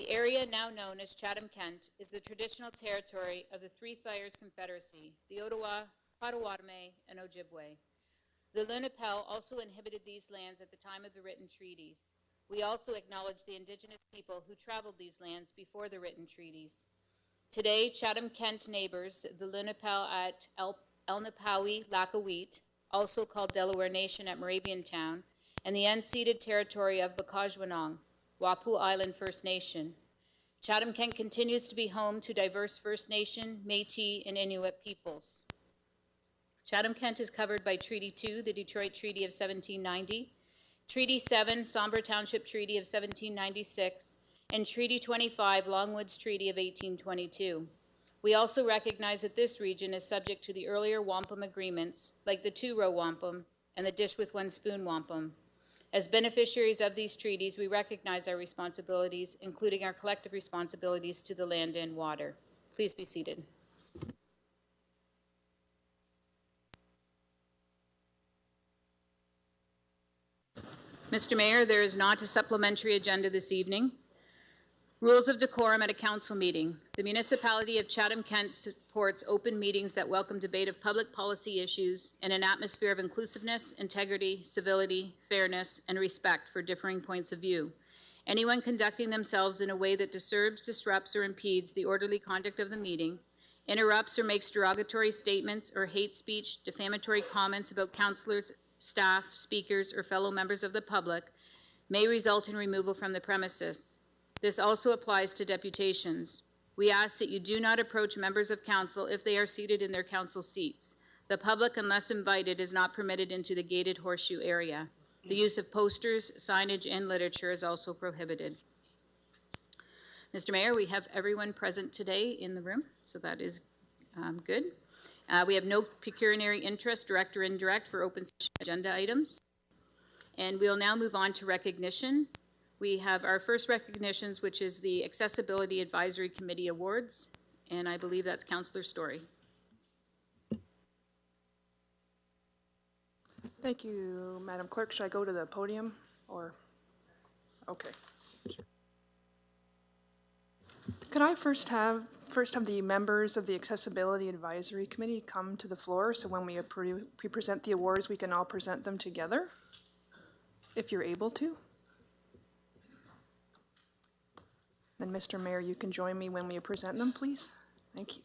The area now known as Chatham-Kent is the traditional territory of the Three Fires Confederacy, the Ottawa, Potawatomi, and Ojibwe. The Lenape also inhabited these lands at the time of the written treaties. We also acknowledge the Indigenous people who traveled these lands before the written treaties. Today, Chatham-Kent neighbors the Lenape at Elnapawi-Lackaweet, also called Delaware Nation at Moraviantown, and the unceded territory of Bakajwanong, Wapu Island First Nation. Chatham-Kent continues to be home to diverse First Nation, Métis, and Inuit peoples. Chatham-Kent is covered by Treaty 2, the Detroit Treaty of 1790, Treaty 7, Sombre Township Treaty of 1796, and Treaty 25, Longwoods Treaty of 1822. We also recognize that this region is subject to the earlier wampum agreements, like the two-row wampum and the dish with one spoon wampum. As beneficiaries of these treaties, we recognize our responsibilities, including our collective responsibilities to the land and water. Please be seated. Mr. Mayor, there is not a supplementary agenda this evening. Rules of decorum at a council meeting. The municipality of Chatham-Kent supports open meetings that welcome debate of public policy issues in an atmosphere of inclusiveness, integrity, civility, fairness, and respect for differing points of view. Anyone conducting themselves in a way that disturbs, disrupts, or impedes the orderly conduct of the meeting, interrupts or makes derogatory statements or hate speech, defamatory comments about councillors, staff, speakers, or fellow members of the public may result in removal from the premises. This also applies to deputations. We ask that you do not approach members of council if they are seated in their council seats. The public, unless invited, is not permitted into the gated horseshoe area. The use of posters, signage, and literature is also prohibited. Mr. Mayor, we have everyone present today in the room, so that is good. We have no pecuniary interest, direct or indirect, for open session agenda items. And we'll now move on to recognition. We have our first recognitions, which is the Accessibility Advisory Committee Awards, and I believe that's Councillor Story. Thank you, Madam Clerk. Should I go to the podium or? Okay. Could I first have the members of the Accessibility Advisory Committee come to the floor, so when we present the awards, we can all present them together, if you're able to. And Mr. Mayor, you can join me when we present them, please. Thank you.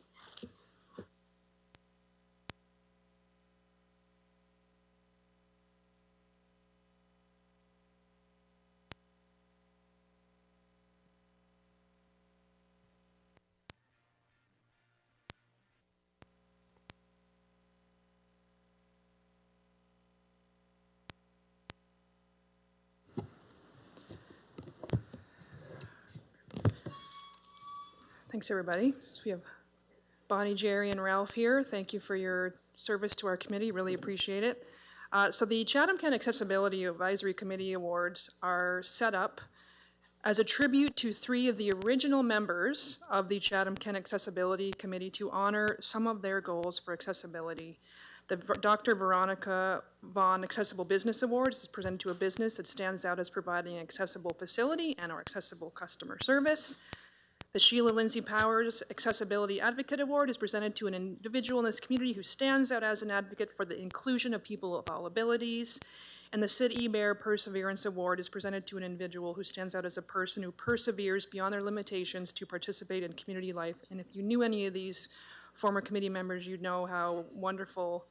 Thanks, everybody. So we have Bonnie, Jerry, and Ralph here. Thank you for your service to our committee. Really appreciate it. So the Chatham-Kent Accessibility Advisory Committee Awards are set up as a tribute to 3 of the original members of the Chatham-Kent Accessibility Committee to honor some of their goals for accessibility. The Dr. Veronica Vaughn Accessible Business Awards is presented to a business that stands out as providing an accessible facility and or accessible customer service. The Sheila Lindsay Powers Accessibility Advocate Award is presented to an individual in this community who stands out as an advocate for the inclusion of people of all abilities. And the Sid E. Bear Perseverance Award is presented to an individual who stands out as a person who perseveres beyond their limitations to participate in community life. And if you knew any of these former committee members, you'd know how wonderful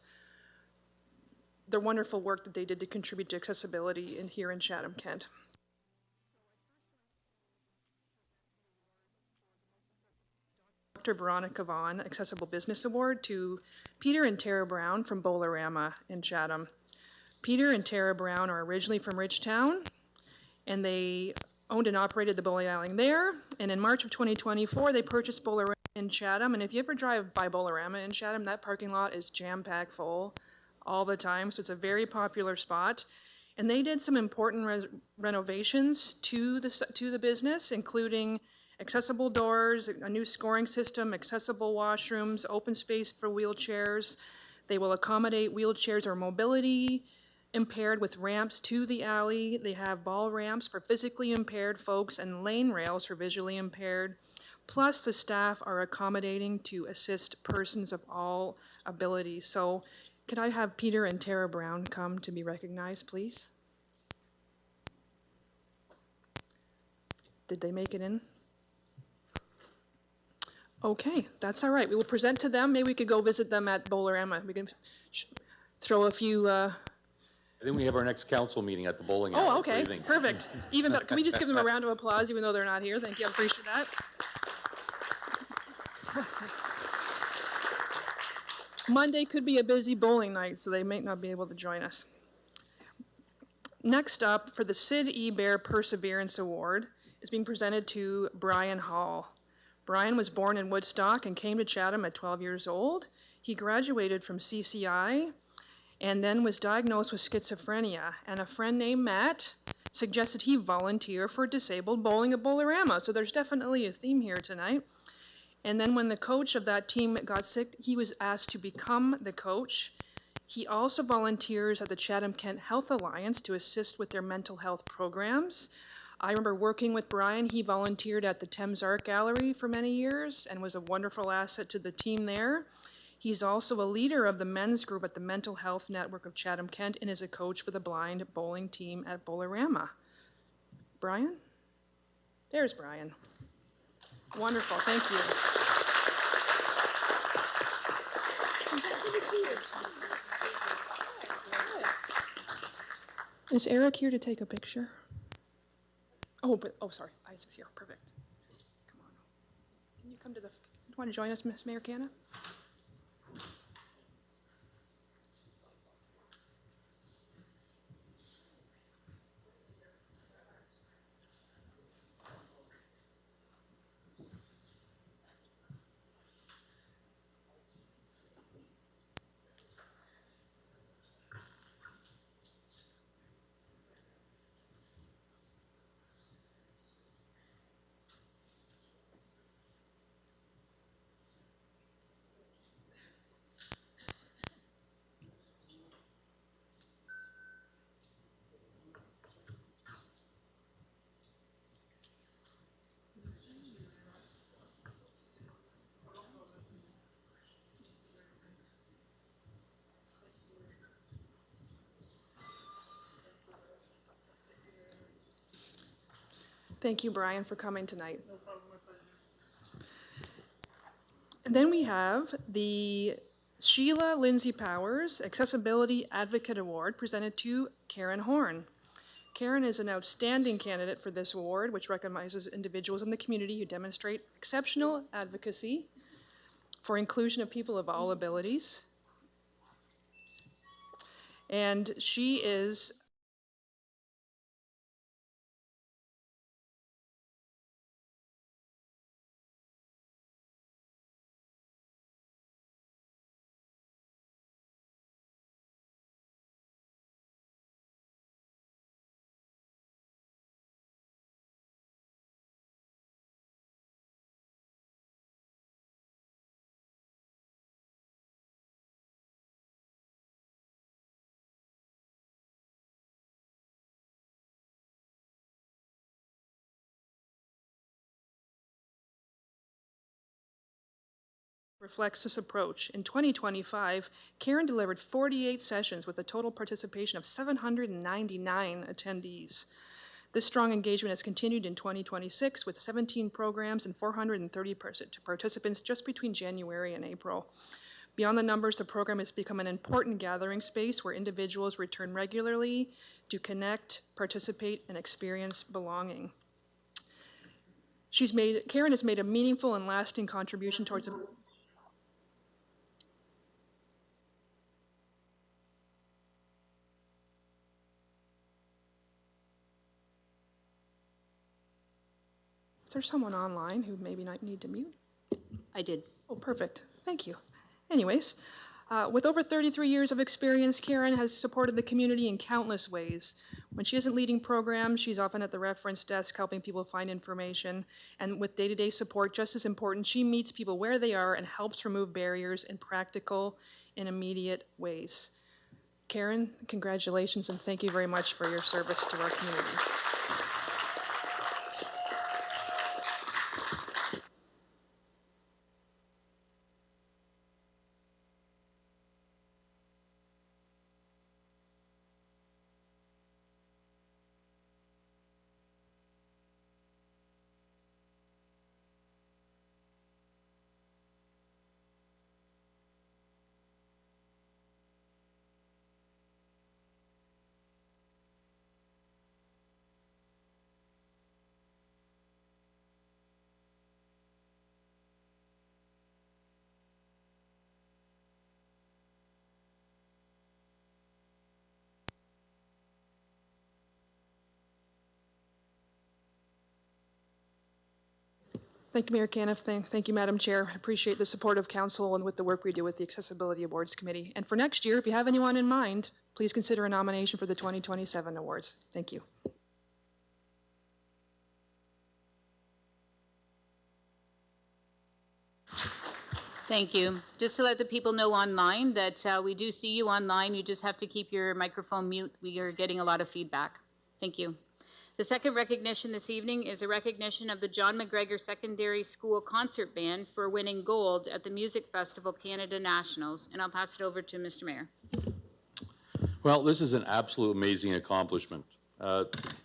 their wonderful work that they did to contribute to accessibility here in Chatham-Kent. Dr. Veronica Vaughn Accessible Business Award to Peter and Tara Brown from Bolorama in Chatham. Peter and Tara Brown are originally from Ridgetown, and they owned and operated the bowling alley there. And in March of 2024, they purchased Bolorama in Chatham. And if you ever drive by Bolorama in Chatham, that parking lot is jam-packed full all the time. So it's a very popular spot. And they did some important renovations to the business, including accessible doors, a new scoring system, accessible washrooms, open space for wheelchairs. They will accommodate wheelchairs or mobility impaired with ramps to the alley. They have ball ramps for physically impaired folks and lane rails for visually impaired. Plus, the staff are accommodating to assist persons of all abilities. So could I have Peter and Tara Brown come to be recognized, please? Did they make it in? Okay, that's all right. We will present to them. Maybe we could go visit them at Bolorama. We can throw a few. I think we have our next council meeting at the bowling alley. Oh, What do okay, you think? perfect. Even better. Can we just give them a round of applause even though they're not here? Thank you, I appreciate that. Monday could be a busy bowling night, so they may not be able to join us. Next up, for the Sid E. Bear Perseverance Award, is being presented to Brian Hall. Brian was born in Woodstock and came to Chatham at 12 years old. He graduated from CCI and then was diagnosed with schizophrenia. And a friend named Matt suggested he volunteer for disabled bowling at Bolorama. So there's definitely a theme here tonight. And then when the coach of that team got sick, he was asked to become the coach. He also volunteers at the Chatham-Kent Health Alliance to assist with their mental health programs. I remember working with Brian. He volunteered at the Thames Art Gallery for many years and was a wonderful asset to the team there. He's also a leader of the men's group at the Mental Health Network of Chatham-Kent and is a coach for the blind bowling team at Bolorama. Brian? There's Brian. Wonderful, thank you. Is Eric here to take a picture? Oh, sorry, Isaac's here, perfect. Come on. Can you come to the, you want to join us, Miss Mayor Canna? Thank you, Brian, for coming tonight. No problem. And then we have the Sheila Lindsay Powers Accessibility Advocate Award presented to Karen Horn. Karen is an outstanding candidate for this award, which recognizes individuals in the community who demonstrate exceptional advocacy for inclusion of people of all abilities. And she is reflects this approach. In 2025, Karen delivered 48 sessions with a total participation of 799 attendees. This strong engagement has continued in 2026 with 17 programs and 430 participants just between January and April. Beyond the numbers, the program has become an important gathering space where individuals return regularly to connect, participate, and experience belonging. Karen has made a meaningful and lasting contribution towards Is there someone online who maybe might need to mute? I did. Oh, perfect. Thank you. Anyways, with over 33 years of experience, Karen has supported the community in countless ways. When she isn't leading programs, she's often at the reference desk helping people find information. And with day-to-day support, just as important, she meets people where they are and helps remove barriers in practical and immediate ways. Karen, congratulations and thank you very much for your service to our community. Thank you, Mayor Caniff. Thank you, Madam Chair. I appreciate the support of council and with the work we do with the Accessibility Awards Committee. And for next year, if you have anyone in mind, please consider a nomination for the 2027 awards. Thank you. Thank you. Just to let the people know online that we do see you online. You just have to keep your microphone mute. We are getting a lot of feedback. Thank you. The second recognition this evening is a recognition of the John McGregor Secondary School Concert Band for winning gold at the Music Festival Canada Nationals. And I'll pass it over to Mr. Mayor. Well, this is an absolute amazing accomplishment.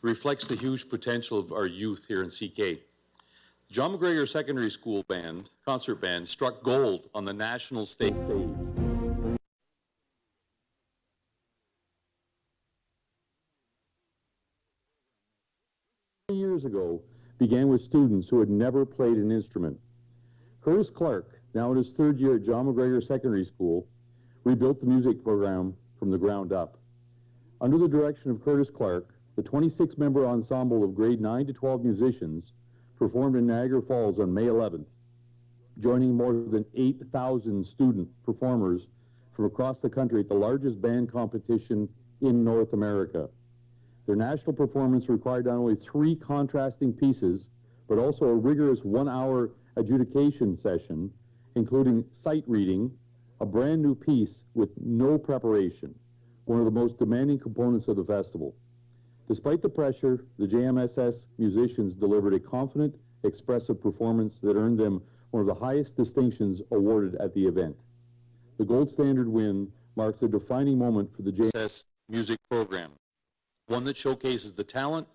Reflects the huge potential of our youth here in CK. John McGregor Secondary School Band, concert band, struck gold on the national stage. Years ago, began with students who had never played an instrument. Curtis Clark, now in his third year at John McGregor Secondary School, rebuilt the music program from the ground up. Under the direction of Curtis Clark, the 26-member ensemble of grade 9 to 12 musicians performed in Niagara Falls on May 11th, joining more than 8,000 student performers from across the country at the largest band competition in North America. Their national performance required not only 3 contrasting pieces, but also a rigorous 1-hour adjudication session, including sight reading, a brand new piece with no preparation, one of the most demanding components of the festival. Despite the pressure, the JMSS musicians delivered a confident, expressive performance that earned them one of the highest distinctions awarded at the event. The gold standard win marks a defining moment for the JMSS music program, one that showcases the talent,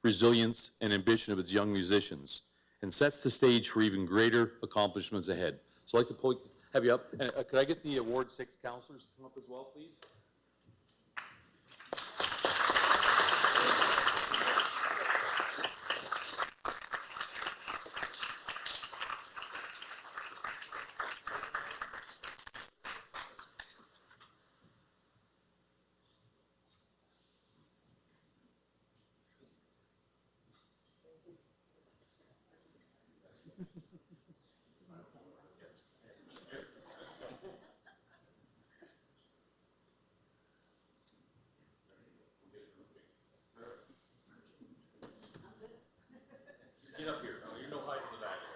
resilience, and ambition of its young musicians, and sets the stage for even greater accomplishments ahead. So I'd like to have you up. Could I get the Award 6 counselors to come up as well, please? Get up here. No, you're no hiding in the back there.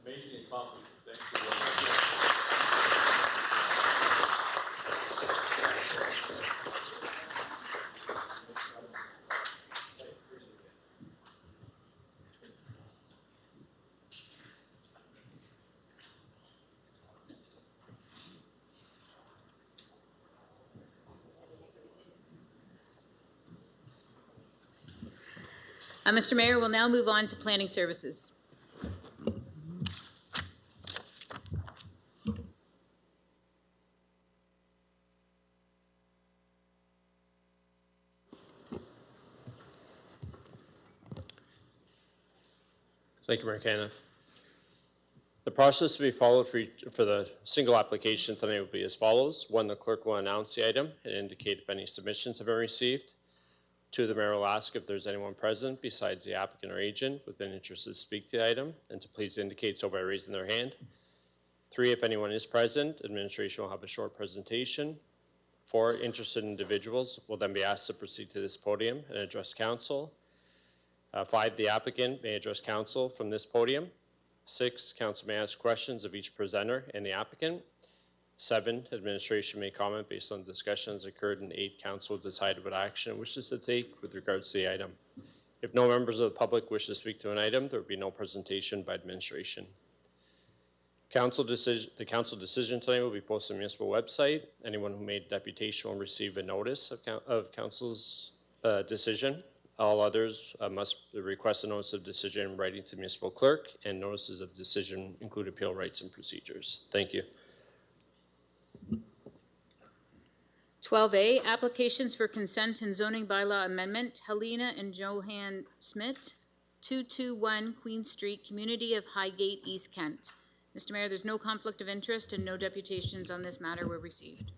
Amazing accomplishment. Thank you very much. Mr. Mayor, we'll now move on to planning services. Thank you, Mayor Caniff. The process to be followed for the single application tonight will be as follows. 1, the clerk will announce the item and indicate if any submissions have been received. 2, the mayor will ask if there's anyone present besides the applicant or agent with an interest to speak to the item and to please indicate so by raising their hand. 3, if anyone is present, administration will have a short presentation. 4, interested individuals will then be asked to proceed to this podium and address council. 5, the applicant may address council from this podium. 6, council may ask questions of each presenter and the applicant. 7, administration may comment based on discussions occurred, and 8, council will decide what action it wishes to take with regards to the item. If no members of the public wish to speak to an item, there will be no presentation by administration. The council decision tonight will be posted on the municipal website. Anyone who made deputation will receive a notice of council's decision. All others must request a notice of decision in writing to the municipal clerk, and notices of decision include appeal rights and procedures. Thank you. 12A, applications for consent and zoning bylaw amendment, Helena and Johan Smith, 221 Queen Street, Community of Highgate, East Kent. Mr. Mayor, there's no conflict of interest and no deputations on this matter were received.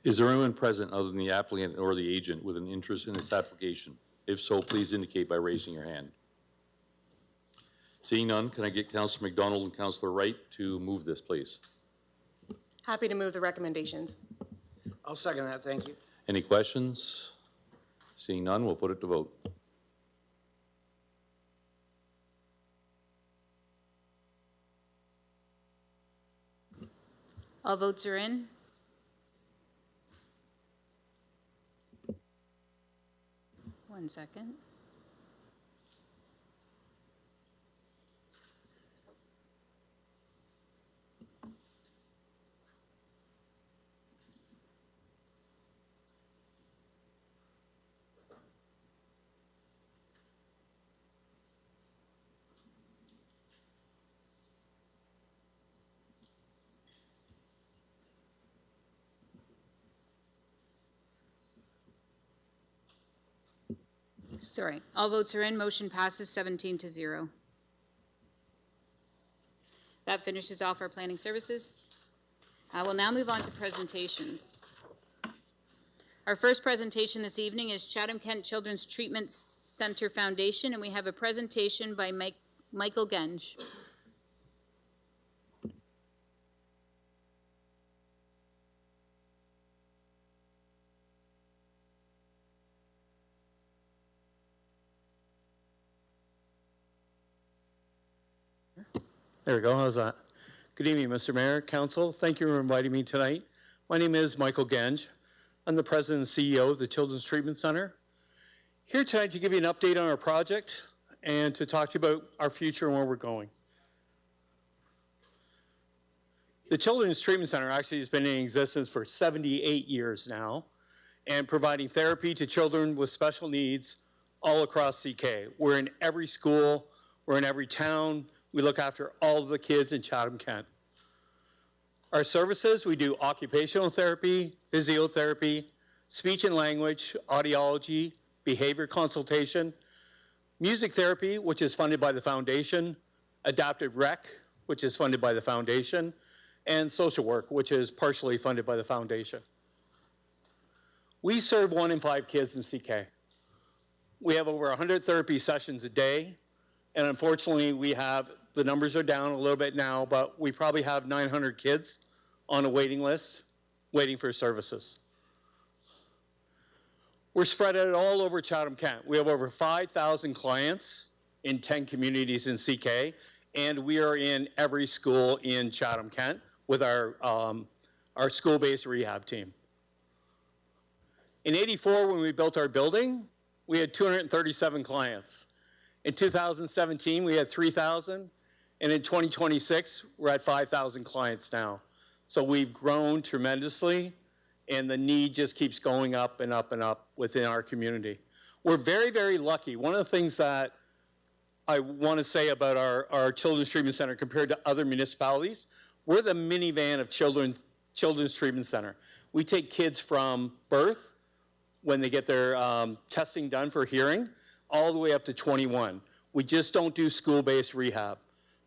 Is there anyone present other than the applicant or the agent with an interest in this application? If so, please indicate by raising your hand. Seeing none, can I get Councillor McDonald and Councillor Wright to move this, please? Happy to move the recommendations. I'll second that, thank you. Any questions? Seeing none, we'll put it to vote. All votes are in. One second. Sorry, all votes are in. Motion passes 17-0. That finishes off our planning services. We'll now move on to presentations. Our first presentation this evening is Chatham-Kent Children's Treatment Center Foundation, and we have a presentation by Michael Genge. There we go, how's that? Good evening, Mr. Mayor, Council. Thank you for inviting me tonight. My name is Michael Genge. I'm the President and CEO of the Children's Treatment Center. Here tonight to give you an update on our project and to talk to you about our future and where we're going. The Children's Treatment Center actually has been in existence for 78 years now and providing therapy to children with special needs all across CK. We're in every school, we're in every town. We look after all of the kids in Chatham-Kent. Our services, we do occupational therapy, physiotherapy, speech and language, audiology, behavior consultation, music therapy, which is funded by the foundation, adapted rec, which is funded by the foundation, and social work, which is partially funded by the foundation. We serve 1 in 5 kids in CK. We have over 100 therapy sessions a day, and unfortunately the numbers are down a little bit now, but we probably have 900 kids on a waiting list waiting for services. We're spread out all over Chatham-Kent. We have over 5,000 clients in 10 communities in CK, and we are in every school in Chatham-Kent with our school-based rehab team. In '84, when we built our building, we had 237 clients. In 2017, we had 3,000, and in 2026, we're at 5,000 clients now. So we've grown tremendously, and the need just keeps going up and up and up within our community. We're very, very lucky. One of the things that I want to say about our Children's Treatment Center compared to other municipalities, we're the minivan of Children's Treatment Center. We take kids from birth, when they get their testing done for hearing, all the way up to 21. We just don't do school-based rehab.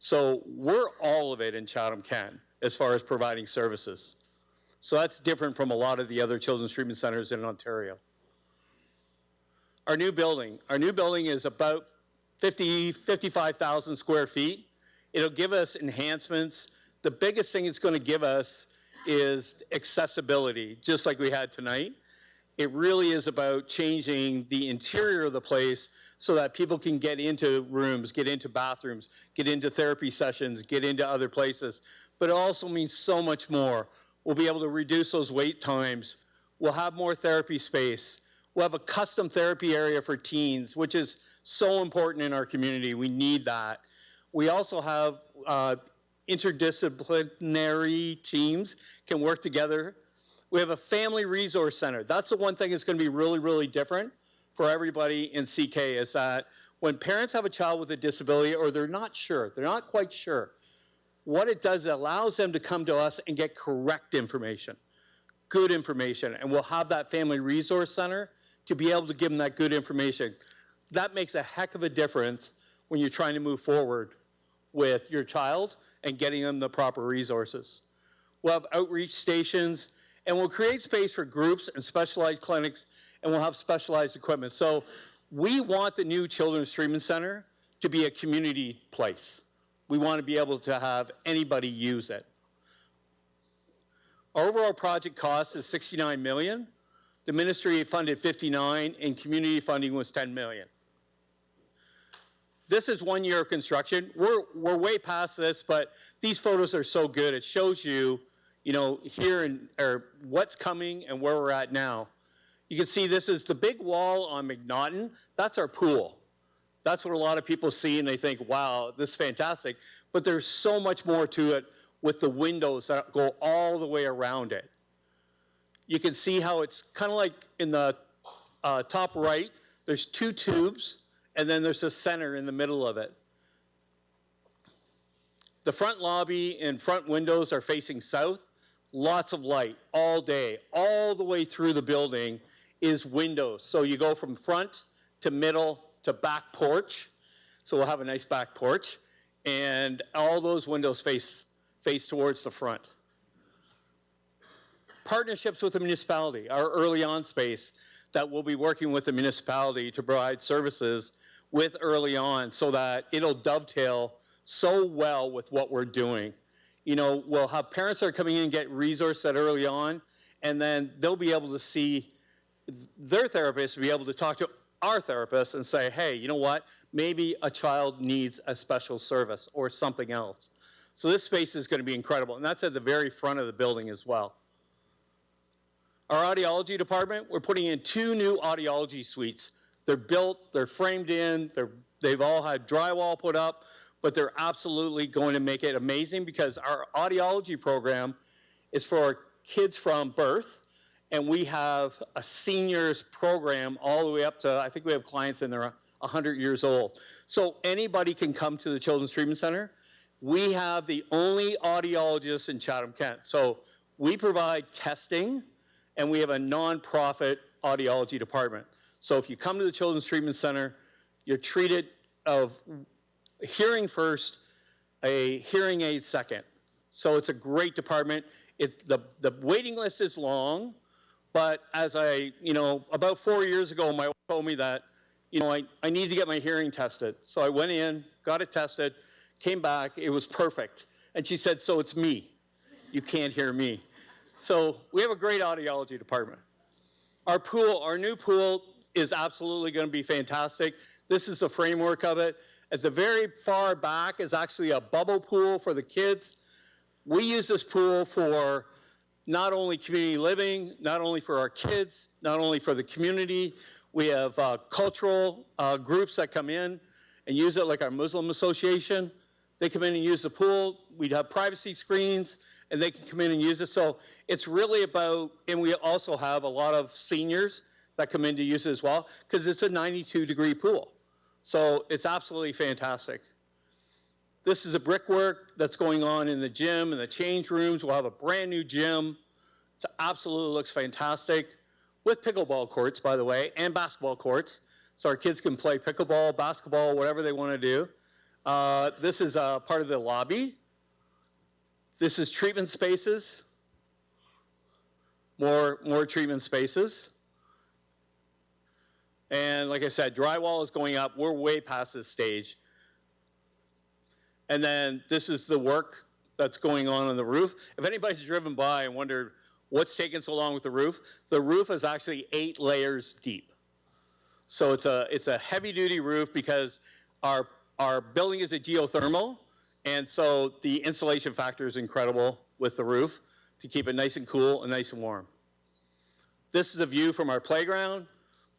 So we're all of it in Chatham-Kent as far as providing services. So that's different from a lot of the other children's treatment centers in Ontario. Our new building is about 55,000 square feet. It'll give us enhancements the biggest thing it's going to give us is accessibility, just like we had tonight. It really is about changing the interior of the place so that people can get into rooms, get into bathrooms, get into therapy sessions, get into other places. But it also means so much more. We'll be able to reduce those wait times. We'll have more therapy space. We'll have a custom therapy area for teens, which is so important in our community. We need that. We also have interdisciplinary teams can work together. We have a family resource center. That's the one thing that's going to be really, really different for everybody in CK, is that when parents have a child with a disability or they're not quite sure, what it does, it allows them to come to us and get correct information, good information, and we'll have that family resource center to be able to give them that good information. That makes a heck of a difference when you're trying to move forward with your child and getting them the proper resources. We'll have outreach stations, and we'll create space for groups and specialized clinics, and we'll have specialized equipment. So we want the new Children's Treatment Center to be a community place. We want to be able to have anybody use it. Our overall project cost is $69 million. The ministry funded 59, and community funding was 10 million. This is 1 year of construction. We're way past this, but these photos are so good. It shows you, here or what's coming and where we're at now. You can see this is the big wall on McNaughton. That's our pool. That's what a lot of people see and they think, wow, this is fantastic. But there's so much more to it with the windows that go all the way around it. You can see how it's kind of like in the top right, there's 2 tubes, and then there's a center in the middle of it. The front lobby and front windows are facing south. Lots of light all day. All the way through the building is windows. So you go from front to middle to back porch. So we'll have a nice back porch. And all those windows face towards the front. Partnerships with the municipality, our early on space that we'll be working with the municipality to provide services with early on so that it'll dovetail so well with what we're doing. We'll have parents that are coming in and get resources that early on, and then they'll be able to see their therapist, be able to talk to our therapist and say, hey, you know what? Maybe a child needs a special service or something else. So this space is going to be incredible, and that's at the very front of the building as well. Our audiology department, we're putting in 2 new audiology suites. They're built, they're framed in, they've all had drywall put up, but they're absolutely going to make it amazing because our audiology program is for kids from birth, and we have a seniors program all the way up to, I think we have clients in there 100 years old. So anybody can come to the Children's Treatment Center. We have the only audiologist in Chatham-Kent. So we provide testing, and we have a nonprofit audiology department. So if you come to the Children's Treatment Center, you're treated of hearing first, a hearing aid second. So it's a great department. The waiting list is long, but as about 4 years ago, my wife told me that, I need to get my hearing tested. So I went in, got it tested, came back, it was perfect. And she said, so it's me. You can't hear me. So we have a great audiology department. Our new pool is absolutely going to be fantastic. This is the framework of it. At the very far back is actually a bubble pool for the kids. We use this pool for not only community living, not only for our kids, not only for the community. We have cultural groups that come in and use it, like our Muslim Association. They come in and use the pool. We'd have privacy screens, and they can come in and use it. So it's really about, and we also have a lot of seniors that come in to use it as well, because it's a 92-degree pool. So it's absolutely fantastic. This is a brickwork that's going on in the gym and the change rooms. We'll have a brand new gym. It absolutely looks fantastic, with pickleball courts, by the way, and basketball courts. So our kids can play pickleball, basketball, whatever they want to do. This is part of the lobby. This is treatment spaces. More treatment spaces. And like I said, drywall is going up. We're way past this stage. And then this is the work that's going on the roof. If anybody's driven by and wondered what's taking so long with the roof is actually 8 layers deep. So it's a heavy-duty roof because our building is a geothermal, and so the insulation factor is incredible with the roof to keep it nice and cool and nice and warm. This is a view from our playground.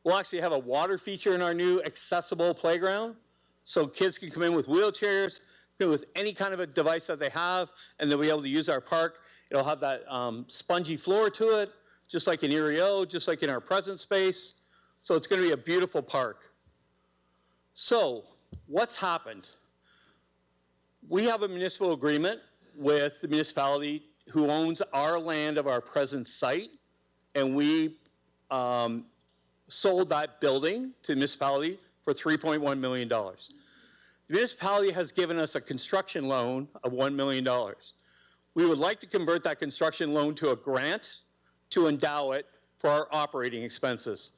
We'll actually have a water feature in our new accessible playground, so kids can come in with wheelchairs, with any kind of a device that they have, and they'll be able to use our park. It'll have that spongy floor to it, just like in Erie O, just like in our present space. So it's going to be a beautiful park. So what's happened? We have a municipal agreement with the municipality who owns our land of our present site, and we sold that building to the municipality for $3.1 million. The municipality has given us a construction loan of $1 million. We would like to convert that construction loan to a grant to endow it for our operating expenses.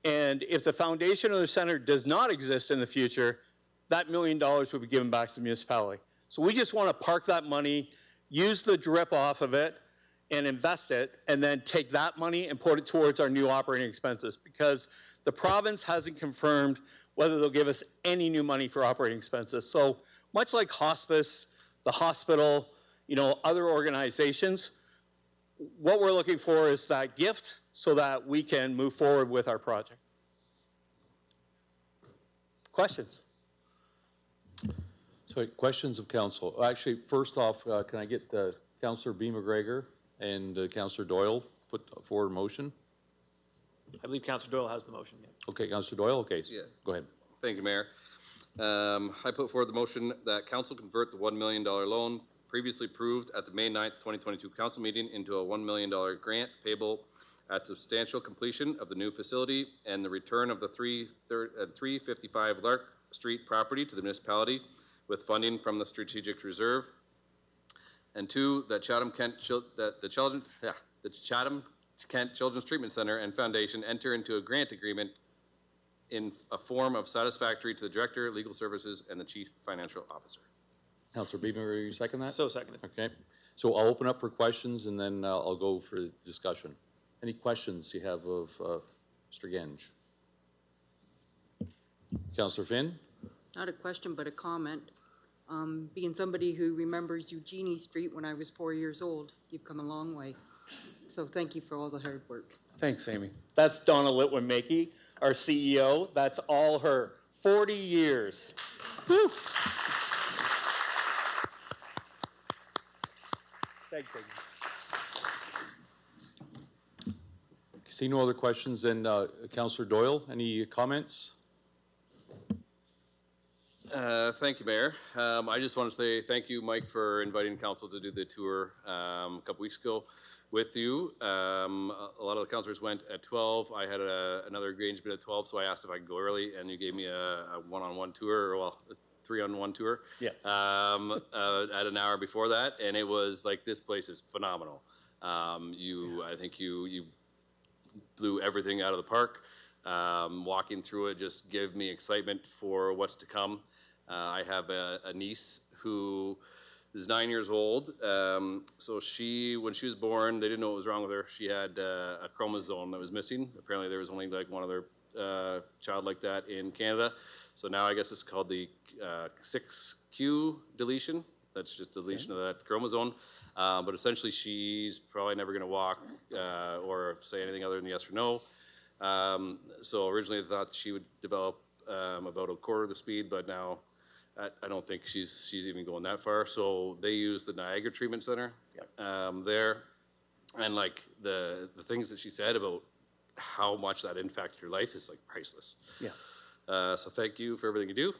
And if the foundation of the center does not exist in the future, that $1 million would be given back to the municipality. So we just want to park that money, use the drip off of it, and invest it, and then take that money and put it towards our new operating expenses, because the province hasn't confirmed whether they'll give us any new money for operating expenses. So much like hospice, the hospital, other organizations, what we're looking for is that gift so that we can move forward with our project. Questions? So questions of council. Actually, first off, can I get Councillor B. McGregor and Councillor Doyle put forward a motion? I believe Councillor Doyle has the motion. Yeah. Okay, Councillor Doyle, okay, Yeah. go ahead. Thank you, Mayor. I put forward the motion that council convert the $1 million loan previously approved at the May 9th, 2022 council meeting into a $1 million grant payable at substantial completion of the new facility and the return of the 355 Lark Street property to the municipality with funding from the strategic reserve. And 2, that the Chatham-Kent Children's Treatment Center and Foundation enter into a grant agreement in a form of satisfactory to the Director, Legal Services, and the Chief Financial Officer. Councillor B. McGregor, you second that? So seconded. Okay, so I'll open up for questions and then I'll go for discussion. Any questions you have of Mr. Genge? Councillor Finn? Not a question, but a comment. Being somebody who remembers Eugenie Street when I was 4 years old, you've come a long way. So thank you for all the hard work. Thanks, Amy. That's Donna Litwin-Makey, our CEO. That's all her. 40 years. Woo. Thanks, Amy. See no other questions, then Councillor Doyle, any comments? Thank you, Mayor. I just want to say thank you, Mike, for inviting council to do the tour a couple weeks ago with you. A lot of the councilors went at 12. I had another arrangement at 12, so I asked if I could go early, and you gave me a one-on-one tour, or well, a 3-on-1 tour. Yeah. At an hour before that, and it was like, this place is phenomenal. I think you blew everything out of the park. Walking through it just gave me excitement for what's to come. I have a niece who is 9 years old. So when she was born, they didn't know what was wrong with her. She had a chromosome that was missing. Apparently there was only like one other child like that in Canada. So now I guess it's called the 6q deletion. That's just deletion of that chromosome. But essentially she's probably never gonna walk or say anything other than yes or no. So originally I thought she would develop about a quarter of the speed, but now I don't think she's even going that far. So they use the Niagara Treatment Center there, and like the things that she said about how much that impacted her life is like priceless. Yeah. So thank you for everything you do.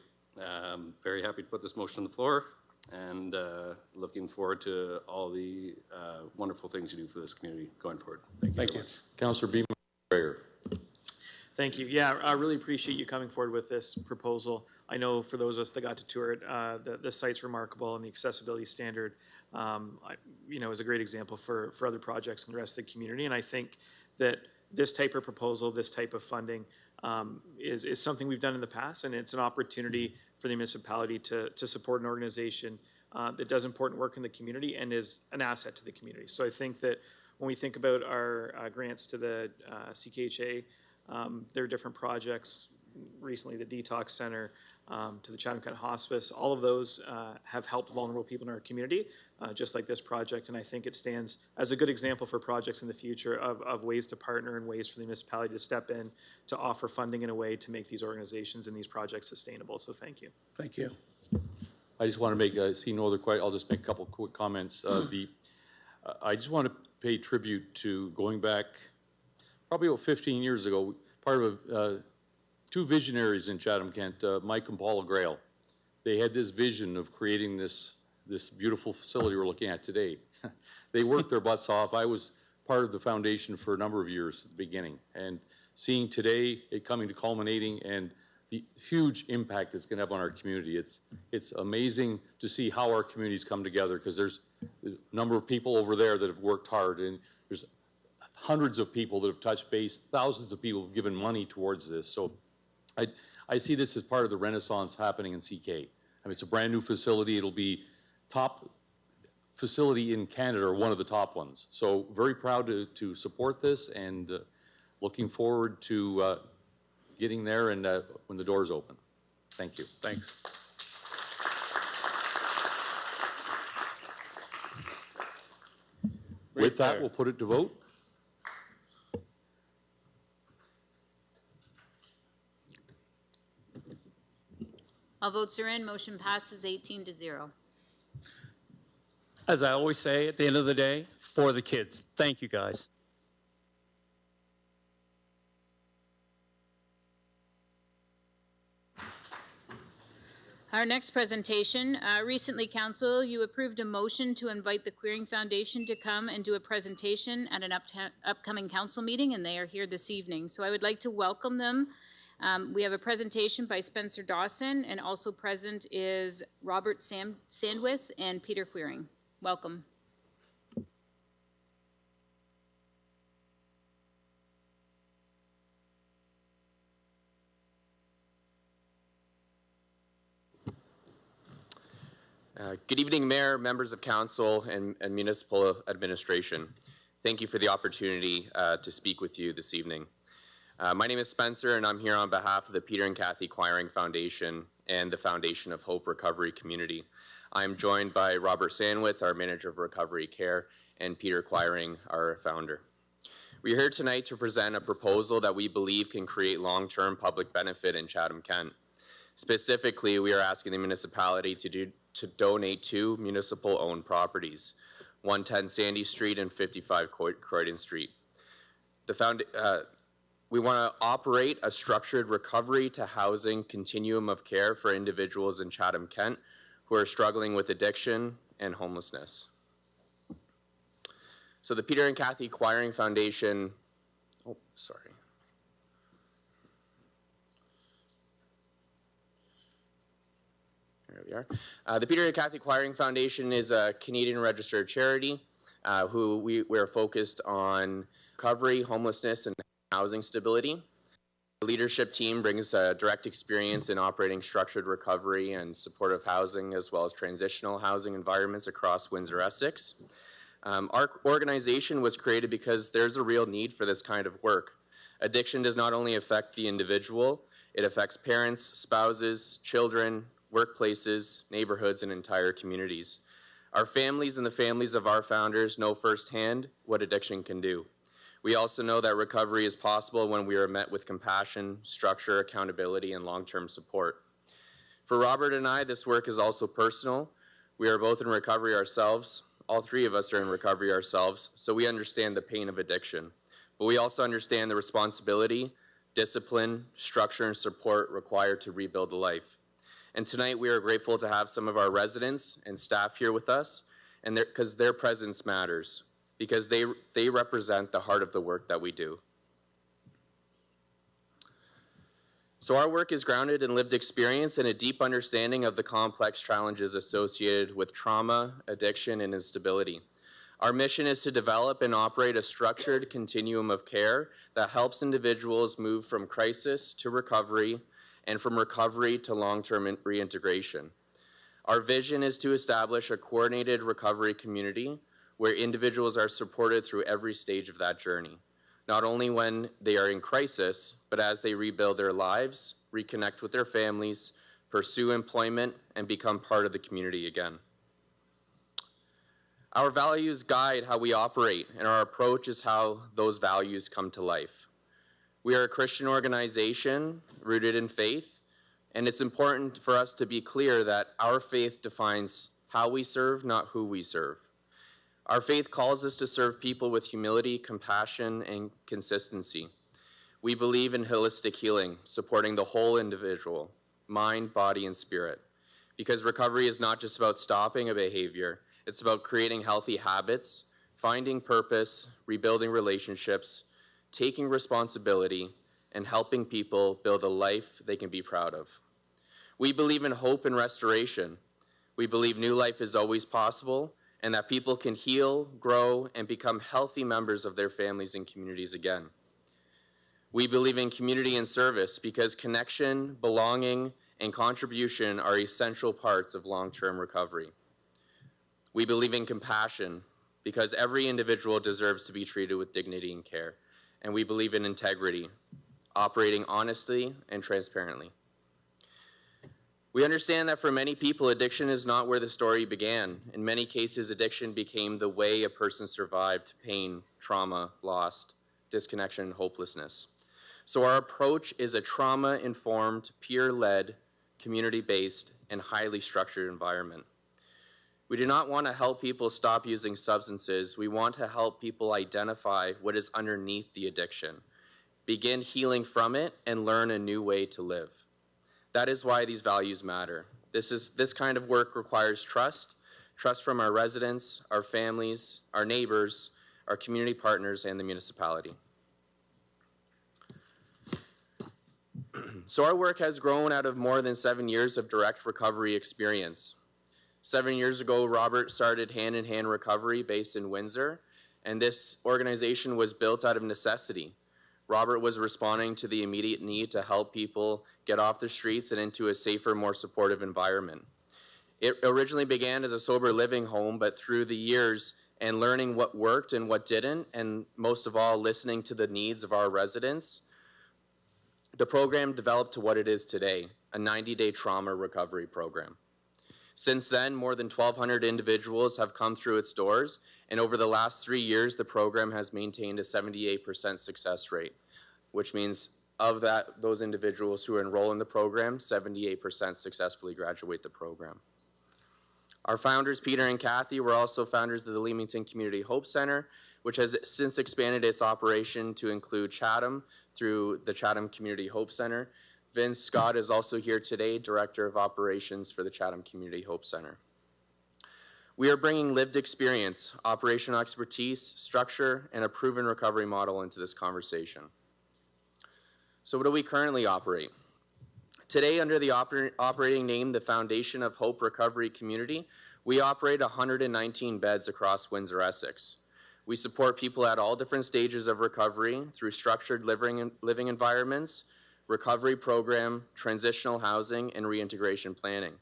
Very happy to put this motion on the floor, and looking forward to all the wonderful things you do for this community going forward. Thank you very much. Councillor B. McGregor. Thank you. Yeah, I really appreciate you coming forward with this proposal. I know for those of us that got to tour it, the site's remarkable, and the accessibility standard, is a great example for other projects in the rest of the community. And I think that this type of proposal, this type of funding, is something we've done in the past, and it's an opportunity for the municipality to support an organization that does important work in the community and is an asset to the community. So I think that when we think about our grants to the CKHA, there are different projects, recently the Detox Center, to the Chatham-Kent Hospice. All of those have helped vulnerable people in our community, just like this project, and I think it stands as a good example for projects in the future of ways to partner and ways for the municipality to step in to offer funding in a way to make these organizations and these projects sustainable. So thank you. Thank you. I just want to make, see no other question, I'll just make a couple quick comments. I just want to pay tribute to going back probably about 15 years ago, part of two visionaries in Chatham-Kent, Mike and Paula Grail. They had this vision of creating this beautiful facility we're looking at today. They worked their butts off. I was part of the foundation for a number of years at the beginning, and seeing today it coming to culminating and the huge impact it's going to have on our community. It's amazing to see how our communities come together, because there's a number of people over there that have worked hard, and there's hundreds of people that have touched base, thousands of people have given money towards this. So I see this as part of the renaissance happening in CK. I mean, it's a brand new facility. It'll be top facility in Canada, or one of the top ones. So very proud to support this, and looking forward to getting there and when the doors open. Thank you. Thanks. With that, we'll put it to vote. All votes are in. Motion passes 18-0. As I always say, at the end of the day, for the kids. Thank you, guys. Our next presentation, recently, Council, you approved a motion to invite the Quiring Foundation to come and do a presentation at an upcoming council meeting, and they are here this evening. So I would like to welcome them. We have a presentation by Spencer Dawson, and also present is Robert Sandwith and Peter Quiring. Welcome. Good evening, Mayor, members of Council, and municipal administration. Thank you for the opportunity to speak with you this evening. My name is Spencer, and I'm here on behalf of the Peter and Kathy Quiring Foundation and the Foundation of Hope Recovery Community. I'm joined by Robert Sandwith, our Manager of Recovery Care, and Peter Quiring, our founder. We are here tonight to present a proposal that we believe can create long-term public benefit in Chatham-Kent. Specifically, we are asking the municipality to donate 2 municipal-owned properties, 110 Sandy Street and 55 Croydon Street. We want to operate a structured recovery to housing continuum of care for individuals in Chatham-Kent who are struggling with addiction and homelessness. So the Peter and Kathy Quiring Foundation, There we are. The Peter and Kathy Quiring Foundation is a Canadian registered charity who we are focused on recovery, homelessness, and housing stability. The leadership team brings direct experience in operating structured recovery and supportive housing, as well as transitional housing environments across Windsor-Essex. Our organization was created because there's a real need for this kind of work. Addiction does not only affect the individual, it affects parents, spouses, children, workplaces, neighborhoods, and entire communities. Our families and the families of our founders know firsthand what addiction can do. We also know that recovery is possible when we are met with compassion, structure, accountability, and long-term support. For Robert and I, this work is also personal. We are both in recovery ourselves. All 3 of us are in recovery ourselves, so we understand the pain of addiction. But we also understand the responsibility, discipline, structure, and support required to rebuild a life. And tonight we are grateful to have some of our residents and staff here with us, and because their presence matters, because they represent the heart of the work that we do. So our work is grounded in lived experience and a deep understanding of the complex challenges associated with trauma, addiction, and instability. Our mission is to develop and operate a structured continuum of care that helps individuals move from crisis to recovery and from recovery to long-term reintegration. Our vision is to establish a coordinated recovery community where individuals are supported through every stage of that journey, not only when they are in crisis, but as they rebuild their lives, reconnect with their families, pursue employment, and become part of the community again. Our values guide how we operate, and our approach is how those values come to life. We are a Christian organization rooted in faith, and it's important for us to be clear that our faith defines how we serve, not who we serve. Our faith calls us to serve people with humility, compassion, and consistency. We believe in holistic healing, supporting the whole individual, mind, body, and spirit. Because recovery is not just about stopping a behavior, it's about creating healthy habits, finding purpose, rebuilding relationships, taking responsibility, and helping people build a life they can be proud of. We believe in hope and restoration. We believe new life is always possible, and that people can heal, grow, and become healthy members of their families and communities again. We believe in community and service because connection, belonging, and contribution are essential parts of long-term recovery. We believe in compassion because every individual deserves to be treated with dignity and care. And we believe in integrity, operating honestly and transparently. We understand that for many people, addiction is not where the story began. In many cases, addiction became the way a person survived pain, trauma, loss, disconnection, and hopelessness. So our approach is a trauma-informed, peer-led, community-based, and highly structured environment. We do not want to help people stop using substances. We want to help people identify what is underneath the addiction, begin healing from it, and learn a new way to live. That is why these values matter. This kind of work requires trust from our residents, our families, our neighbors, our community partners, and the municipality. So our work has grown out of more than 7 years of direct recovery experience. 7 years ago, Robert started Hand in Hand Recovery based in Windsor, and this organization was built out of necessity. Robert was responding to the immediate need to help people get off the streets and into a safer, more supportive environment. It originally began as a sober living home, but through the years and learning what worked and what didn't, and most of all, listening to the needs of our residents, the program developed to what it is today, a 90-day trauma recovery program. Since then, more than 1,200 individuals have come through its doors, and over the last 3 years, the program has maintained a 78% success rate, which means of those individuals who enroll in the program, 78% successfully graduate the program. Our founders, Peter and Kathy, were also founders of the Leamington Community Hope Center, which has since expanded its operation to include Chatham through the Chatham Community Hope Center. Vince Scott is also here today, Director of Operations for the Chatham Community Hope Center. We are bringing lived experience, operational expertise, structure, and a proven recovery model into this conversation. So what do we currently operate? Today, under the operating name, the Foundation of Hope Recovery Community, we operate 119 beds across Windsor, Essex. We support people at all different stages of recovery through structured living environments, recovery program, transitional housing, and reintegration planning.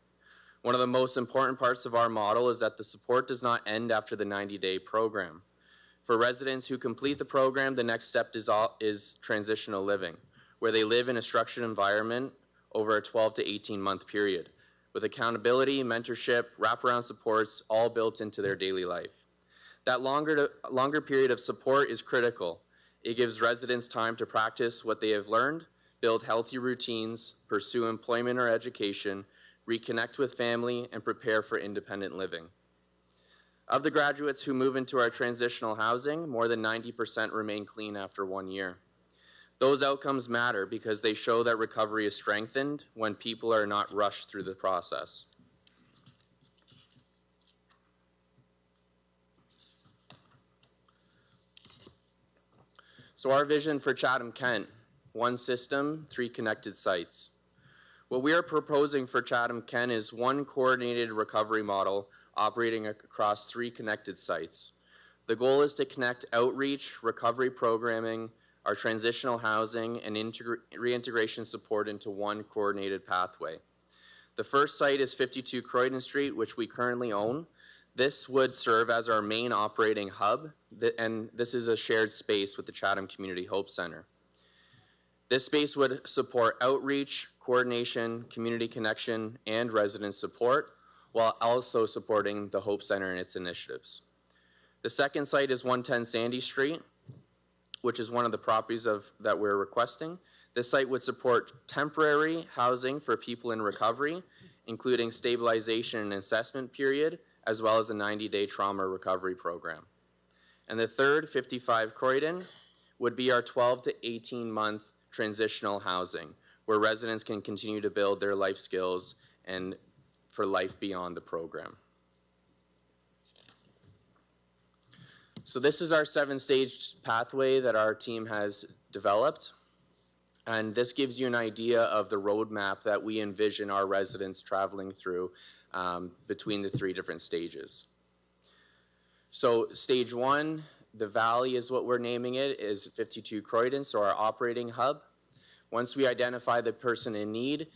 One of the most important parts of our model is that the support does not end after the 90-day program. For residents who complete the program, the next step is transitional living, where they live in a structured environment over a 12 to 18-month period, with accountability, mentorship, wraparound supports, all built into their daily life. That longer period of support is critical. It gives residents time to practice what they have learned, build healthy routines, pursue employment or education, reconnect with family, and prepare for independent living. Of the graduates who move into our transitional housing, more than 90% remain clean after 1 year. Those outcomes matter because they show that recovery is strengthened when people are not rushed through the process. So our vision for Chatham-Kent, 1 system, 3 connected sites. What we are proposing for Chatham-Kent is 1 coordinated recovery model operating across 3 connected sites. The goal is to connect outreach, recovery programming, our transitional housing, and reintegration support into 1 coordinated pathway. The first site is 52 Croydon Street, which we currently own. This would serve as our main operating hub, and this is a shared space with the Chatham Community Hope Center. This space would support outreach, coordination, community connection, and resident support, while also supporting the Hope Center and its initiatives. The second site is 110 Sandy Street, which is one of the properties that we're requesting. This site would support temporary housing for people in recovery, including stabilization and assessment period, as well as a 90-day trauma recovery program. And the third, 55 Croydon, would be our 12 to 18-month transitional housing, where residents can continue to build their life skills and for life beyond the program. So this is our 7-stage pathway that our team has developed. And this gives you an idea of the roadmap that we envision our residents traveling through between the 3 different stages. So stage 1, the Valley is what we're naming it, is 52 Croydon, so our operating hub. Once we identify the person in need,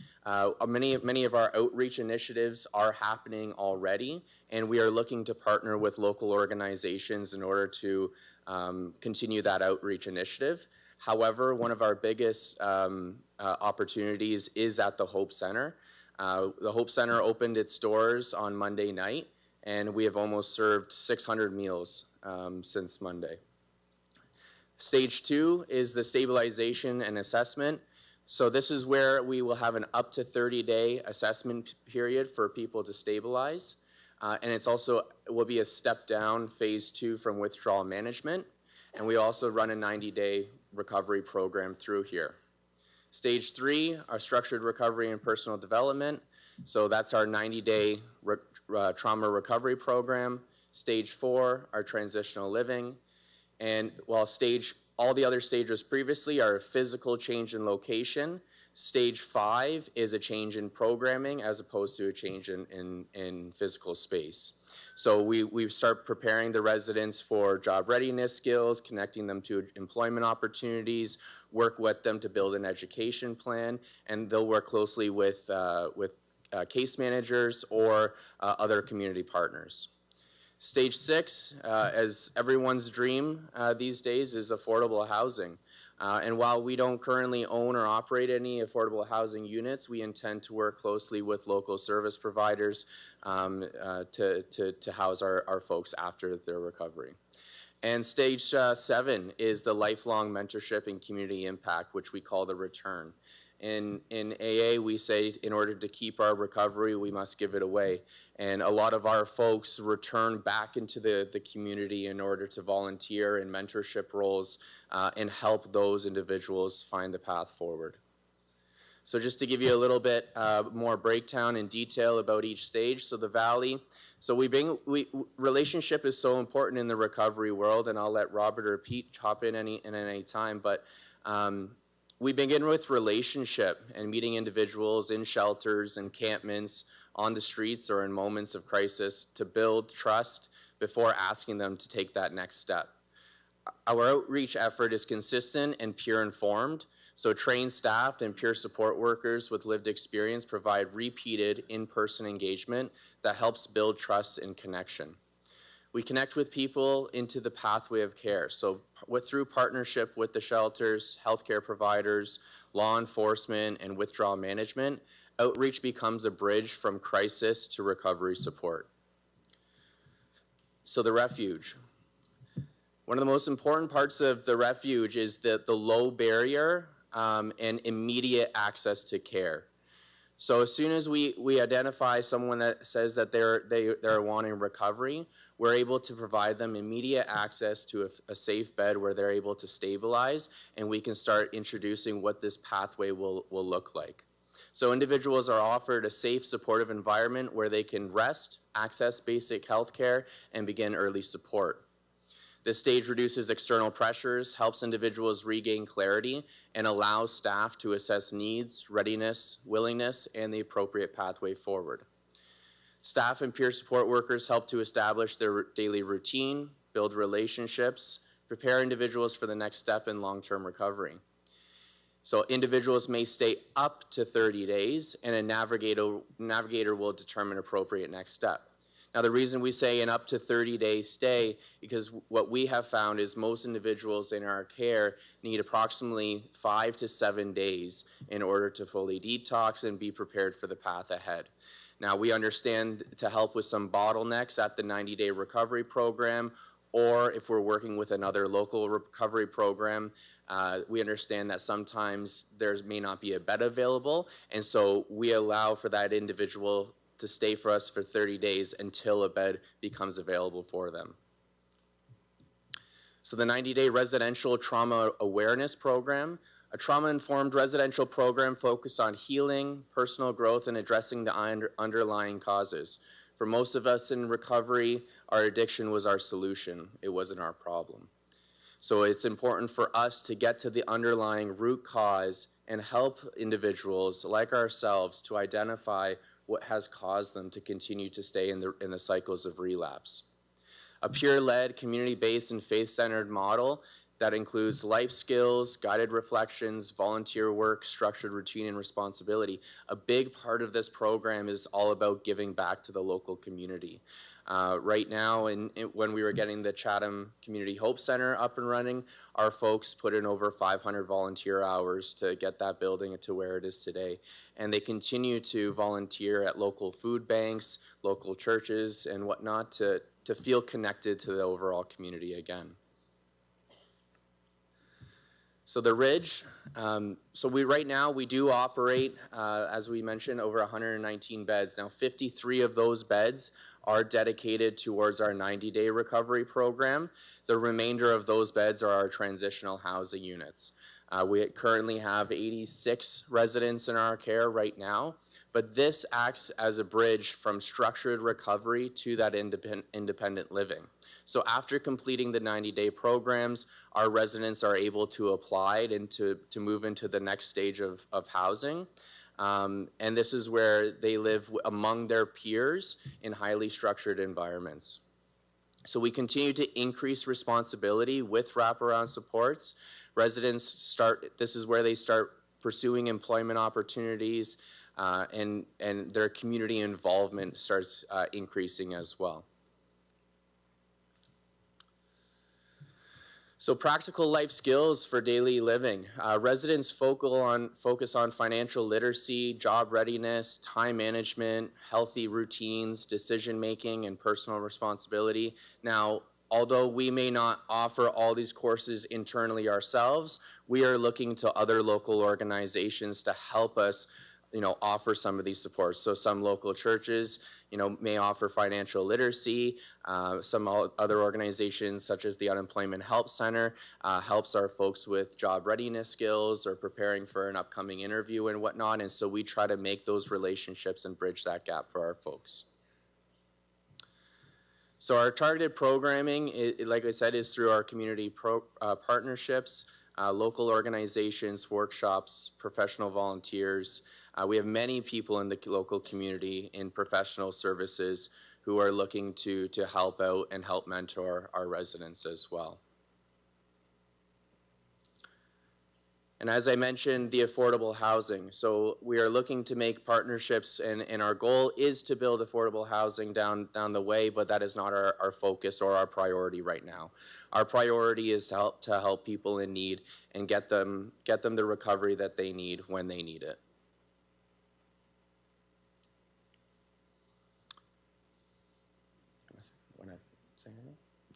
many of our outreach initiatives are happening already, and we are looking to partner with local organizations in order to continue that outreach initiative. However, one of our biggest opportunities is at the Hope Center. The Hope Center opened its doors on Monday night, and we have almost served 600 meals since Monday. Stage 2 is the stabilization and assessment. So this is where we will have an up to 30-day assessment period for people to stabilize. And it's also will be a step down, phase 2 from withdrawal management. And we also run a 90-day recovery program through here. Stage 3, our structured recovery and personal development. So that's our 90-day trauma recovery program. Stage 4, our transitional living. And while all the other stages previously are a physical change in location, stage 5 is a change in programming as opposed to a change in physical space. So we start preparing the residents for job readiness skills, connecting them to employment opportunities, work with them to build an education plan, and they'll work closely with case managers or other community partners. Stage 6, as everyone's dream these days, is affordable housing. And while we don't currently own or operate any affordable housing units, we intend to work closely with local service providers to house our folks after their recovery. And stage 7 is the lifelong mentorship and community impact, which we call the return. In AA, we say in order to keep our recovery, we must give it away. And a lot of our folks return back into the community in order to volunteer in mentorship roles and help those individuals find the path forward. So just to give you a little bit more breakdown and detail about each stage. So the Valley, so relationship is so important in the recovery world, and I'll let Robert or Pete hop in any time, but we begin with relationship and meeting individuals in shelters, encampments, on the streets, or in moments of crisis to build trust before asking them to take that next step. Our outreach effort is consistent and peer informed, so trained staff and peer support workers with lived experience provide repeated in-person engagement that helps build trust and connection. We connect with people into the pathway of care. So through partnership with the shelters, healthcare providers, law enforcement, and withdrawal management, outreach becomes a bridge from crisis to recovery support. So the refuge. One of the most important parts of the refuge is the low barrier and immediate access to care. So as soon as we identify someone that says that they're wanting recovery, we're able to provide them immediate access to a safe bed where they're able to stabilize, and we can start introducing what this pathway will look like. So individuals are offered a safe, supportive environment where they can rest, access basic health care, and begin early support. This stage reduces external pressures, helps individuals regain clarity, and allows staff to assess needs, readiness, willingness, and the appropriate pathway forward. Staff and peer support workers help to establish their daily routine, build relationships, prepare individuals for the next step in long-term recovery. So individuals may stay up to 30 days, and a navigator will determine appropriate next step. Now, the reason we say an up to 30-day stay, because what we have found is most individuals in our care need approximately 5 to 7 days in order to fully detox and be prepared for the path ahead. Now, we understand to help with some bottlenecks at the 90-day recovery program, or if we're working with another local recovery program, we understand that sometimes there may not be a bed available, and so we allow for that individual to stay for us for 30 days until a bed becomes available for them. So the 90-day residential trauma awareness program, a trauma-informed residential program focused on healing, personal growth, and addressing the underlying causes. For most of us in recovery, our addiction was our solution. It wasn't our problem. So it's important for us to get to the underlying root cause and help individuals like ourselves to identify what has caused them to continue to stay in the cycles of relapse. A peer-led, community-based, and faith-centered model that includes life skills, guided reflections, volunteer work, structured routine, and responsibility. A big part of this program is all about giving back to the local community. Right now, when we were getting the Chatham Community Hope Center up and running, our folks put in over 500 volunteer hours to get that building to where it is today. And they continue to volunteer at local food banks, local churches, and whatnot to feel connected to the overall community again. So the Ridge, right now we do operate, as we mentioned, over 119 beds. Now 53 of those beds are dedicated towards our 90-day recovery program. The remainder of those beds are our transitional housing units. We currently have 86 residents in our care right now, but this acts as a bridge from structured recovery to that independent living. So after completing the 90-day programs, our residents are able to apply and to move into the next stage of housing. And this is where they live among their peers in highly structured environments. So we continue to increase responsibility with wraparound supports. Residents this is where they start pursuing employment opportunities, and their community involvement starts increasing as well. So practical life skills for daily living. Residents focus on financial literacy, job readiness, time management, healthy routines, decision-making, and personal responsibility. Now, although we may not offer all these courses internally ourselves, we are looking to other local organizations to help us, offer some of these supports. So some local churches, may offer financial literacy. Some other organizations, such as the Unemployment Help Center, helps our folks with job readiness skills or preparing for an upcoming interview and whatnot. And so we try to make those relationships and bridge that gap for our folks. So our targeted programming, like I said, is through our community partnerships, local organizations, workshops, professional volunteers. We have many people in the local community in professional services who are looking to help out and help mentor our residents as well. And as I mentioned, the affordable housing. So we are looking to make partnerships, and our goal is to build affordable housing down the way, but that is not our focus or our priority right now. Our priority is to help people in need and get them the recovery that they need when they need it.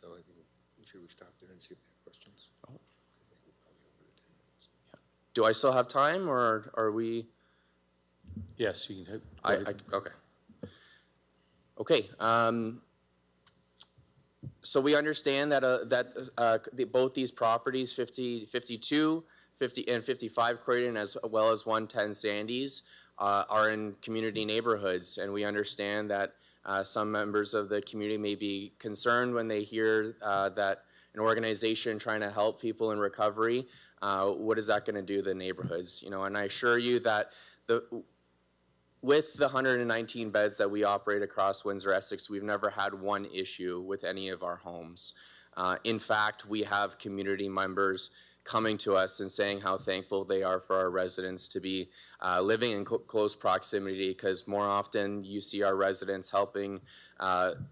No, I think should we stop there and see if they have questions? Oh. Do I still have time, or are we? Yes, you can. Okay. Okay. So we understand that both these properties, 52, 50, and 55 Croydon, as well as 110 Sandys, are in community neighborhoods, and we understand that some members of the community may be concerned when they hear that an organization trying to help people in recovery, what is that going to do to the neighborhoods? And I assure you that with the 119 beds that we operate across Windsor-Essex, we've never had one issue with any of our homes. In fact, we have community members coming to us and saying how thankful they are for our residents to be living in close proximity, because more often you see our residents helping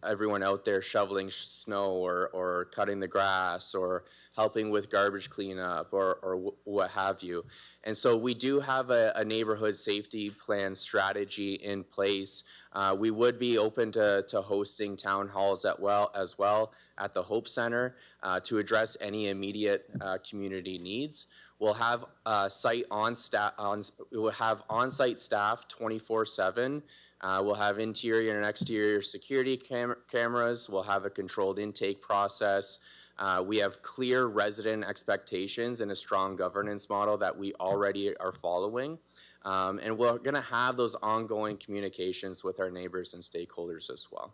everyone out there shoveling snow or cutting the grass or helping with garbage cleanup or what have you. And so we do have a neighborhood safety plan strategy in place. We would be open to hosting town halls as well at the Hope Center to address any immediate community needs. We'll have we'll have on-site staff 24/7. We'll have interior and exterior security cameras. We'll have a controlled intake process. We have clear resident expectations and a strong governance model that we already are following. And we're going to have those ongoing communications with our neighbors and stakeholders as well.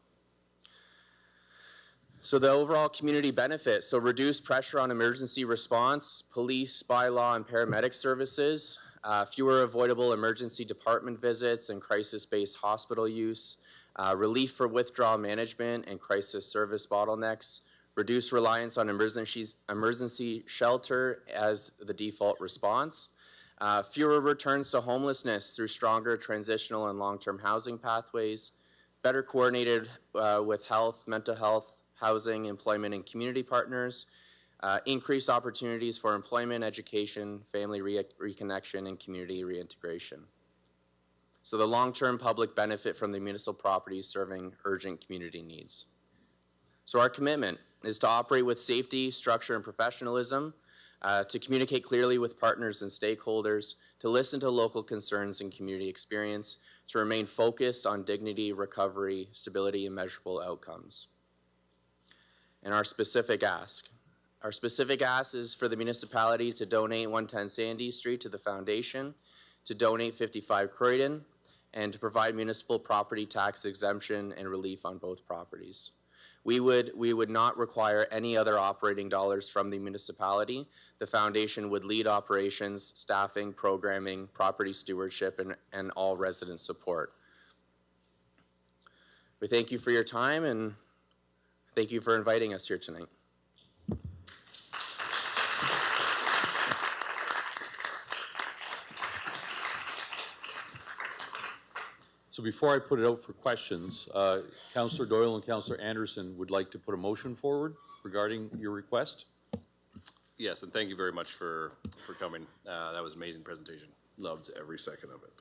So the overall community benefit, so reduced pressure on emergency response, police, bylaw, and paramedic services, fewer avoidable emergency department visits and crisis-based hospital use, relief for withdrawal management and crisis service bottlenecks, reduced reliance on emergency shelter as the default response, fewer returns to homelessness through stronger transitional and long-term housing pathways, better coordinated with health, mental health, housing, employment, and community partners, increased opportunities for employment, education, family reconnection, and community reintegration. So the long-term public benefit from the municipal properties serving urgent community needs. So our commitment is to operate with safety, structure, and professionalism, to communicate clearly with partners and stakeholders, to listen to local concerns and community experience, to remain focused on dignity, recovery, stability, and measurable outcomes. And our specific ask. Our specific ask is for the municipality to donate 110 Sandy Street to the foundation, to donate 55 Croydon, and to provide municipal property tax exemption and relief on both properties. We would not require any other operating dollars from the municipality. The foundation would lead operations, staffing, programming, property stewardship, and all resident support. We thank you for your time, and thank you for inviting us here tonight. So before I put it out for questions, Councillor Doyle and Councillor Anderson would like to put a motion forward regarding your request. Yes, and thank you very much for coming. That was an amazing presentation. Loved every second of it.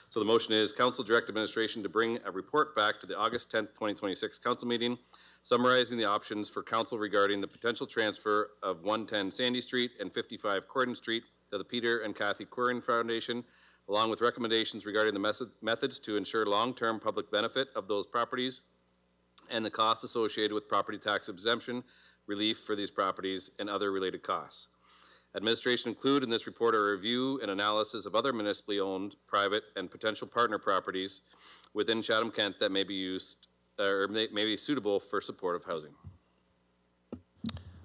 So the motion is Council direct administration to bring a report back to the August 10th, 2026 council meeting, summarizing the options for council regarding the potential transfer of 110 Sandy Street and 55 Croydon Street to the Peter and Kathy Quiring Foundation, along with recommendations regarding the methods to ensure long-term public benefit of those properties and the costs associated with property tax exemption, relief for these properties, and other related costs. Administration include in this report a review and analysis of other municipally owned, private, and potential partner properties within Chatham-Kent that may be used or may be suitable for supportive housing.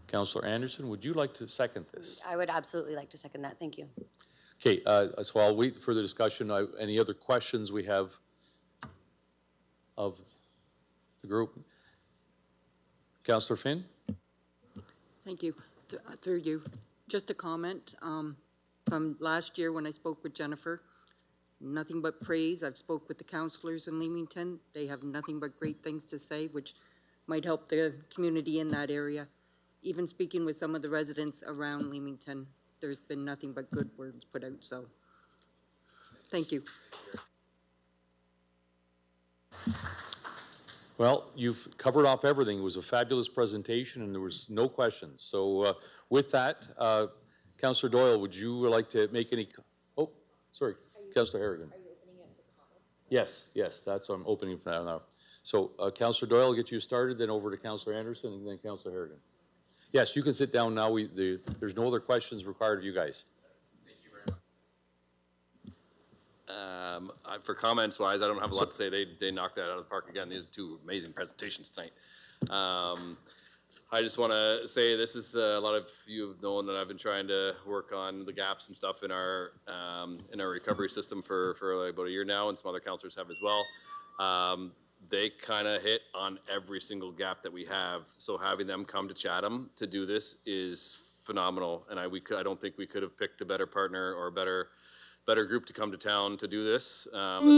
Councillor Anderson, would you like to second this? I would absolutely like to second that. Thank you. Okay, so I'll wait for the discussion. Any other questions we have of the group? Councillor Finn? Thank you. Through you. Just a comment from last year when I spoke with Jennifer. Nothing but praise. I've spoke with the councillors in Leamington. They have nothing but great things to say, which might help the community in that area. Even speaking with some of the residents around Leamington, there's been nothing but good words put out, so thank you. Well, you've covered off everything. It was a fabulous presentation and there was no questions. So with that, Councillor Doyle, would you like to make any, oh, sorry, Councillor Harrigan. Are you opening it for comments? Yes, that's what I'm opening for now. So Councillor Doyle will get you started, then over to Councillor Anderson and then Councillor Harrigan. Yes, you can sit down now. There's no other questions required of you guys. Thank you very much. For comments wise, I don't have a lot to say. They knocked that out of the park again. These are two amazing presentations tonight. I just want to say this is a lot of you have known that I've been trying to work on the gaps and stuff in our recovery system for like about a year now, and some other councillors have as well. They kind of hit on every single gap that we have. So having them come to Chatham to do this is phenomenal. And I don't think we could have picked a better partner or a better group to come to town to do this. It's kind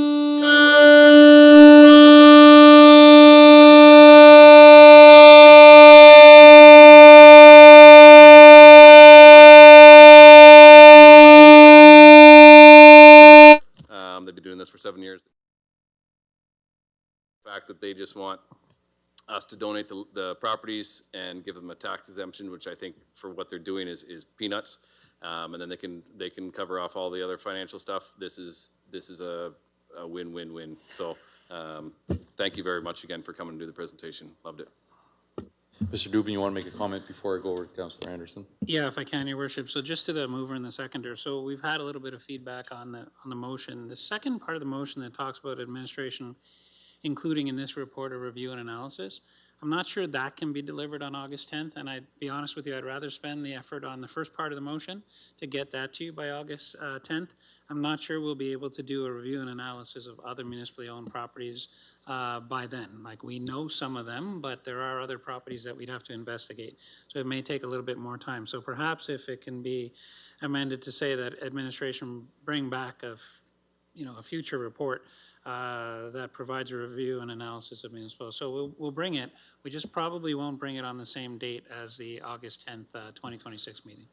of what they've been doing this for 7 years. The fact that they just want us to donate the properties and give them a tax exemption, which I think for what they're doing is peanuts. And then they can cover off all the other financial stuff. This is a win-win-win. So thank you very much again for coming to do the presentation. Loved it. Mr. Dubin, you want to make a comment before I go over to Councillor Anderson? Yeah, if I can, Your Worship. So just to the mover and the seconder. So we've had a little bit of feedback on the motion. The second part of the motion that talks about administration including in this report a review and analysis, I'm not sure that can be delivered on August 10th, and I'd be honest with you, I'd rather spend the effort on the first part of the motion to get that to you by August 10th. I'm not sure we'll be able to do a review and analysis of other municipally owned properties by then. Like, we know some of them, but there are other properties that we'd have to investigate. So it may take a little bit more time. So perhaps if it can be amended to say that administration bring back a future report that provides a review and analysis of municipal. So we'll bring it. We just probably won't bring it on the same date as the August 10th, 2026 meeting.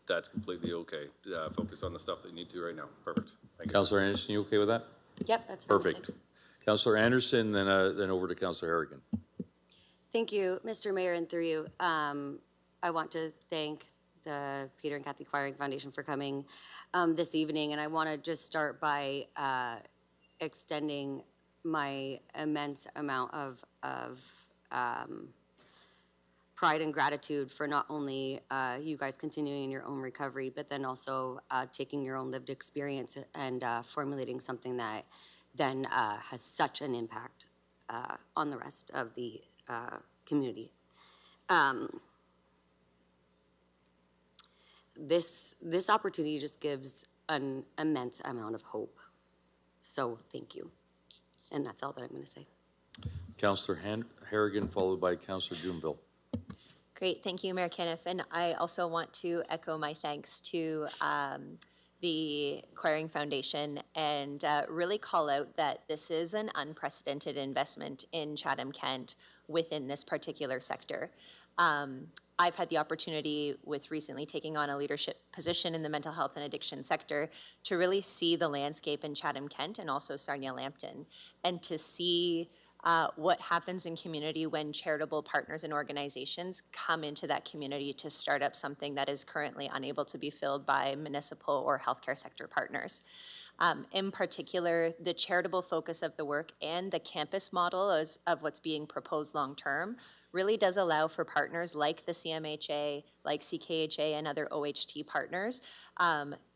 That's completely okay. Focus on the stuff that you need to right now. Perfect. Thank you. Councillor Anderson, you okay with that? Yep, that's fine. Perfect. Councillor Anderson, then over to Councillor Harrigan. Thank you, Mr. Mayor, and through you. I want to thank the Peter and Kathy Quiring Foundation for coming this evening, and I want to just start by extending my immense amount of pride and gratitude for not only you guys continuing your own recovery, but then also taking your own lived experience and formulating something that then has such an impact on the rest of the community. This opportunity just gives an immense amount of hope. So thank you. And that's all that I'm going to say. Councillor Harrigan, followed by Councillor Doomville. Great, thank you, Mayor Caniff. And I also want to echo my thanks to the Quiring Foundation and really call out that this is an unprecedented investment in Chatham-Kent within this particular sector. I've had the opportunity with recently taking on a leadership position in the mental health and addiction sector to really see the landscape in Chatham-Kent and also Sarnia-Lambton, and to see what happens in community when charitable partners and organizations come into that community to start up something that is currently unable to be filled by municipal or healthcare sector partners. In particular, the charitable focus of the work and the campus model of what's being proposed long-term really does allow for partners like the CMHA, like CKHA and other OHT partners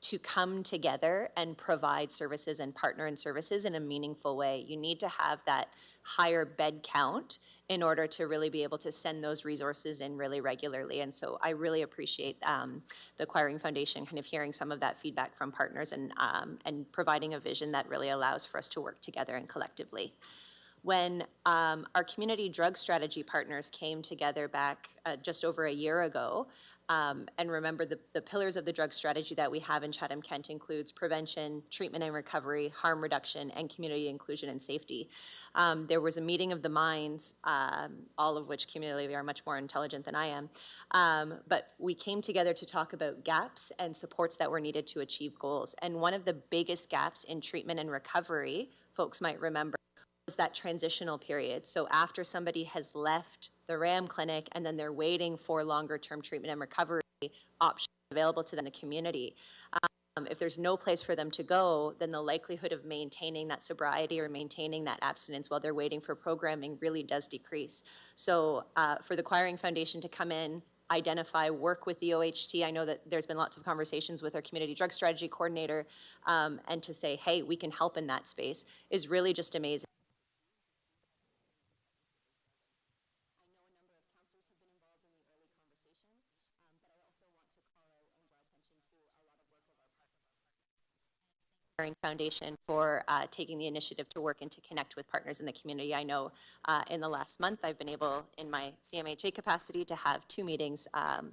to come together and provide services and partner in services in a meaningful way. You need to have that higher bed count in order to really be able to send those resources in really regularly. And so I really appreciate the Quiring Foundation kind of hearing some of that feedback from partners and providing a vision that really allows for us to work together and collectively. When our community drug strategy partners came together back just over a year ago, and remember the pillars of the drug strategy that we have in Chatham-Kent includes prevention, treatment and recovery, harm reduction, and community inclusion and safety. There was a meeting of the minds, all of which cumulatively are much more intelligent than I am, but we came together to talk about gaps and supports that were needed to achieve goals. And one of the biggest gaps in treatment and recovery, folks might remember, that transitional period. So after somebody has left the RAM clinic and then they're waiting for longer term treatment and recovery options available to them in the community. If there's no place for them to go, then the likelihood of maintaining that sobriety or maintaining that abstinence while they're waiting for programming really does decrease. So for the Quiring Foundation to come in, identify, work with the OHT. I know that there's been lots of conversations with our community drug strategy coordinator, and to say, hey, we can help in that space is really just amazing. Quiring Foundation for taking the initiative to work and to connect with partners in the community. I know in the last month I've been able, in my CMHA capacity, to have 2 meetings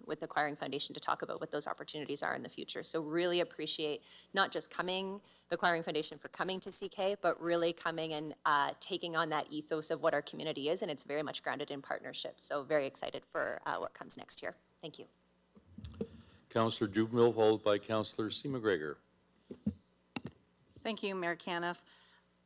with the Quiring Foundation to talk about what those opportunities are in the future. So really appreciate not just the Quiring Foundation for coming to CK, but really coming and taking on that ethos of what our community is, and it's very much grounded in partnerships. So very excited for what comes next year. Thank you. Councillor Juvemil, followed by Councillor C. McGregor. Thank you, Mayor Caniff.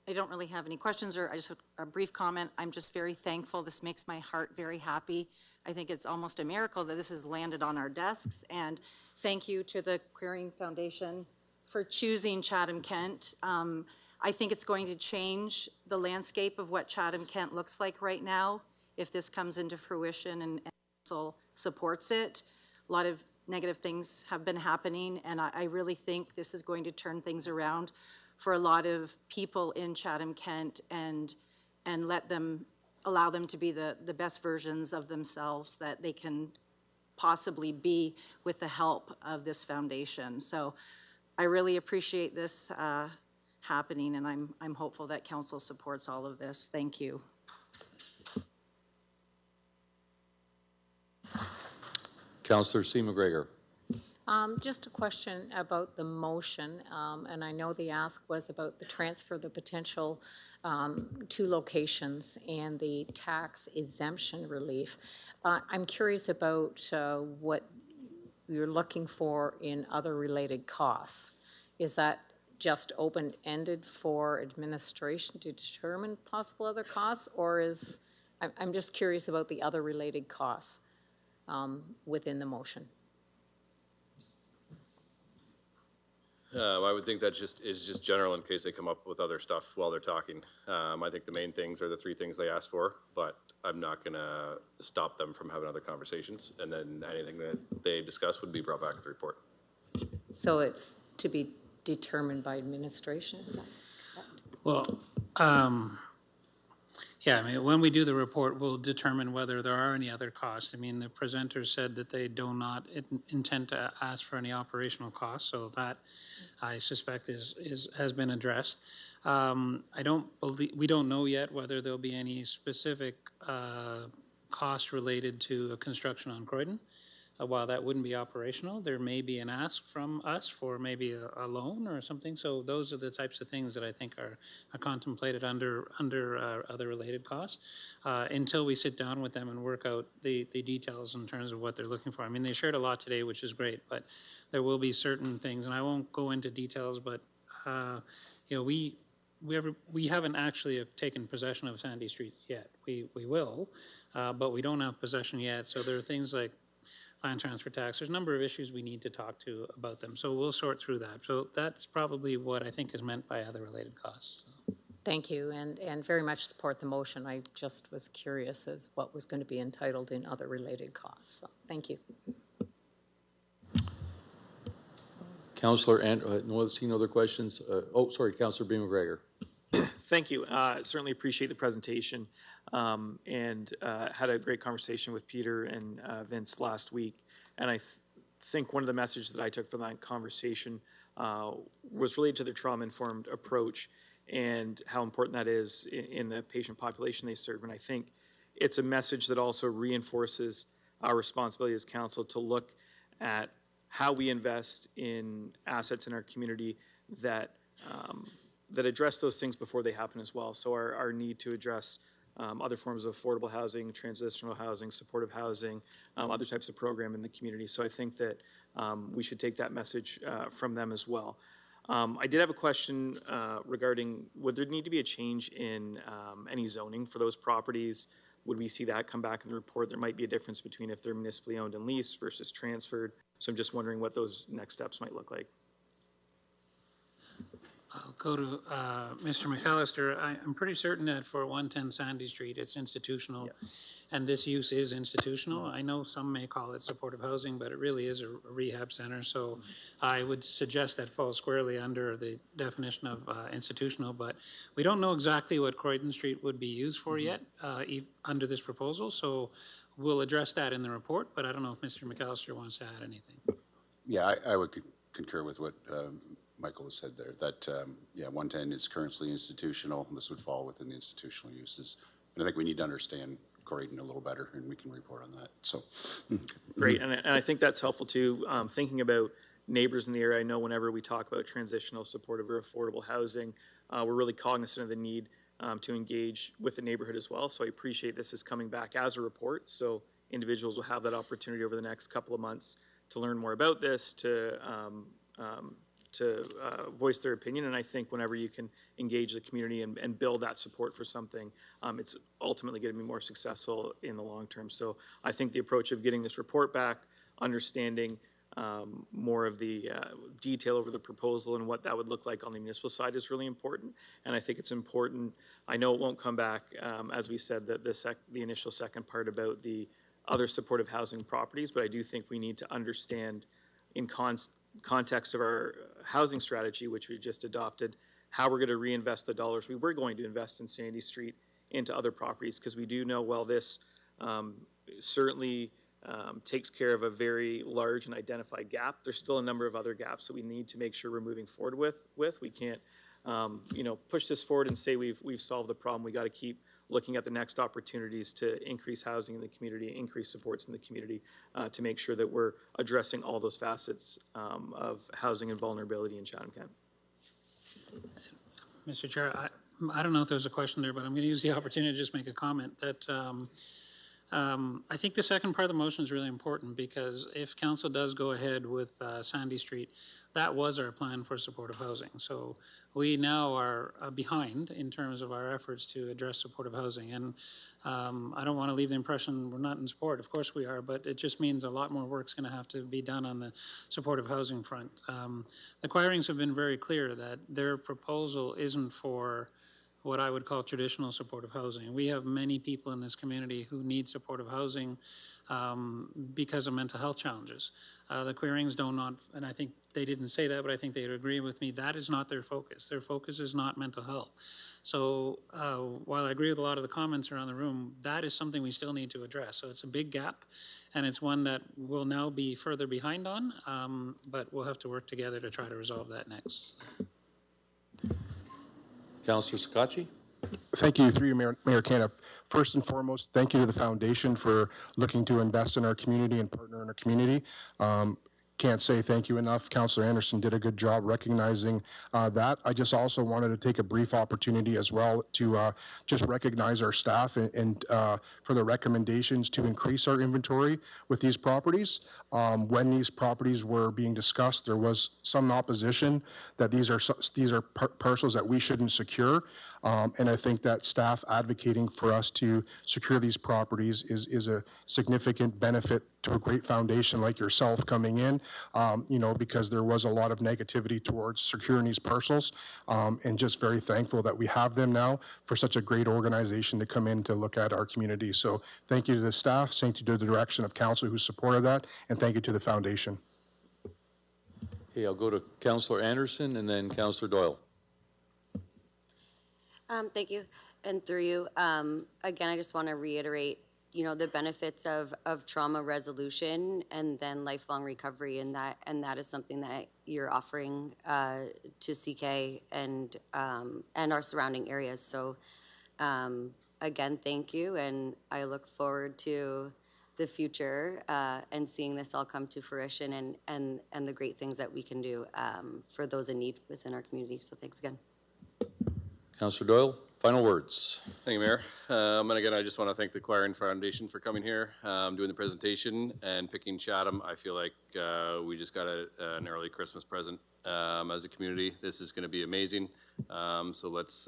I don't really have any questions, or I just a brief comment. I'm just very thankful. This makes my heart very happy. I think it's almost a miracle that this has landed on our desks, and thank you to the Quiring Foundation for choosing Chatham-Kent. I think it's going to change the landscape of what Chatham-Kent looks like right now if this comes into fruition and council supports it. A lot of negative things have been happening, and I really think this is going to turn things around for a lot of people in Chatham-Kent and allow them to be the best versions of themselves that they can possibly be with the help of this foundation. So I really appreciate this happening, and I'm hopeful that council supports all of this. Thank you. Councillor C. McGregor. Just a question about the motion, and I know the ask was about the transfer, the potential 2 locations and the tax exemption relief. I'm curious about what you're looking for in other related costs. Is that just open-ended for administration to determine possible other costs, or I'm just curious about the other related costs within the motion? I would think that is just general in case they come up with other stuff while they're talking. I think the main things are the 3 things they asked for, but I'm not going to stop them from having other conversations. And then anything that they discuss would be brought back to the report. So it's to be determined by administration, is that correct? Well, yeah, I mean, when we do the report, we'll determine whether there are any other costs. I mean, the presenter said that they do not intend to ask for any operational costs, so that I suspect has been addressed. We don't know yet whether there'll be any specific cost related to a construction on Croydon. While that wouldn't be operational, there may be an ask from us for maybe a loan or something. So those are the types of things that I think are contemplated under other related costs until we sit down with them and work out the details in terms of what they're looking for. I mean, they shared a lot today, which is great, but there will be certain things, and I won't go into details, but you know, we haven't actually taken possession of Sandy Street yet. We will, but we don't have possession yet. So there are things like land transfer tax. There's a number of issues we need to talk to about them. So we'll sort through that. So that's probably what I think is meant by other related costs. So. Thank you, and very much support the motion. I just was curious as what was going to be entitled in other related costs. So thank you. Councillor, and seeing other questions. Sorry, Councillor B. McGregor. Thank you. Certainly appreciate the presentation and had a great conversation with Peter and Vince last week. And I think one of the messages that I took from that conversation was related to the trauma-informed approach and how important that is in the patient population they serve. And I think it's a message that also reinforces our responsibility as council to look at how we invest in assets in our community that that address those things before they happen as well. So our need to address other forms of affordable housing, transitional housing, supportive housing, other types of program in the community. So I think that we should take that message from them as well. I did have a question regarding, would there need to be a change in any zoning for those properties? Would we see that come back in the report? There might be a difference between if they're municipally owned and leased versus transferred. So I'm just wondering what those next steps might look like. I'll go to Mr. McAllister. I'm pretty certain that for 110 Sandy Street, it's institutional, and this use is institutional. I know some may call it supportive housing, but it really is a rehab center. So I would suggest that falls squarely under the definition of institutional, but we don't know exactly what Croydon Street would be used for yet under this proposal. So we'll address that in the report, but I don't know if Mr. McAllister wants to add anything. Yeah, I would concur with what Michael has said there, that, yeah, 110 is currently institutional. This would fall within the institutional uses. And I think we need to understand Croydon a little better, and we can report on that. So, Great, and I think that's helpful too. Thinking about neighbors in the area, I know whenever we talk about transitional, supportive, or affordable housing, we're really cognizant of the need to engage with the neighborhood as well. So I appreciate this is coming back as a report. So individuals will have that opportunity over the next couple of months to learn more about this, to voice their opinion. And I think whenever you can engage the community and build that support for something, it's ultimately going to be more successful in the long term. So I think the approach of getting this report back, understanding more of the detail over the proposal and what that would look like on the municipal side is really important. And I think it's important, I know it won't come back, as we said, that the initial second part about the other supportive housing properties, but I do think we need to understand in context of our housing strategy, which we just adopted, how we're going to reinvest the dollars we were going to invest in Sandy Street into other properties, because we do know while this certainly takes care of a very large and identified gap, there's still a number of other gaps that we need to make sure we're moving forward with. We can't, push this forward and say we've solved the problem. We got to keep looking at the next opportunities to increase housing in the community, increase supports in the community, to make sure that we're addressing all those facets of housing and vulnerability in Chatham-Kent. Mr. Chair, I don't know if there's a question there, but I'm going to use the opportunity to just make a comment that I think the second part of the motion is really important, because if council does go ahead with Sandy Street, that was our plan for supportive housing. So we now are behind in terms of our efforts to address supportive housing. And I don't want to leave the impression we're not in support. Of course we are, but it just means a lot more work's going to have to be done on the supportive housing front. The Quirings have been very clear that their proposal isn't for what I would call traditional supportive housing. We have many people in this community who need supportive housing because of mental health challenges. The Quirings don't not, and I think they didn't say that, but I think they would agree with me, that is not their focus. Their focus is not mental health. So while I agree with a lot of the comments around the room, that is something we still need to address. So it's a big gap, and it's one that we'll now be further behind on, but we'll have to work together to try to resolve that next. Councillor Scacchi. Thank you, through you, Mayor Caniff. First and foremost, thank you to the foundation for looking to invest in our community and partner in our community. Can't say thank you enough. Councillor Anderson did a good job recognizing that. I just also wanted to take a brief opportunity as well to just recognize our staff and for the recommendations to increase our inventory with these properties. When these properties were being discussed, there was some opposition that these are parcels that we shouldn't secure. And I think that staff advocating for us to secure these properties is a significant benefit to a great foundation like yourself coming in, because there was a lot of negativity towards securing these parcels, and just very thankful that we have them now for such a great organization to come in to look at our community. So thank you to the staff, thank you to the direction of council who supported that, and thank you to the foundation. Okay, I'll go to Councillor Anderson and then Councillor Doyle. Thank you. And through you, again, I just want to reiterate, the benefits of trauma resolution and then lifelong recovery, and that is something that you're offering to CK and our surrounding areas. So again, thank you, and I look forward to the future and seeing this all come to fruition and the great things that we can do for those in need within our community. So thanks again. Councillor Doyle, final words. Thank you, Mayor. And again, I just want to thank the Quiring Foundation for coming here, doing the presentation and picking Chatham. I feel like we just got an early Christmas present as a community. This is going to be amazing. So let's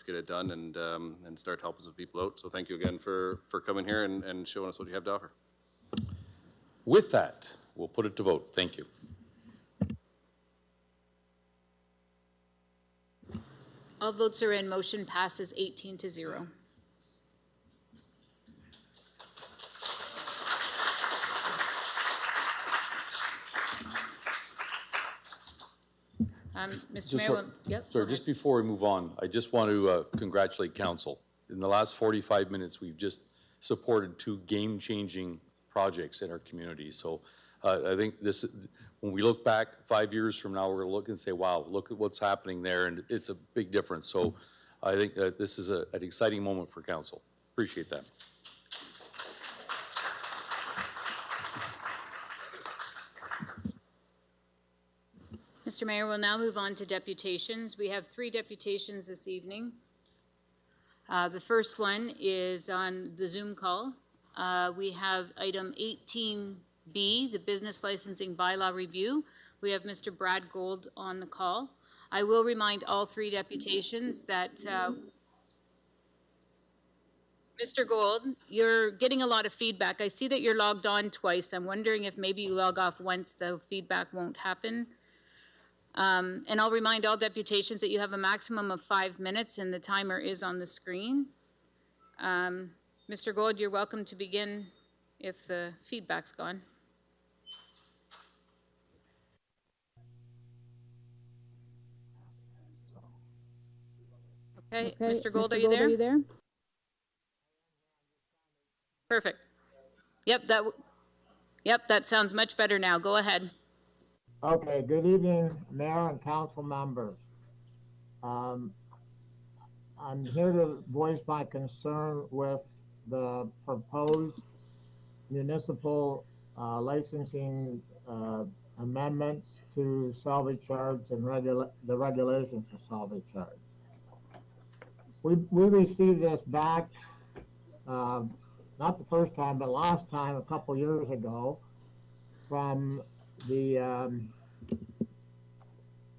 get it done and start helping some people out. So thank you again for coming here and showing us what you have to offer. With that, we'll put it to vote. Thank you. All votes are in. Motion passes 18-0. Mr. Mayor, Sorry, just before we move on, I just want to congratulate council. In the last 45 minutes, we've just supported two game-changing projects in our community. So I think when we look back 5 years from now, we're going to look and say, wow, look at what's happening there, and it's a big difference. So I think that this is an exciting moment for council. Appreciate that. Mr. Mayor, we'll now move on to deputations. We have 3 deputations this evening. The first one is on the Zoom call. We have item 18B, the business licensing bylaw review. We have Mr. Brad Gold on the call. I will remind all 3 deputations that Mr. Gold, you're getting a lot of feedback. I see that you're logged on twice. I'm wondering if maybe you log off once, the feedback won't happen. And I'll remind all deputations that you have a maximum of 5 minutes and the timer is on the screen. Mr. Gold, you're welcome to begin if the feedback's gone. Okay, Mr. Gold, are you there? Perfect. Yep, that sounds much better now. Go ahead. Okay, good evening, Mayor and council members. I'm here to voice my concern with the proposed municipal licensing amendments to salvage charge and the regulations of salvage charge. We received this back, not the first time, but last time, a couple years ago, from the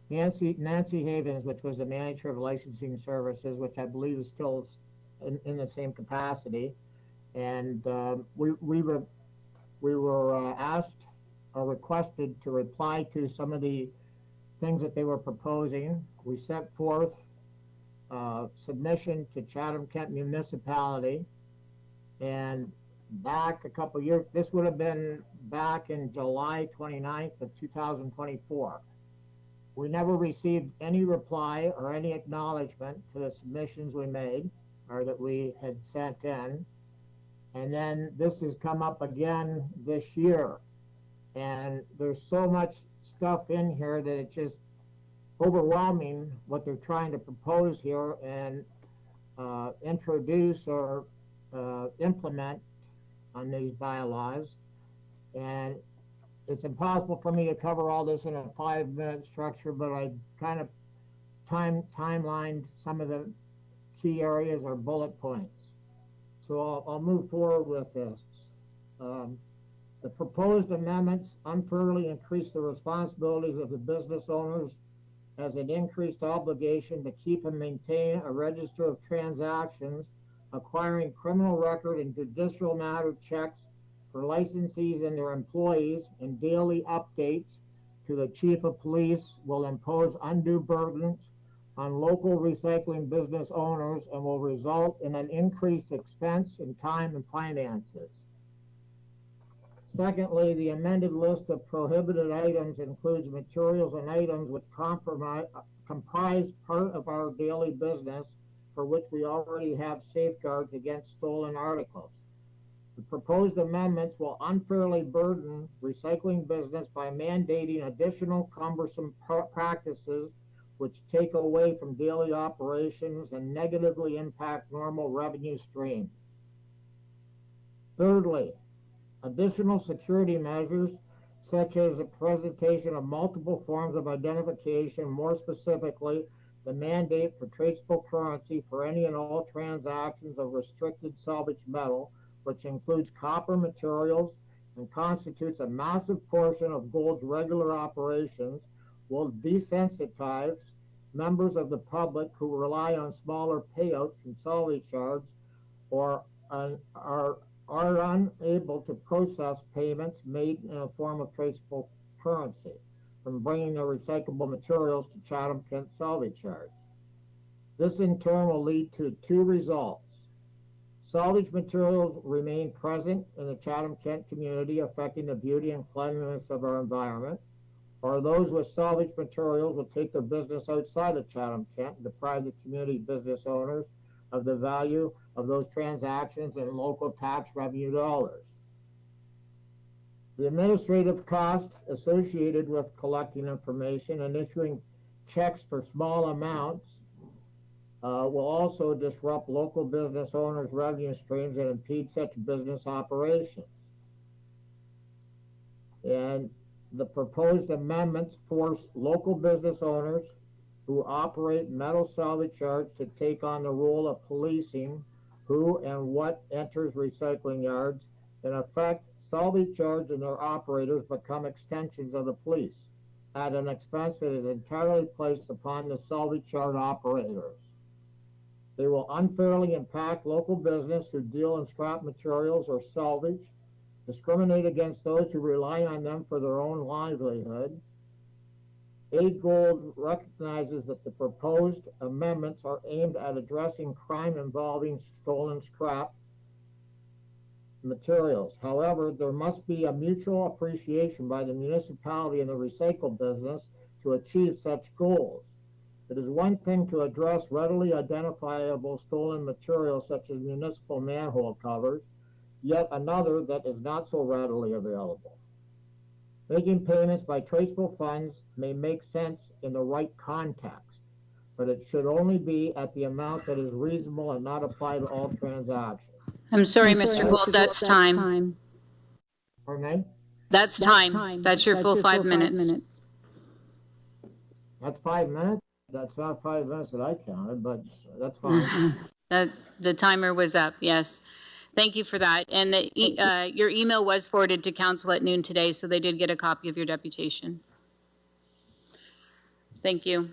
Nancy Havens, which was the manager of licensing services, which I believe is still in the same capacity. And we were asked or requested to reply to some of the things that they were proposing. We sent forth submission to Chatham-Kent municipality, and back a couple years, this would have been back in July 29th of 2024. We never received any reply or any acknowledgement to the submissions we made or that we had sent in. And then this has come up again this year. And there's so much stuff in here that it's just overwhelming what they're trying to propose here and introduce or implement on these bylaws. And it's impossible for me to cover all this in a 5-minute structure, but I kind of timelined some of the key areas or bullet points. So I'll move forward with this. The proposed amendments unfairly increase the responsibilities of the business owners as an increased obligation to keep and maintain a register of transactions, acquiring criminal record and judicial matter checks for licensees and their employees, and daily updates to the chief of police will impose undue burdens on local recycling business owners and will result in an increased expense in time and finances. Secondly, the amended list of prohibited items includes materials and items which comprise part of our daily business for which we already have safeguards against stolen articles. The proposed amendments will unfairly burden recycling business by mandating additional cumbersome practices which take away from daily operations and negatively impact normal revenue streams. Thirdly, additional security measures such as the presentation of multiple forms of identification, more specifically, the mandate for traceable currency for any and all transactions of restricted salvage metal, which includes copper materials and constitutes a massive portion of gold's regular operations, will desensitize members of the public who rely on smaller payouts from salvage charge or are unable to process payments made in a form of traceable currency from bringing their recyclable materials to Chatham-Kent salvage yards. This in turn will lead to 2 results. Salvage materials remain present in the Chatham-Kent community, affecting the beauty and cleanliness of our environment, or those with salvage materials will take their business outside of Chatham-Kent and deprive the community business owners of the value of those transactions and local tax revenue dollars. The administrative costs associated with collecting information and issuing checks for small amounts will also disrupt local business owners' revenue streams and impede such business operations. And the proposed amendments force local business owners who operate metal salvage yards to take on the role of policing who and what enters recycling yards. In effect, salvage yards and their operators become extensions of the police at an expense that is entirely placed upon the salvage yard operators. They will unfairly impact local business who deal in scrap materials or salvage, discriminate against those who rely on them for their own livelihood. Aid Gold recognizes that the proposed amendments are aimed at addressing crime involving stolen scrap materials. However, there must be a mutual appreciation by the municipality and the recycle business to achieve such goals. It is one thing to address readily identifiable stolen materials such as municipal manhole covers, yet another that is not so readily available. Making payments by traceable funds may make sense in the right context, but it should only be at the amount that is reasonable and not apply to all transactions. I'm sorry, Mr. Gould, that's time. Pardon me? That's time. That's your full 5 minutes. That's 5 minutes? That's not 5 minutes that I counted, but that's fine. The timer was up, yes. Thank you for that. And your email was forwarded to council at noon today, so they did get a copy of your deputation. Thank you.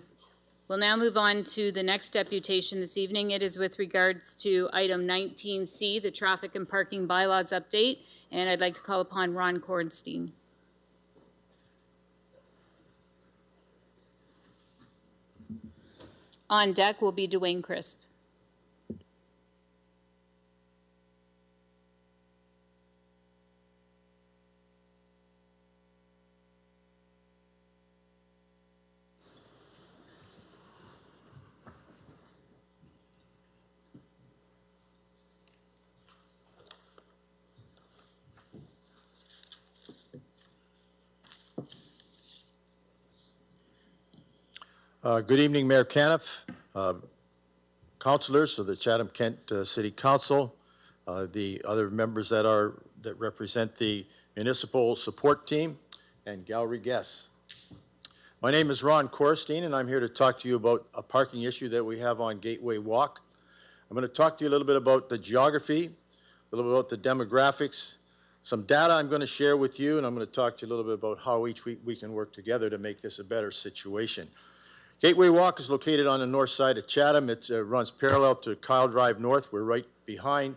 We'll now move on to the next deputation this evening. It is with regards to item 19C, the traffic and parking bylaws update. And I'd like to call upon Ron Kornstein. On deck will be Dwayne Crisp. Good evening, Mayor Caniff, councilors of the Chatham-Kent City Council, the other members that represent the municipal support team, and gallery guests. My name is Ron Korstein, and I'm here to talk to you about a parking issue that we have on Gateway Walk. I'm going to talk to you a little bit about the geography, a little bit about the demographics, some data I'm going to share with you, and I'm going to talk to you a little bit about how each week we can work together to make this a better situation. Gateway Walk is located on the north side of Chatham. It runs parallel to Kyle Drive North. We're right behind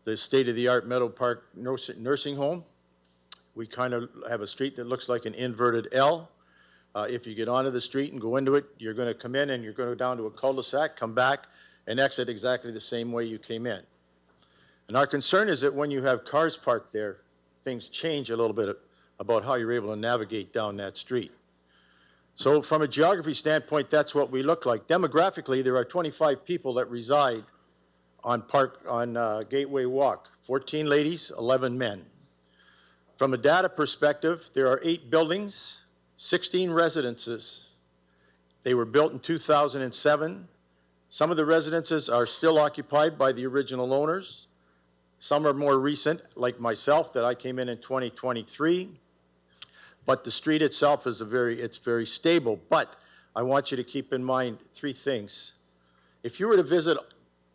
the state-of-the-art Meadow Park Nursing Home. We kind of have a street that looks like an inverted L. If you get onto the street and go into it, you're going to come in and you're going to go down to a cul-de-sac, come back, and exit exactly the same way you came in. And our concern is that when you have cars parked there, things change a little bit about how you're able to navigate down that street. So from a geography standpoint, that's what we look like. Demographically, there are 25 people that reside on Gateway Walk, 14 ladies, 11 men. From a data perspective, there are 8 buildings, 16 residences. They were built in 2007. Some of the residences are still occupied by the original owners. Some are more recent, like myself, that I came in 2023. But the street itself is it's very stable. But I want you to keep in mind 3 things. If you were to visit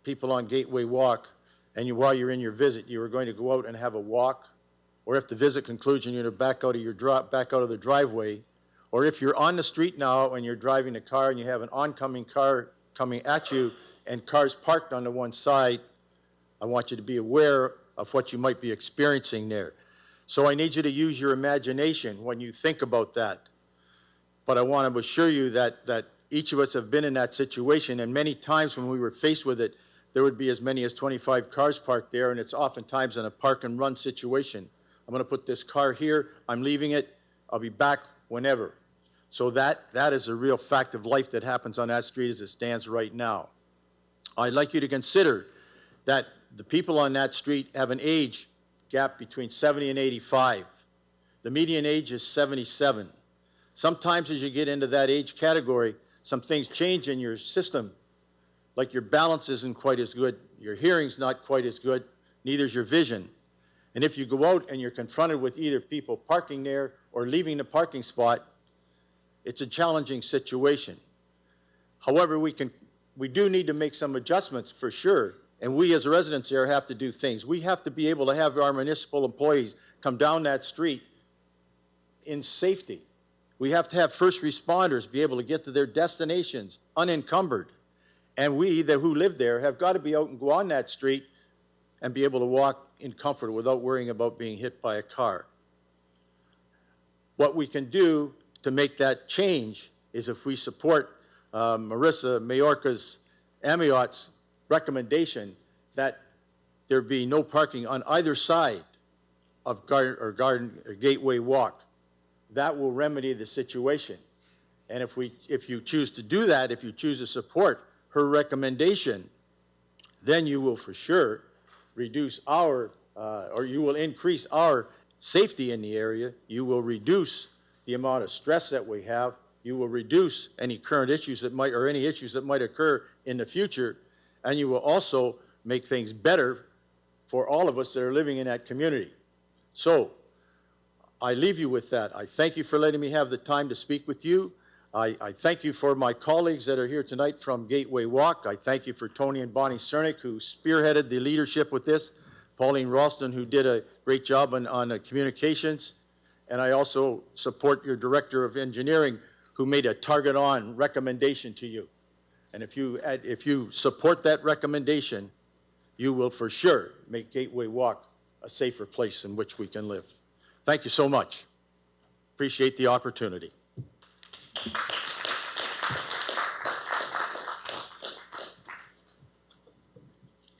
people on Gateway Walk, and while you're in your visit, you were going to go out and have a walk, or if the visit concludes and you're back out of the driveway, or if you're on the street now and you're driving a car and you have an oncoming car coming at you and cars parked on the one side, I want you to be aware of what you might be experiencing there. So I need you to use your imagination when you think about that. But I want to assure you that each of us have been in that situation, and many times when we were faced with it, there would be as many as 25 cars parked there, and it's oftentimes in a park and run situation. I'm going to put this car here, I'm leaving it, I'll be back whenever. So that is a real fact of life that happens on that street as it stands right now. I'd like you to consider that the people on that street have an age gap between 70 and 85. The median age is 77. Sometimes as you get into that age category, some things change in your system, like your balance isn't quite as good, your hearing's not quite as good, neither is your vision. And if you go out and you're confronted with either people parking there or leaving the parking spot, it's a challenging situation. However, we do need to make some adjustments for sure, and we as residents there have to do things. We have to be able to have our municipal employees come down that street in safety. We have to have first responders be able to get to their destinations unencumbered. And we who live there have got to be out and go on that street and be able to walk in comfort without worrying about being hit by a car. What we can do to make that change is if we support Marissa Mayorka's Amiot's recommendation that there be no parking on either side of Gateway Walk. That will remedy the situation. And if you choose to do that, if you choose to support her recommendation, then you will for sure reduce or you will increase our safety in the area. You will reduce the amount of stress that we have. You will reduce any current issues any issues that might occur in the future. And you will also make things better for all of us that are living in that community. So I leave you with that. I thank you for letting me have the time to speak with you. I thank you for my colleagues that are here tonight from Gateway Walk. I thank you for Tony and Bonnie Cernick, who spearheaded the leadership with this, Pauline Ralston, who did a great job on communications, and I also support your Director of Engineering, who made a target-on recommendation to you. And if you support that recommendation, you will for sure make Gateway Walk a safer place in which we can live. Thank you so much. Appreciate the opportunity.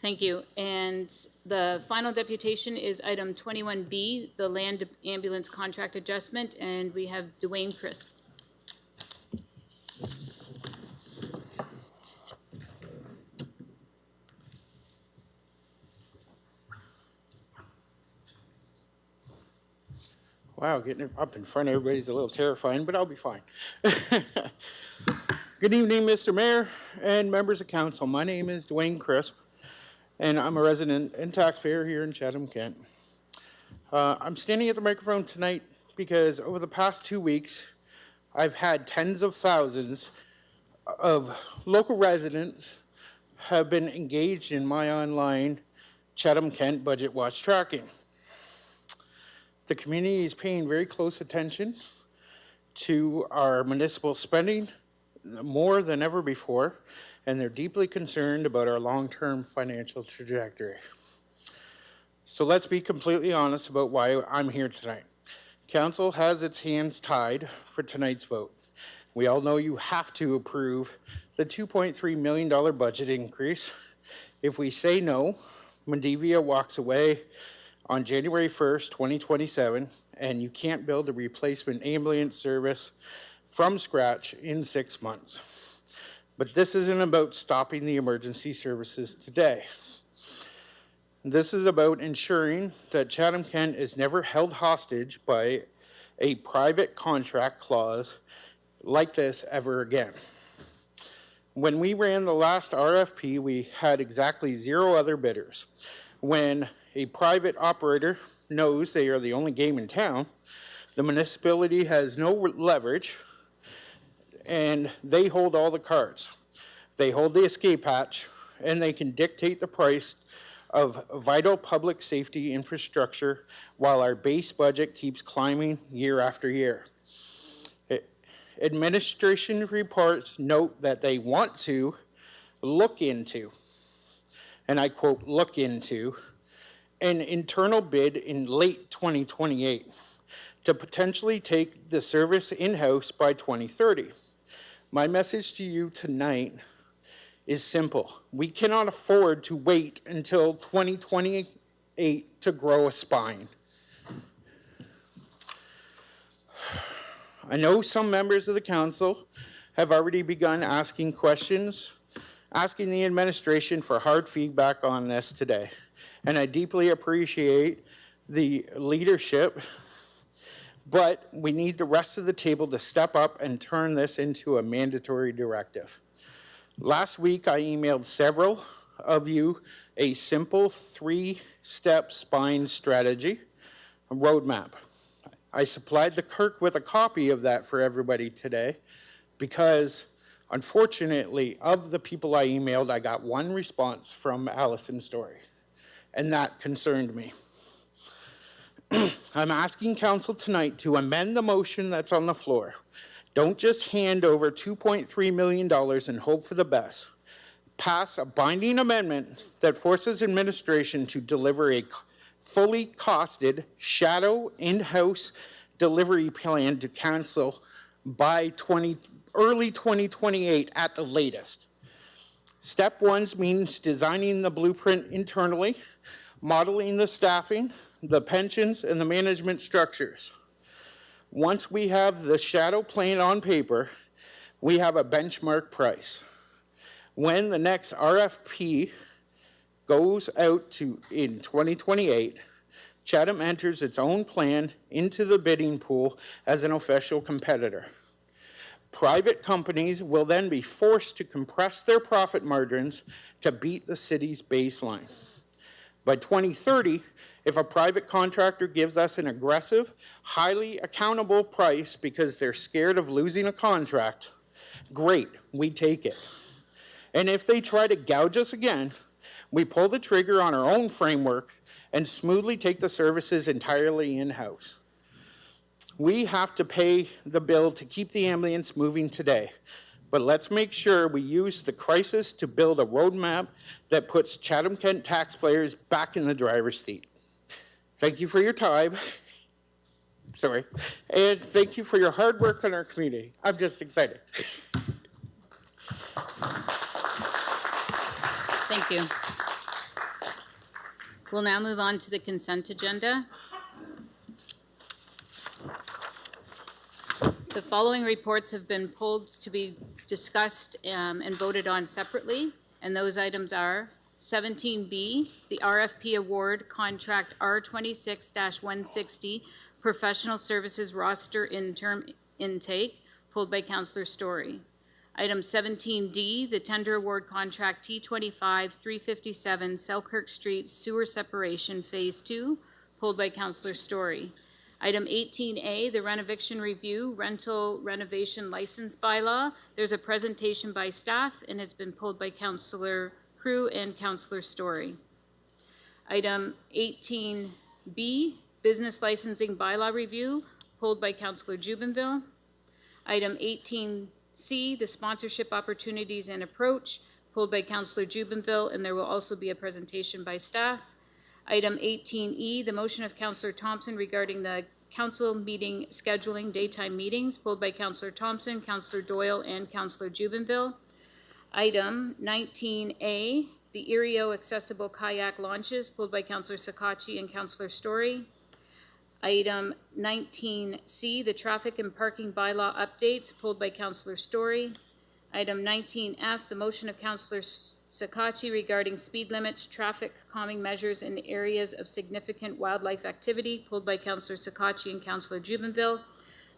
Thank you. And the final deputation is item 21B, the land ambulance contract adjustment, and we have Dwayne Crisp. Wow, getting up in front of everybody is a little terrifying, but I'll be fine. Good evening, Mr. Mayor and members of council. My name is Dwayne Crisp, and I'm a resident and taxpayer here in Chatham-Kent. I'm standing at the microphone tonight because over the past 2 weeks, I've had tens of thousands of local residents have been engaged in my online Chatham-Kent Budget Watch tracking. The community is paying very close attention to our municipal spending more than ever before, and they're deeply concerned about our long-term financial trajectory. So let's be completely honest about why I'm here tonight. Council has its hands tied for tonight's vote. We all know you have to approve the $2.3 million budget increase. If we say no, Medivia walks away on January 1st, 2027, and you can't build a replacement ambulance service from scratch in 6 months. But this isn't about stopping the emergency services today. This is about ensuring that Chatham-Kent is never held hostage by a private contract clause like this ever again. When we ran the last RFP, we had exactly 0 other bidders. When a private operator knows they are the only game in town, the municipality has no leverage, and they hold all the cards. They hold the escape hatch, and they can dictate the price of vital public safety infrastructure while our base budget keeps climbing year after year. Administration reports note that they want to look into, and I quote, look into, an internal bid in late 2028 to potentially take the service in-house by 2030. My message to you tonight is simple. We cannot afford to wait until 2028 to grow a spine. I know some members of the council have already begun asking questions, asking the administration for hard feedback on this today. And I deeply appreciate the leadership, but we need the rest of the table to step up and turn this into a mandatory directive. Last week, I emailed several of you a simple 3-step spine strategy, a roadmap. I supplied the clerk with a copy of that for everybody today because, unfortunately, of the people I emailed, I got one response from Allison Story, and that concerned me. I'm asking council tonight to amend the motion that's on the floor. Don't just hand over $2.3 million and hope for the best. Pass a binding amendment that forces administration to deliver a fully costed shadow in-house delivery plan to council by early 2028 at the latest. Step 1 means designing the blueprint internally, modeling the staffing, the pensions, and the management structures. Once we have the shadow plan on paper, we have a benchmark price. When the next RFP goes out in 2028, Chatham enters its own plan into the bidding pool as an official competitor. Private companies will then be forced to compress their profit margins to beat the city's baseline. By 2030, if a private contractor gives us an aggressive, highly accountable price because they're scared of losing a contract, great, we take it. And if they try to gouge us again, we pull the trigger on our own framework and smoothly take the services entirely in-house. We have to pay the bill to keep the ambulance moving today, but let's make sure we use the crisis to build a roadmap that puts Chatham-Kent taxpayers back in the driver's seat. Thank you for your time. Sorry. And thank you for your hard work on our community. I'm just excited. Thank you. We'll now move on to the consent agenda. The following reports have been pulled to be discussed and voted on separately, and those items are 17B, the RFP award contract R26-160, professional services roster interim intake, pulled by Councillor Story. Item 17D, the tender award contract T25-357 Selkirk Street sewer separation phase 2, pulled by Councillor Story. Item 18A, the renovation review rental renovation license bylaw. There's a presentation by staff and it's been pulled by Councillor Crew and Councillor Story. Item 18B, business licensing bylaw review, pulled by Councillor Jubenville. Item 18C, the sponsorship opportunities and approach, pulled by Councillor Jubenville, and there will also be a presentation by staff. Item 18E, the motion of Councillor Thompson regarding the council meeting scheduling daytime meetings, pulled by Councillor Thompson, Councillor Doyle, and Councillor Jubenville. Item 19A, the Erio accessible kayak launches, pulled by Councillor Sakachi and Councillor Story. Item 19C, the traffic and parking bylaw updates, pulled by Councillor Story. Item 19F, the motion of Councillor Sakachi regarding speed limits, traffic calming measures in areas of significant wildlife activity, pulled by Councillor Sakachi and Councillor Jubenville.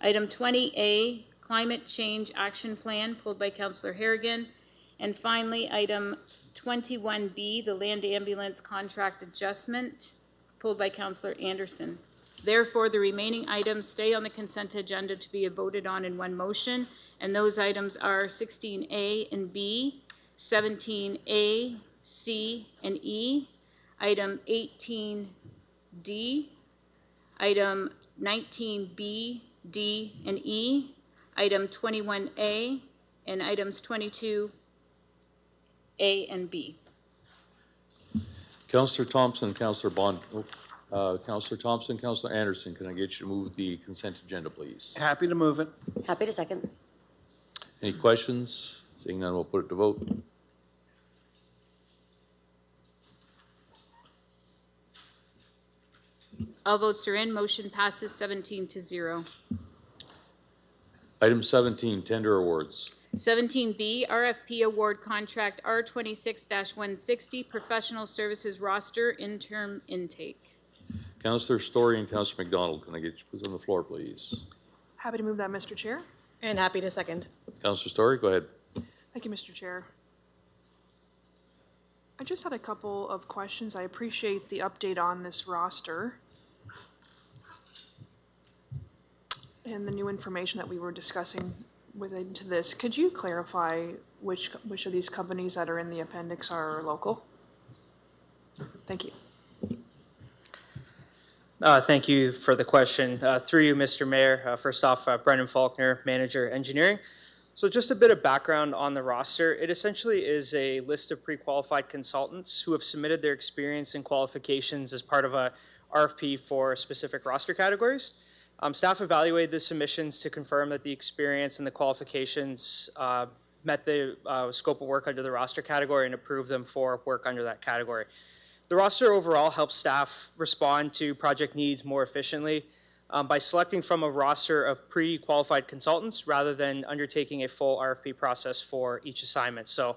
Item 20A, climate change action plan, pulled by Councillor Harrigan. And finally, item 21B, the land ambulance contract adjustment, pulled by Councillor Anderson. Therefore, the remaining items stay on the consent agenda to be voted on in one motion, and those items are 16A and B, 17A, C, and E, item 18D, item 19B, D, and E, item 21A, and items 22A and B. Councillor Thompson, Councillor Bond, Councillor Thompson, Councillor Anderson, can I get you to move the consent agenda, please? Happy to move it. Happy to second. Any questions? Seeing none, we'll put it to vote. All votes are in. Motion passes 17-0. Item 17, tender awards. 17B, RFP award contract R26-160, professional services roster interim intake. Councillor Story and Councillor McDonald, can I get you please on the floor, please? Happy to move that, Mr. Chair. And happy to second. Councillor Story, go ahead. Thank you, Mr. Chair. I just had a couple of questions. I appreciate the update on this roster and the new information that we were discussing within to this. Could you clarify which of these companies that are in the appendix are local? Thank you. Thank you for the question. Through you, Mr. Mayor, first off, Brendan Faulkner, Manager, Engineering. So just a bit of background on the roster. It essentially is a list of pre-qualified consultants who have submitted their experience and qualifications as part of a RFP for specific roster categories. Staff evaluated the submissions to confirm that the experience and the qualifications met the scope of work under the roster category and approved them for work under that category. The roster overall helps staff respond to project needs more efficiently by selecting from a roster of pre-qualified consultants rather than undertaking a full RFP process for each assignment. So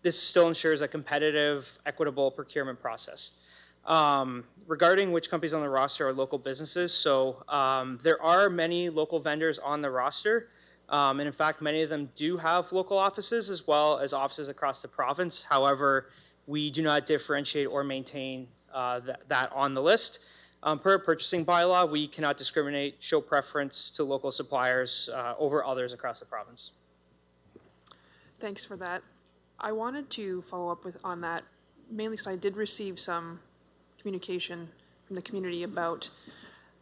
this still ensures a competitive, equitable procurement process. Regarding which companies on the roster are local businesses, so there are many local vendors on the roster, and in fact, many of them do have local offices as well as offices across the province. However, we do not differentiate or maintain that on the list. Per purchasing bylaw, we cannot discriminate, show preference to local suppliers over others across the province. Thanks for that. I wanted to follow up on that, mainly because I did receive some communication from the community about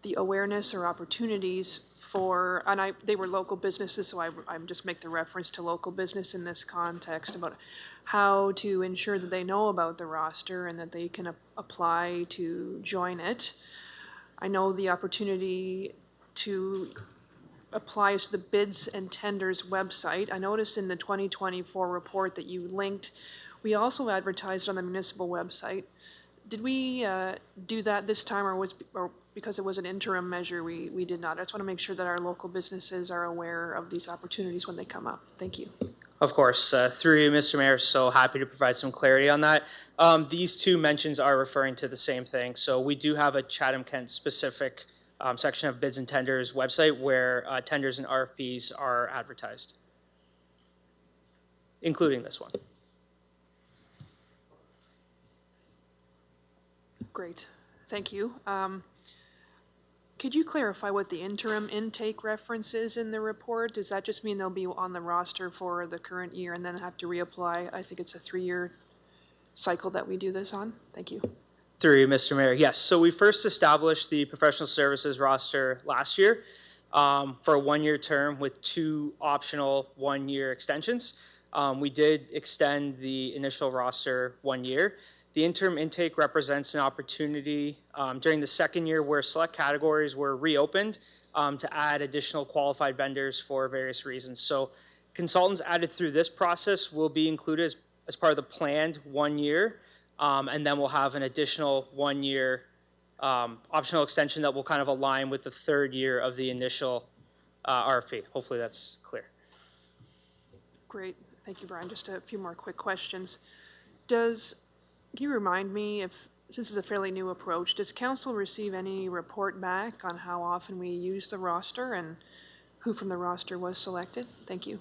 the awareness or opportunities for, and they were local businesses, so I'm just make the reference to local business in this context about how to ensure that they know about the roster and that they can apply to join it. I know the opportunity to apply is the bids and tenders website. I noticed in the 2024 report that you linked, we also advertised on the municipal website. Did we do that this time, or because it was an interim measure, we did not? I just want to make sure that our local businesses are aware of these opportunities when they come up. Thank you. Of course, through you, Mr. Mayor, so happy to provide some clarity on that. These two mentions are referring to the same thing. So we do have a Chatham-Kent specific section of bids and tenders website where tenders and RFPs are advertised, including this one. Great, thank you. Could you clarify what the interim intake reference is in the report? Does that just mean they'll be on the roster for the current year and then have to reapply? I think it's a 3-year cycle that we do this on. Thank you. Through you, Mr. Mayor. Yes, so we first established the professional services roster last year for a 1-year term with 2 optional 1-year extensions. We did extend the initial roster 1 year. The interim intake represents an opportunity during the 2nd year where select categories were reopened to add additional qualified vendors for various reasons. So consultants added through this process will be included as part of the planned 1 year, and then we'll have an additional 1 year optional extension that will kind of align with the 3rd year of the initial RFP. Hopefully that's clear. Great, thank you, Brian. Just a few more quick questions. Can you remind me, if this is a fairly new approach, does council receive any report back on how often we use the roster and who from the roster was selected? Thank you.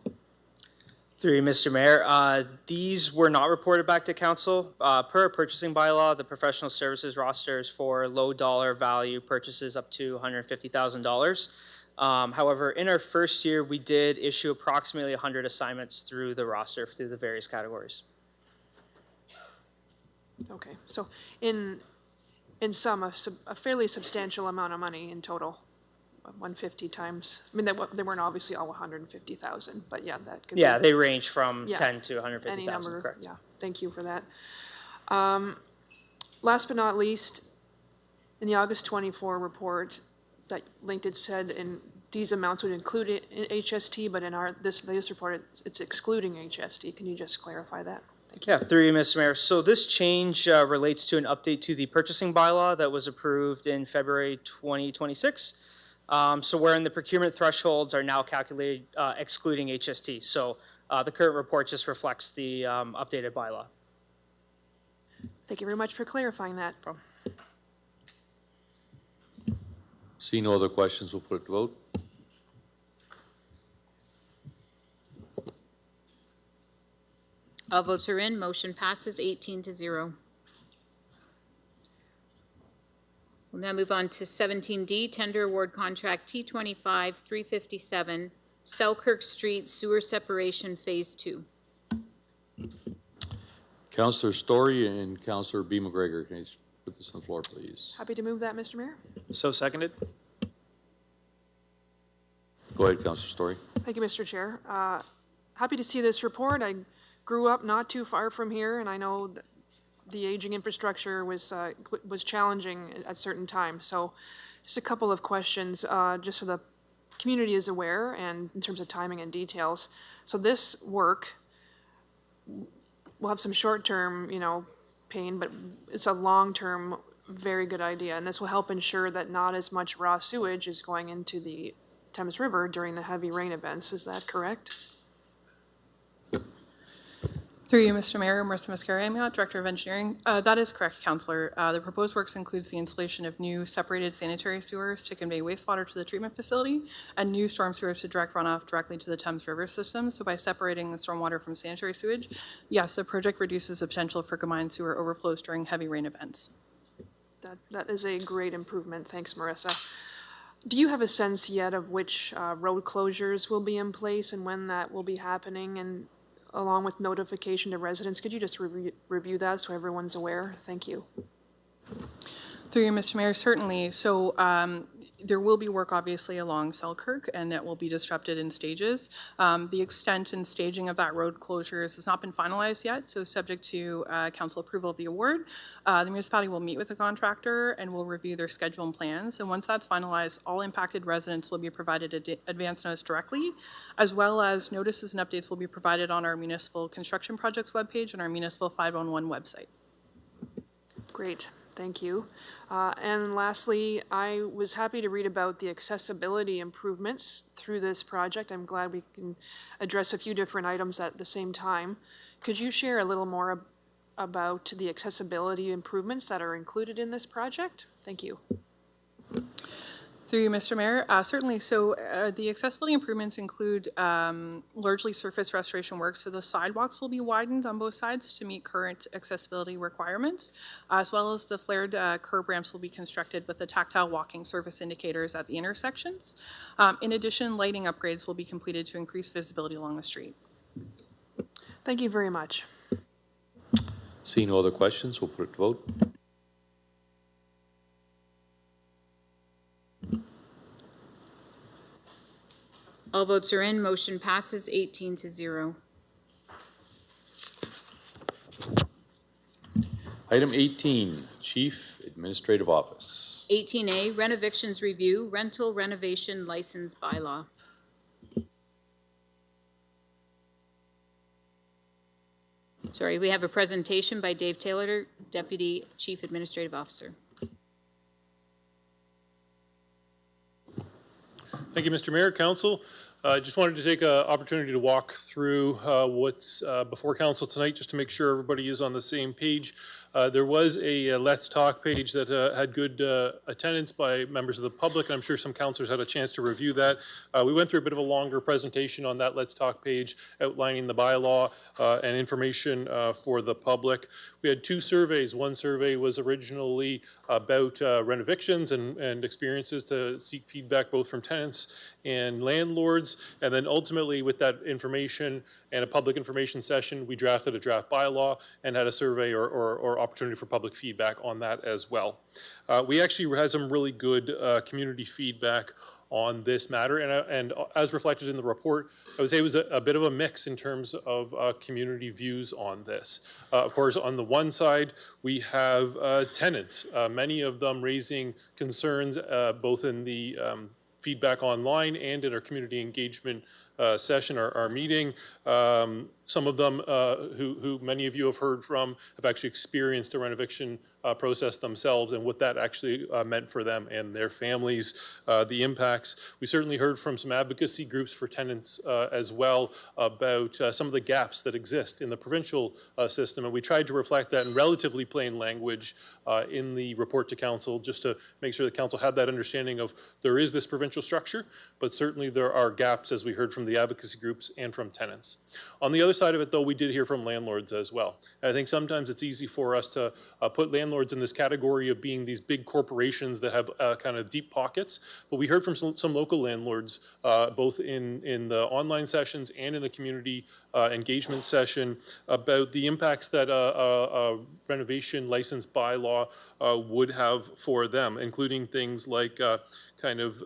Through you, Mr. Mayor. These were not reported back to council. Per purchasing bylaw, the professional services roster is for low dollar value purchases up to $150,000. However, in our 1st year, we did issue approximately 100 assignments through the roster through the various categories. Okay, so in sum, a fairly substantial amount of money in total, 150 times. I mean, they weren't obviously all 150,000, but yeah, that could. Yeah, be, they range from yeah, 10 to 150,000. Any number, correct. yeah. Thank you for that. Last but not least, in the August 24 report that linked, it said in these amounts would include HST, but in this report, it's excluding HST. Can you just clarify that? Yeah, through you, Mr. Mayor. So this change relates to an update to the purchasing bylaw that was approved in February 2026. So wherein the procurement thresholds are now calculated excluding HST. So the current report just reflects the updated bylaw. Thank you very much for clarifying that. See no other questions, we'll put it to vote. All votes are in. Motion passes 18-0. We'll now move on to 17D, Tender Award Contract T25-357, Selkirk Street Sewer Separation Phase 2. Councillor Story and Councillor B. McGregor, can you put this on the floor, please? Happy to move that, Mr. Mayor. So seconded. Go ahead, Councillor Story. Thank you, Mr. Chair. Happy to see this report. I grew up not too far from here, and I know that the aging infrastructure was challenging at certain times. So just a couple of questions, just so the community is aware and in terms of timing and details. So this work will have some short-term, pain, but it's a long-term, very good idea. And this will help ensure that not as much raw sewage is going into the Thames River during the heavy rain events. Is that correct? Through you, Mr. Mayor, Marissa Mascari-Amiot, Director of Engineering. That is correct, Councillor. The proposed works includes the installation of new separated sanitary sewers to convey wastewater to the treatment facility and new storm sewers to direct runoff directly to the Thames River system. So by separating the stormwater from sanitary sewage, yes, the project reduces the potential for combined sewer overflows during heavy rain events. That is a great improvement. Thanks, Marissa. Do you have a sense yet of which road closures will be in place and when that will be happening? And along with notification to residents, could you just review that so everyone's aware? Thank you. Through you, Mr. Mayor, certainly. So there will be work obviously along Selkirk, and that will be disrupted in stages. The extent and staging of that road closures has not been finalized yet, so subject to council approval of the award, the municipality will meet with the contractor and will review their schedule and plans. And once that's finalized, all impacted residents will be provided advance notice directly, as well as notices and updates will be provided on our municipal construction projects webpage and our municipal 511 website. Great. Thank you. And lastly, I was happy to read about the accessibility improvements through this project. I'm glad we can address a few different items at the same time. Could you share a little more about the accessibility improvements that are included in this project? Thank you. Through you, Mr. Mayor. Certainly. So the accessibility improvements include largely surface restoration work. So the sidewalks will be widened on both sides to meet current accessibility requirements, as well as the flared curb ramps will be constructed with the tactile walking surface indicators at the intersections. In addition, lighting upgrades will be completed to increase visibility along the street. Thank you very much. Seeing no other questions, we'll put it to vote. All votes are in. Motion passes 18-0. Item 18, Chief Administrative Office. 18A, Renovictions Review, Rental Renovation License Bylaw. Sorry, we have a presentation by Dave Taylor, Deputy Chief Administrative Officer. Thank you, Mr. Mayor, Council. I just wanted to take an opportunity to walk through what's before Council tonight, just to make sure everybody is on the same page. There was a Let's Talk page that had good attendance by members of the public, and I'm sure some councillors had a chance to review that. We went through a bit of a longer presentation on that Let's Talk page outlining the bylaw and information for the public. We had two surveys. One survey was originally about renovictions and experiences to seek feedback both from tenants and landlords, and then ultimately with that information and a public information session, we drafted a draft bylaw and had a survey or opportunity for public feedback on that as well. We actually had some really good community feedback on this matter, and as reflected in the report, I would say it was a bit of a mix in terms of community views on this. Of course, on the one side, we have tenants, many of them raising concerns both in the feedback online and in our community engagement session, our meeting. Some of them, who many of you have heard from, have actually experienced a renovation process themselves and what that actually meant for them and their families, the impacts. We certainly heard from some advocacy groups for tenants as well about some of the gaps that exist in the provincial system, and we tried to reflect that in relatively plain language in the report to council, just to make sure that council had that understanding of there is this provincial structure, but certainly there are gaps, as we heard from the advocacy groups and from tenants. On the other side of it, though, we did hear from landlords as well. I think sometimes it's easy for us to put landlords in this category of being these big corporations that have kind of deep pockets, but we heard from some local landlords, both in the online sessions and in the community engagement session, about the impacts that a renovation license bylaw would have for them, including things like kind of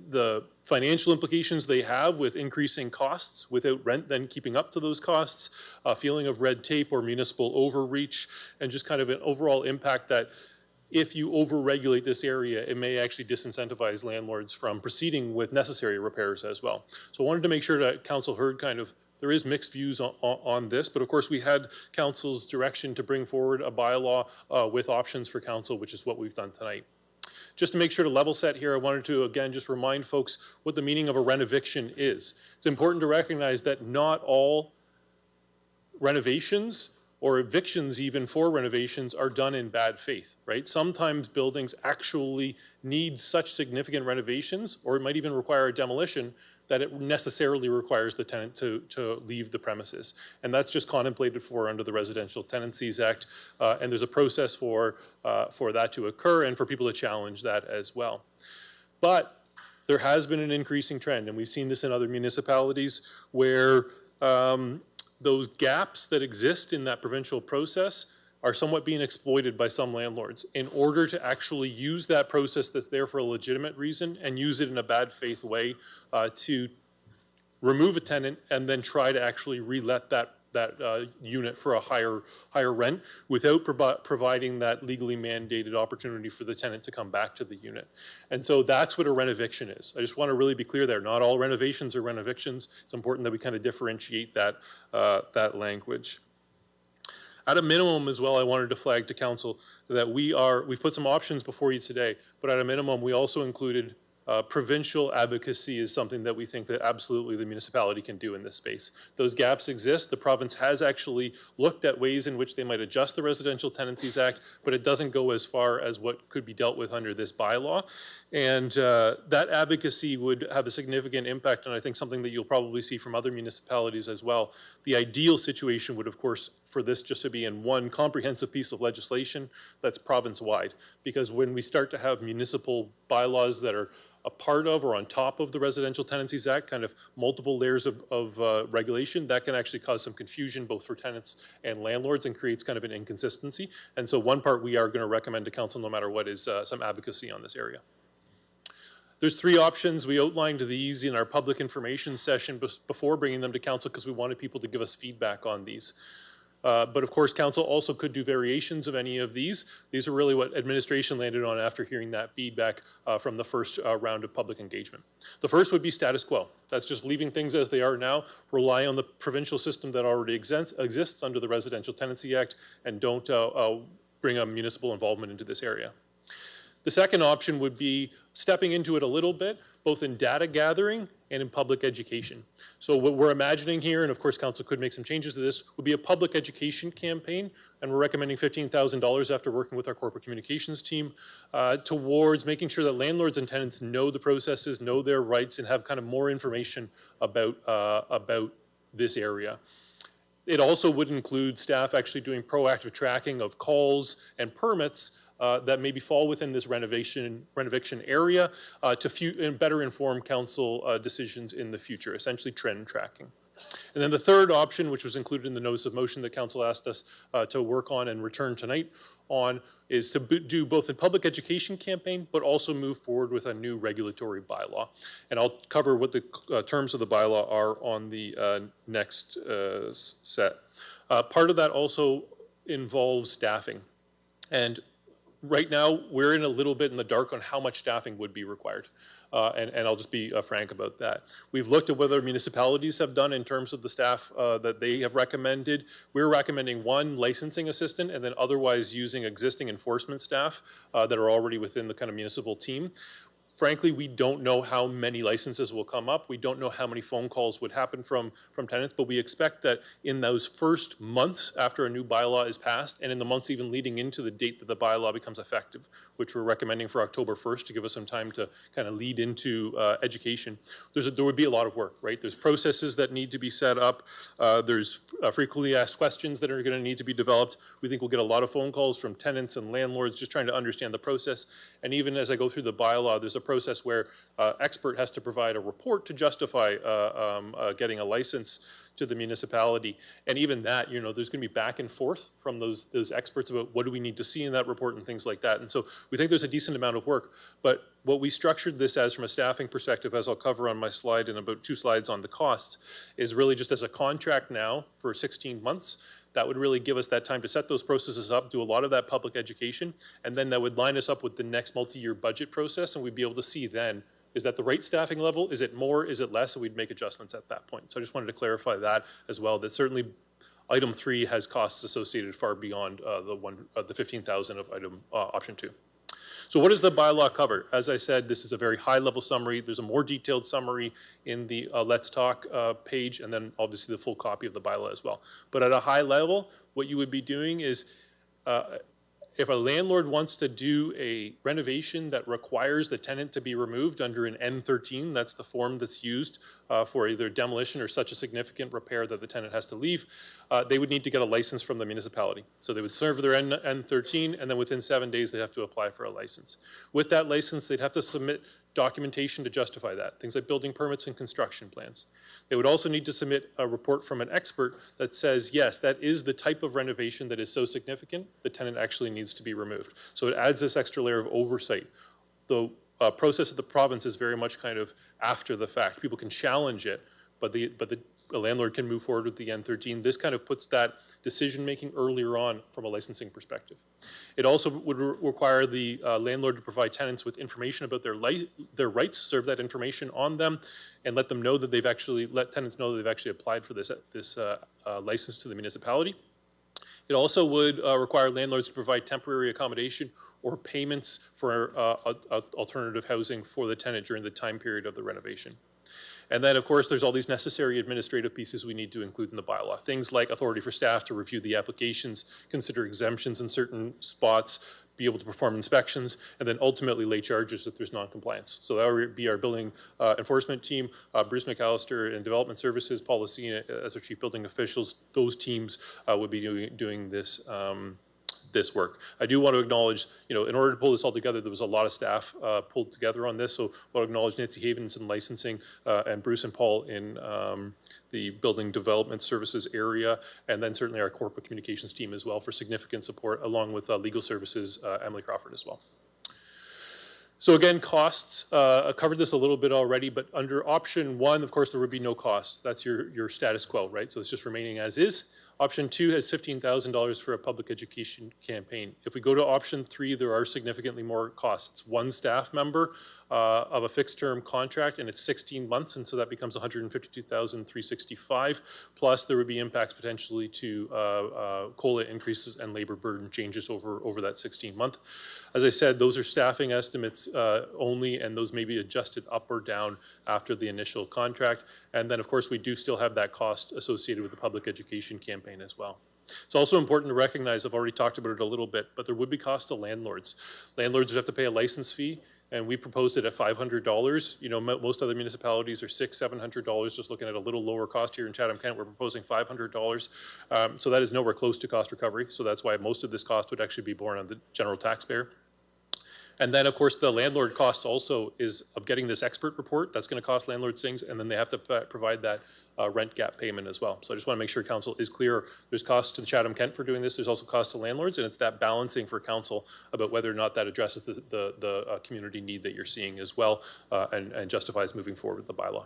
the financial implications they have with increasing costs without rent then keeping up to those costs, a feeling of red tape or municipal overreach, and just kind of an overall impact that if you over-regulate this area, it may actually disincentivize landlords from proceeding with necessary repairs as well. So I wanted to make sure that council heard kind of there is mixed views on this, but of course we had council's direction to bring forward a bylaw with options for council, which is what we've done tonight. Just to make sure to level set here, I wanted to again just remind folks what the meaning of a renoviction is. It's important to recognize that not all renovations or evictions even for renovations are done in bad faith, right? Sometimes buildings actually need such significant renovations, or it might even require a demolition, that it necessarily requires the tenant to leave the premises. And that's just contemplated for under the Residential Tenancies Act. And there's a process for that to occur and for people to challenge that as well. But there has been an increasing trend, and we've seen this in other municipalities where those gaps that exist in that provincial process are somewhat being exploited by some landlords in order to actually use that process that's there for a legitimate reason and use it in a bad faith way to remove a tenant and then try to actually re-let that unit for a higher rent without providing that legally mandated opportunity for the tenant to come back to the unit. And so that's what a renoviction is. I just want to really be clear there. Not all renovations are renovictions. It's important that we kind of differentiate that language. At a minimum as well, I wanted to flag to council that we've put some options before you today, but at a minimum, we also included provincial advocacy is something that we think that absolutely the municipality can do in this space. Those gaps exist. The province has actually looked at ways in which they might adjust the Residential Tenancies Act, but it doesn't go as far as what could be dealt with under this bylaw. And that advocacy would have a significant impact on, I think, something that you'll probably see from other municipalities as well. The ideal situation would, of course, for this just to be in one comprehensive piece of legislation that's province-wide. Because when we start to have municipal bylaws that are a part of or on top of the Residential Tenancies Act, kind of multiple layers of regulation, that can actually cause some confusion both for tenants and landlords and creates kind of an inconsistency. And so one part we are going to recommend to council no matter what is some advocacy on this area. There's three options. We outlined these in our public information session before bringing them to council because we wanted people to give us feedback on these. But of course, council also could do variations of any of these. These are really what administration landed on after hearing that feedback from the first round of public engagement. The first would be status quo. That's just leaving things as they are now, rely on the provincial system that already exists under the Residential Tenancy Act, and don't bring a municipal involvement into this area. The second option would be stepping into it a little bit, both in data gathering and in public education. So what we're imagining here, and of course council could make some changes to this, would be a public education campaign, and we're recommending $15,000 after working with our corporate communications team towards making sure that landlords and tenants know the processes, know their rights, and have kind of more information about this area. It also would include staff actually doing proactive tracking of calls and permits that maybe fall within this renovation area to better inform council decisions in the future, essentially trend tracking. And then the third option, which was included in the notice of motion that council asked us to work on and return tonight on, is to do both a public education campaign, but also move forward with a new regulatory bylaw. And I'll cover what the terms of the bylaw are on the next set. Part of that also involves staffing. And right now, we're in a little bit in the dark on how much staffing would be required. And I'll just be frank about that. We've looked at what other municipalities have done in terms of the staff that they have recommended. We're recommending one licensing assistant and then otherwise using existing enforcement staff that are already within the kind of municipal team. Frankly, we don't know how many licenses will come up. We don't know how many phone calls would happen from tenants, but we expect that in those first months after a new bylaw is passed, and in the months even leading into the date that the bylaw becomes effective, which we're recommending for October 1st to give us some time to kind of lead into education, there would be a lot of work, right? There's processes that need to be set up. There's frequently asked questions that are going to need to be developed. We think we'll get a lot of phone calls from tenants and landlords just trying to understand the process. And even as I go through the bylaw, there's a process where expert has to provide a report to justify getting a license to the municipality. And even that, you know, there's going to be back and forth from those experts about what do we need to see in that report and things like that. And so we think there's a decent amount of work. But what we structured this as from a staffing perspective, as I'll cover on my slide in about 2 slides on the costs, is really just as a contract now for 16 months. That would really give us that time to set those processes up, do a lot of that public education, and then that would line us up with the next multi-year budget process, and we'd be able to see then, is that the right staffing level? Is it more? Is it less? And we'd make adjustments at that point. So I just wanted to clarify that as well, that certainly item 3 has costs associated far beyond the 15,000 of item option 2. So what does the bylaw cover? As I said, this is a very high-level summary. There's a more detailed summary in the Let's Talk page, and then obviously the full copy of the bylaw as well. But at a high level, what you would be doing is if a landlord wants to do a renovation that requires the tenant to be removed under an N13, that's the form that's used for either demolition or such a significant repair that the tenant has to leave, they would need to get a license from the municipality. So they would serve their N13, and then within 7 days, they'd have to apply for a license. With that license, they'd have to submit documentation to justify that, things like building permits and construction plans. They would also need to submit a report from an expert that says, yes, that is the type of renovation that is so significant, the tenant actually needs to be removed. So it adds this extra layer of oversight. The process of the province is very much kind of after the fact. People can challenge it, but a landlord can move forward with the N13. This kind of puts that decision-making earlier on from a licensing perspective. It also would require the landlord to provide tenants with information about their rights, serve that information on them, and let tenants know that they've actually applied for this license to the municipality. It also would require landlords to provide temporary accommodation or payments for alternative housing for the tenant during the time period of the renovation. And then, of course, there's all these necessary administrative pieces we need to include in the bylaw. Things like authority for staff to review the applications, consider exemptions in certain spots, be able to perform inspections, and then ultimately lay charges if there's non-compliance. So that would be our building enforcement team, Bruce McAllister in development services, Paul Lucina as our chief building officials. Those teams would be doing this this work. I do want to acknowledge, you know, in order to pull this all together, there was a lot of staff pulled together on this. So I want to acknowledge Nancy Havens in licensing and Bruce and Paul in the building development services area, and then certainly our corporate communications team as well for significant support, along with legal services, Emily Crawford as well. So again, costs, I covered this a little bit already, but under option 1, of course, there would be no costs. That's your status quo, right? So it's just remaining as is. Option 2 has $15,000 for a public education campaign. If we go to option 3, there are significantly more costs. It's 1 staff member of a fixed term contract, and it's 16 months, and so that becomes $152,365. Plus, there would be impacts potentially to COLA increases and labor burden changes over that 16-month. As I said, those are staffing estimates only, and those may be adjusted up or down after the initial contract. And then, of course, we do still have that cost associated with the public education campaign as well. It's also important to recognize, I've already talked about it a little bit, but there would be cost to landlords. Landlords would have to pay a license fee, and we proposed it at $500. You know, most other municipalities are $600, $700. Just looking at a little lower cost here in Chatham-Kent, we're proposing $500. So that is nowhere close to cost recovery. So that's why most of this cost would actually be borne on the general taxpayer. And then, of course, the landlord cost also is of getting this expert report. That's going to cost landlords things, and then they have to provide that rent gap payment as well. So I just want to make sure council is clear. There's cost to the Chatham-Kent for doing this. There's also cost to landlords, and it's that balancing for council about whether or not that addresses the community need that you're seeing as well and justifies moving forward with the bylaw.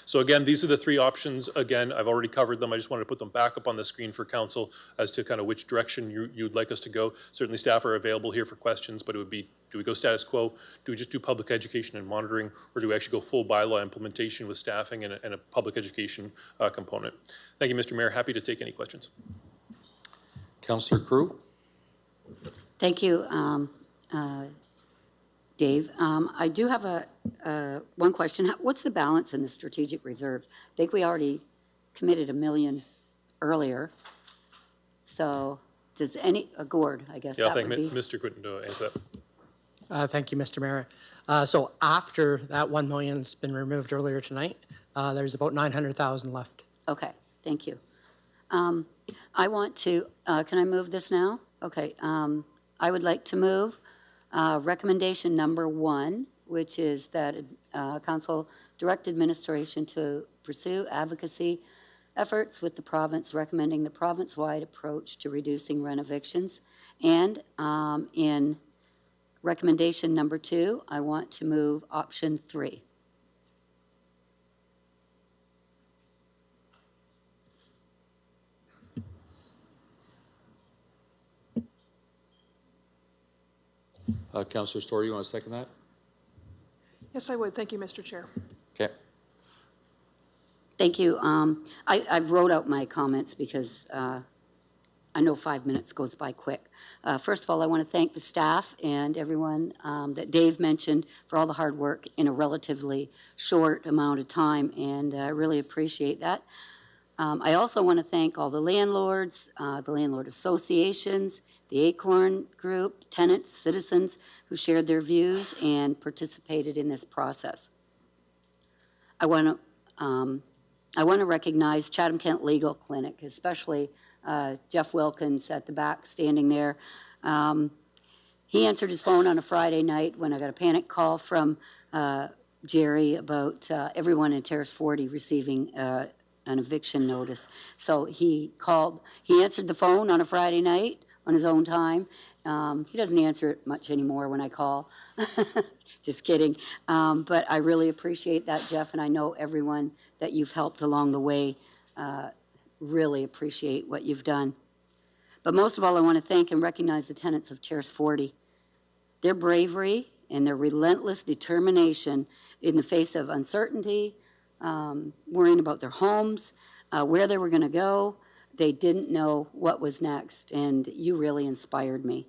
So again, these are the three options. Again, I've already covered them. I just wanted to put them back up on the screen for council as to kind of which direction you'd like us to go. Certainly staff are available here for questions, but it would be, do we go status quo? Do we just do public education and monitoring? Or do we actually go full bylaw implementation with staffing and a public education component? Thank you, Mr. Mayor. Happy to take any questions. Councillor Crew? Thank you, Dave. I do have one question. What's the balance in the strategic reserves? I think we already committed $1 million earlier. So does Gord, I guess Yeah, I that think would be. Mr. couldn't answer that. Thank you, Mr. Mayor. So after that 1 million's been removed earlier tonight, there's about 900,000 left. Okay, thank you. I want to, can I move this now? Okay, I would like to move recommendation number 1, which is that council direct administration to pursue advocacy efforts with the province, recommending the province-wide approach to reducing renovictions. And in recommendation number 2, I want to move option 3. Councillor Story, you want to second that? Yes, I would. Thank you, Mr. Chair. Okay. Thank you. I've wrote out my comments because I know 5 minutes goes by quick. First of all, I want to thank the staff and everyone that Dave mentioned for all the hard work in a relatively short amount of time, and I really appreciate that. I also want to thank all the landlords, the landlord associations, the Acorn Group, tenants, citizens who shared their views and participated in this process. I want to recognize Chatham-Kent Legal Clinic, especially Jeff Wilkins at the back standing there. He answered his phone on a Friday night when I got a panic call from Jerry about everyone in Terrace 40 receiving an eviction notice. So he answered the phone on a Friday night on his own time. He doesn't answer it much anymore when I call. Just kidding. But I really appreciate that, Jeff, and I know everyone that you've helped along the way. Really appreciate what you've done. But most of all, I want to thank and recognize the tenants of Terrace 40. Their bravery and their relentless determination in the face of uncertainty, worrying about their homes, where they were going to go. They didn't know what was next, and you really inspired me.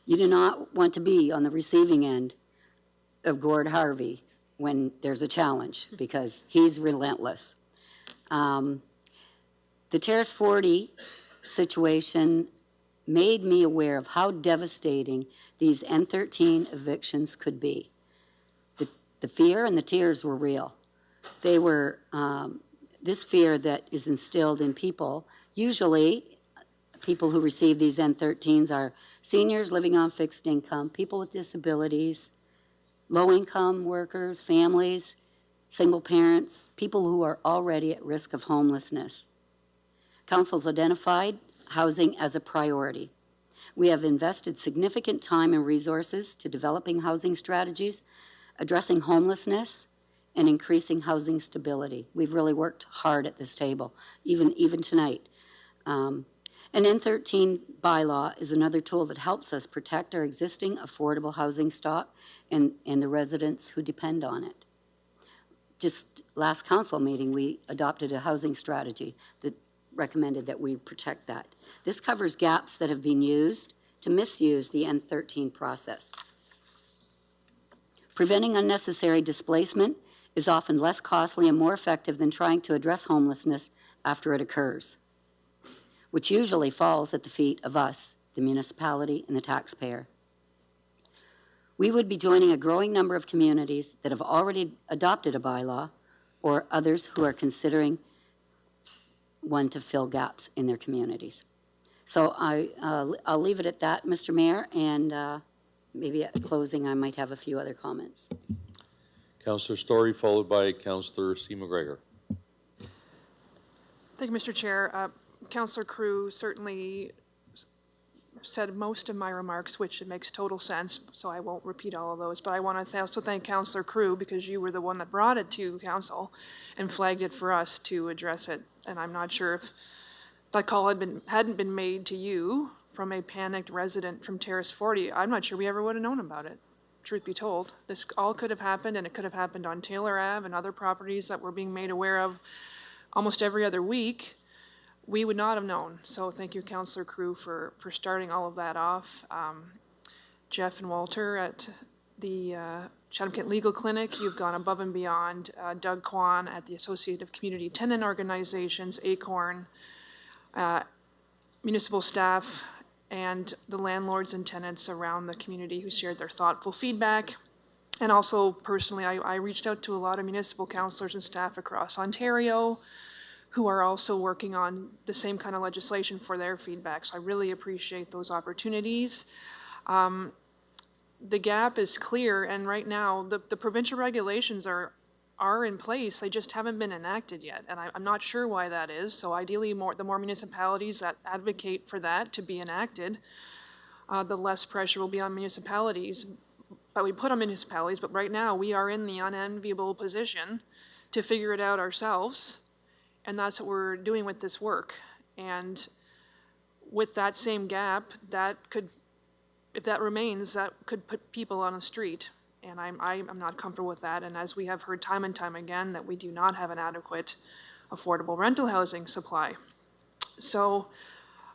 You do not want to be on the receiving end of Gord Harvey when there's a challenge, because he's relentless. The Terrace 40 situation made me aware of how devastating these N13 evictions could be. The fear and the tears were real. They were this fear that is instilled in people. Usually, people who receive these N13s are seniors living on fixed income, people with disabilities, low-income workers, families, single parents, people who are already at risk of homelessness. Council's identified housing as a priority. We have invested significant time and resources to developing housing strategies, addressing homelessness, and increasing housing stability. We've really worked hard at this table, even tonight. An N13 bylaw is another tool that helps us protect our existing affordable housing stock and the residents who depend on it. Just last council meeting, we adopted a housing strategy that recommended that we protect that. This covers gaps that have been used to misuse the N13 process. Preventing unnecessary displacement is often less costly and more effective than trying to address homelessness after it occurs, which usually falls at the feet of us, the municipality and the taxpayer. We would be joining a growing number of communities that have already adopted a bylaw or others who are considering one to fill gaps in their communities. So I'll leave it at that, Mr. Mayor, and maybe at the closing I might have a few other comments. Councillor Story, followed by Councillor C. McGregor. Thank you, Mr. Chair. Councillor Crew certainly said most of my remarks, which it makes total sense, so I won't repeat all of those. But I want to also thank Councillor Crew, because you were the one that brought it to council and flagged it for us to address it. And I'm not sure if that call hadn't been made to you from a panicked resident from Terrace 40, I'm not sure we ever would have known about it, truth be told. This all could have happened, and it could have happened on Taylor Ave and other properties that we're being made aware of almost every other week. We would not have known. So thank you, Councillor Crew, for starting all of that off. Jeff and Walter at the Chatham-Kent Legal Clinic, you've gone above and beyond. Doug Kwan at the Associative Community Tenant Organizations, ACORN, municipal staff, and the landlords and tenants around the community who shared their thoughtful feedback. And also, personally, I reached out to a lot of municipal councillors and staff across Ontario who are also working on the same kind of legislation for their feedback. So I really appreciate those opportunities. The gap is clear, and right now, the provincial regulations are in place, they just haven't been enacted yet, and I'm not sure why that is. So ideally, the more municipalities that advocate for that to be enacted, the less pressure will be on municipalities. But we put on municipalities, but right now we are in the unenviable position to figure it out ourselves, and that's what we're doing with this work. And with that same gap, if that remains, that could put people on the street. And I'm not comfortable with that. And as we have heard time and time again, that we do not have an adequate affordable rental housing supply. So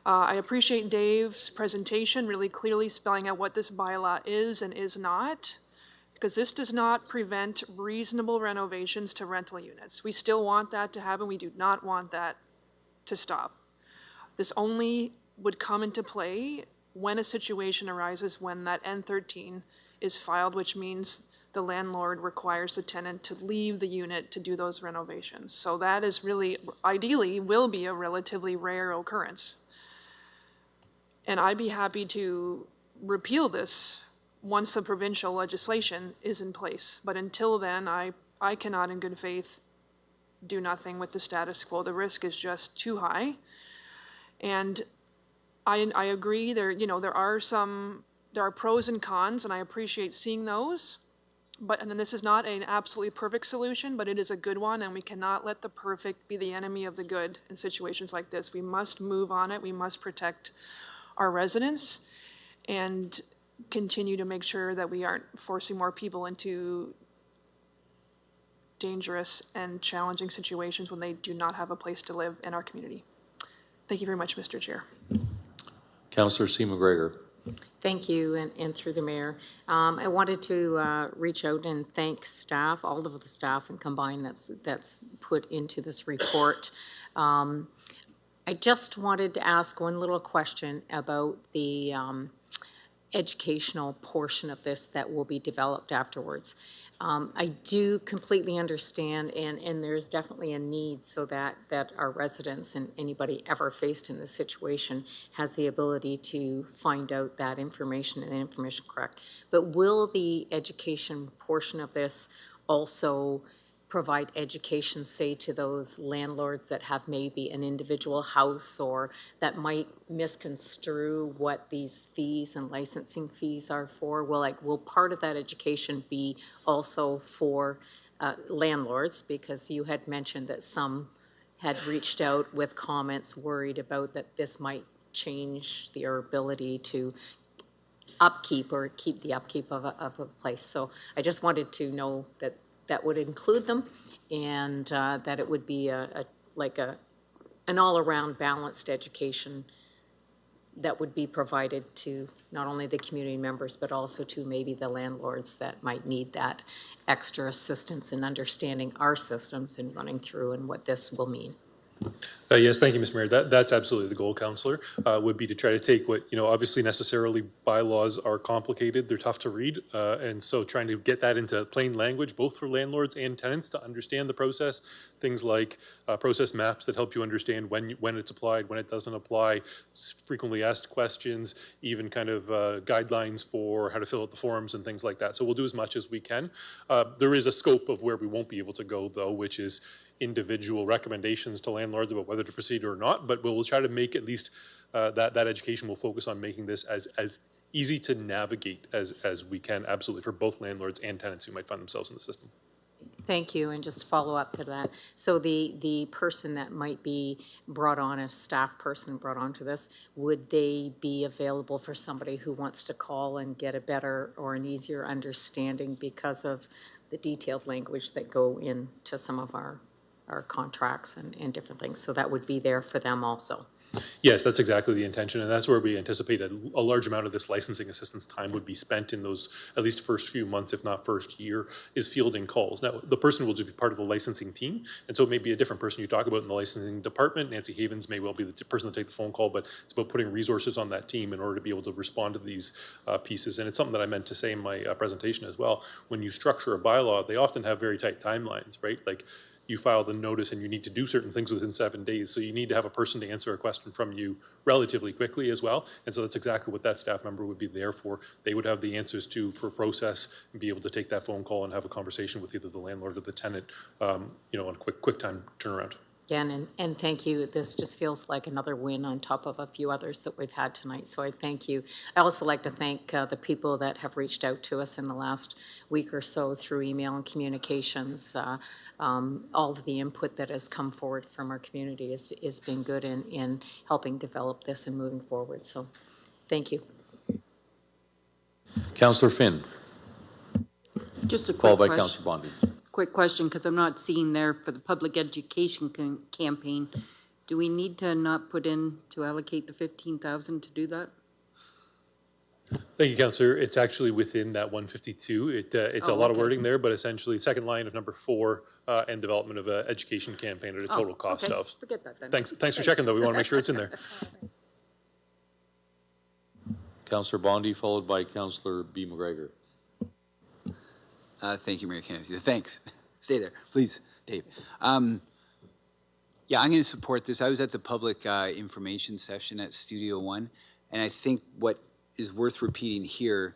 I appreciate Dave's presentation, really clearly spelling out what this bylaw is and is not, because this does not prevent reasonable renovations to rental units. We still want that to happen. We do not want that to stop. This only would come into play when a situation arises when that N13 is filed, which means the landlord requires the tenant to leave the unit to do those renovations. So that is really, ideally, will be a relatively rare occurrence. And I'd be happy to repeal this once the provincial legislation is in place. But until then, I cannot in good faith do nothing with the status quo. The risk is just too high. And I agree, there are pros and cons, and I appreciate seeing those. And then this is not an absolutely perfect solution, but it is a good one, and we cannot let the perfect be the enemy of the good in situations like this. We must move on it. We must protect our residents and continue to make sure that we aren't forcing more people into dangerous and challenging situations when they do not have a place to live in our community. Thank you very much, Mr. Chair. Councillor C. McGregor. Thank you, and through the mayor. I wanted to reach out and thank staff, all of the staff and combined that's put into this report. I just wanted to ask one little question about the educational portion of this that will be developed afterwards. I do completely understand, and there's definitely a need so that our residents and anybody ever faced in this situation has the ability to find out that information and information correct. But will the education portion of this also provide education, say, to those landlords that have maybe an individual house or that might misconstrue what these fees and licensing fees are for? Will part of that education be also for landlords? Because you had mentioned that some had reached out with comments worried about that this might change their ability to upkeep or keep the upkeep of a place. So I just wanted to know that that would include them, and that it would be an all-around balanced education that would be provided to not only the community members, but also to maybe the landlords that might need that extra assistance in understanding our systems and running through and what this will mean. Yes, thank you, Mr. Mayor. That's absolutely the goal, Councillor, would be to try to take what, obviously necessarily bylaws are complicated, they're tough to read, and so trying to get that into plain language, both for landlords and tenants to understand the process, things like process maps that help you understand when it's applied, when it doesn't apply, frequently asked questions, even kind of guidelines for how to fill out the forms and things like that. So we'll do as much as we can. There is a scope of where we won't be able to go, though, which is individual recommendations to landlords about whether to proceed or not, but we'll try to make at least that education will focus on making this as easy to navigate as we can, absolutely, for both landlords and tenants who might find themselves in the system. Thank you, and just follow up to that. So the person that might be brought on, a staff person brought onto this, would they be available for somebody who wants to call and get a better or an easier understanding because of the detailed language that go into some of our contracts and different things? So that would be there for them also. Yes, that's exactly the intention, and that's where we anticipate a large amount of this licensing assistance time would be spent in those at least first few months, if not first year, is fielding calls. Now, the person will just be part of the licensing team, and so it may be a different person you talk about in the licensing department. Nancy Havens may well be the person to take the phone call, but it's about putting resources on that team in order to be able to respond to these pieces. And it's something that I meant to say in my presentation as well. When you structure a bylaw, they often have very tight timelines, right? Like, you file the notice and you need to do certain things within 7 days. So you need to have a person to answer a question from you relatively quickly as well. And so that's exactly what that staff member would be there for. They would have the answers for process and be able to take that phone call and have a conversation with either the landlord or the tenant, on a quick time turnaround. Again, and thank you. This just feels like another win on top of a few others that we've had tonight. So I thank you. I also like to thank the people that have reached out to us in the last week or so through email and communications. All of the input that has come forward from our community has been good in helping develop this and moving forward. So thank you. Councillor Finn. Just a quick Followed by question. Councillor Bondi. Quick question, because I'm not seeing there for the public education campaign. Do we need to not put in to allocate the 15,000 to do that? Thank you, Councillor. It's actually within that 152. It's a lot of wording there, but essentially second line of number 4 and development of an education campaign at a total cost of. Forget that then. Thanks for checking though. We want to make sure it's in there. Councillor Bondi, followed by Councillor B. McGregor. Thank you, Mayor Kennedy. Thanks. Stay there, please, Dave. Yeah, I'm going to support this. I was at the public information session at Studio One, and I think what is worth repeating here,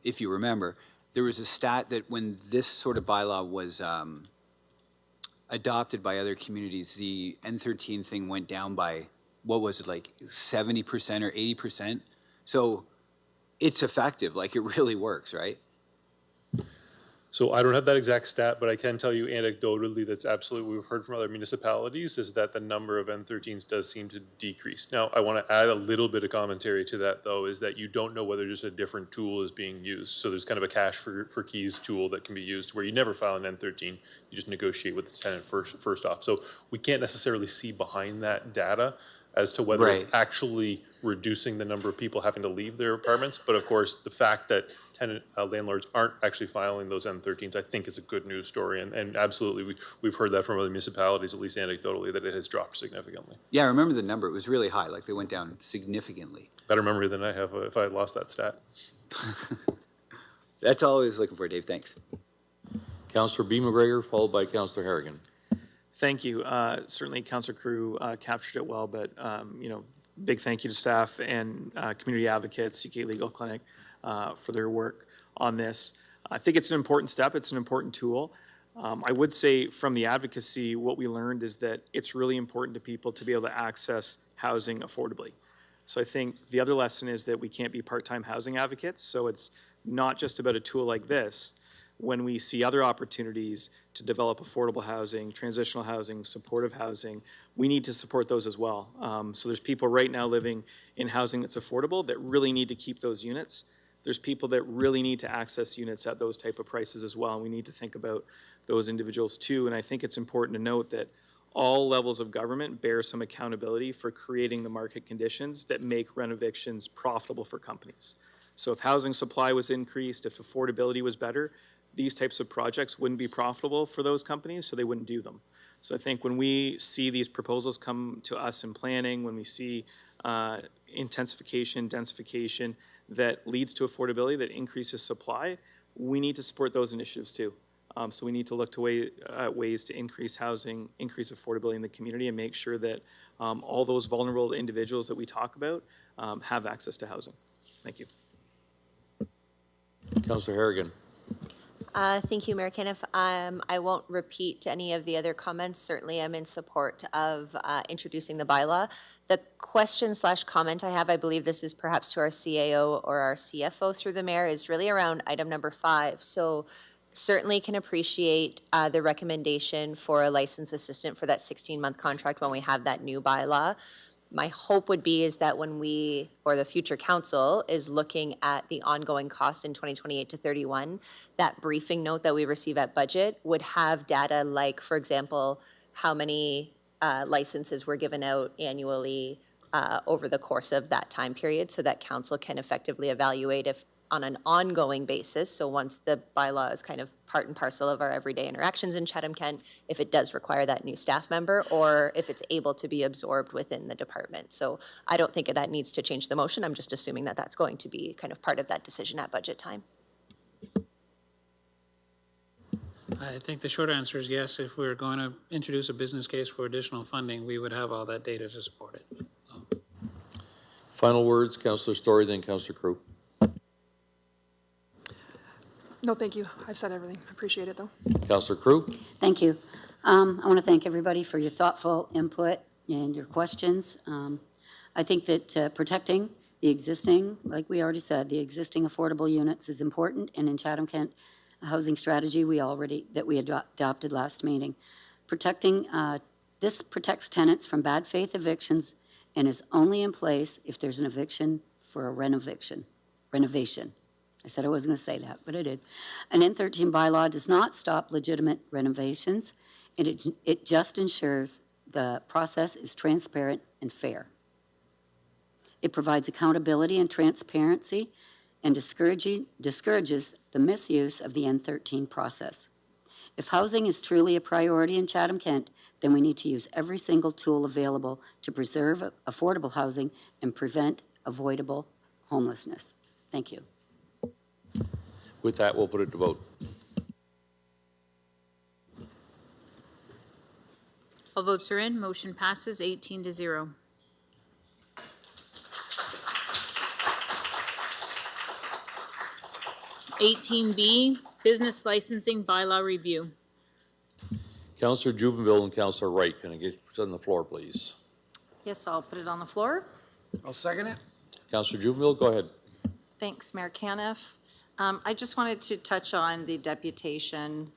if you remember, there was a stat that when this sort of bylaw was adopted by other communities, the N13 thing went down by, what was it, like 70% or 80%? So it's effective, like it really works, right? So I don't have that exact stat, but I can tell you anecdotally that's absolutely, we've heard from other municipalities, is that the number of N13s does seem to decrease. Now, I want to add a little bit of commentary to that, though, is that you don't know whether just a different tool is being used. So there's kind of a cash for keys tool that can be used where you never file an N13, you just negotiate with the tenant first off. So we can't necessarily see behind that data as to whether it's actually reducing the number of people having to leave their apartments. But of course, the fact that tenant landlords aren't actually filing those N13s, I think is a good news story. And absolutely, we've heard that from other municipalities, at least anecdotally, that it has dropped significantly. Yeah, I remember the number. It was really high, like they went down significantly. Better memory than I have if I had lost that stat. That's all I was looking for, Dave. Thanks. Councillor B. McGregor, followed by Councillor Harrigan. Thank you. Certainly, Councillor Crew captured it well, but big thank you to staff and community advocates, CK Legal Clinic, for their work on this. I think it's an important step. It's an important tool. I would say from the advocacy, what we learned is that it's really important to people to be able to access housing affordably. So I think the other lesson is that we can't be part-time housing advocates. So it's not just about a tool like this. When we see other opportunities to develop affordable housing, transitional housing, supportive housing, we need to support those as well. So there's people right now living in housing that's affordable that really need to keep those units. There's people that really need to access units at those type of prices as well, and we need to think about those individuals too. And I think it's important to note that all levels of government bear some accountability for creating the market conditions that make renovations profitable for companies. So if housing supply was increased, if affordability was better, these types of projects wouldn't be profitable for those companies, so they wouldn't do them. So I think when we see these proposals come to us in planning, when we see intensification, densification that leads to affordability, that increases supply, we need to support those initiatives too. So we need to look to ways to increase housing, increase affordability in the community, and make sure that all those vulnerable individuals that we talk about have access to housing. Thank you. Councillor Harrigan. Thank you, Mayor Caniff. I won't repeat any of the other comments. Certainly, I'm in support of introducing the bylaw. The question/comment I have, I believe this is perhaps to our CAO or our CFO through the mayor, is really around item number 5. So certainly can appreciate the recommendation for a licensed assistant for that 16-month contract when we have that new bylaw. My hope would be is that when we, or the future council, is looking at the ongoing cost in 2028 to 31, that briefing note that we receive at budget would have data like, for example, how many licenses were given out annually over the course of that time period, so that council can effectively evaluate if on an ongoing basis, so once the bylaw is kind of part and parcel of our everyday interactions in Chatham-Kent, if it does require that new staff member or if it's able to be absorbed within the department. So I don't think that needs to change the motion. I'm just assuming that that's going to be kind of part of that decision at budget time. I think the short answer is yes. If we're going to introduce a business case for additional funding, we would have all that data to support it. Final words, Councillor Story, then Councillor Crew. No, thank you. I've said everything. I appreciate it, though. Councillor Crew. Thank you. I want to thank everybody for your thoughtful input and your questions. I think that protecting the existing, like we already said, the existing affordable units is important, and in Chatham-Kent housing strategy we adopted last meeting. This protects tenants from bad faith evictions and is only in place if there's an eviction for a renovation. I said I wasn't going to say that, but I did. An N13 bylaw does not stop legitimate renovations. It just ensures the process is transparent and fair. It provides accountability and transparency and discourages the misuse of the N13 process. If housing is truly a priority in Chatham-Kent, then we need to use every single tool available to preserve affordable housing and prevent avoidable homelessness. Thank you. With that, we'll put it to vote. All votes are in. Motion passes 18-0. (18B) Business Licensing Bylaw Review. Councillor Jubenville and Councillor Wright, can I get on the floor, please? Yes, I'll put it on the floor. I'll second it. Councillor Jubenville, go ahead. Thanks, Mayor Caniff. I just wanted to touch on the deputation,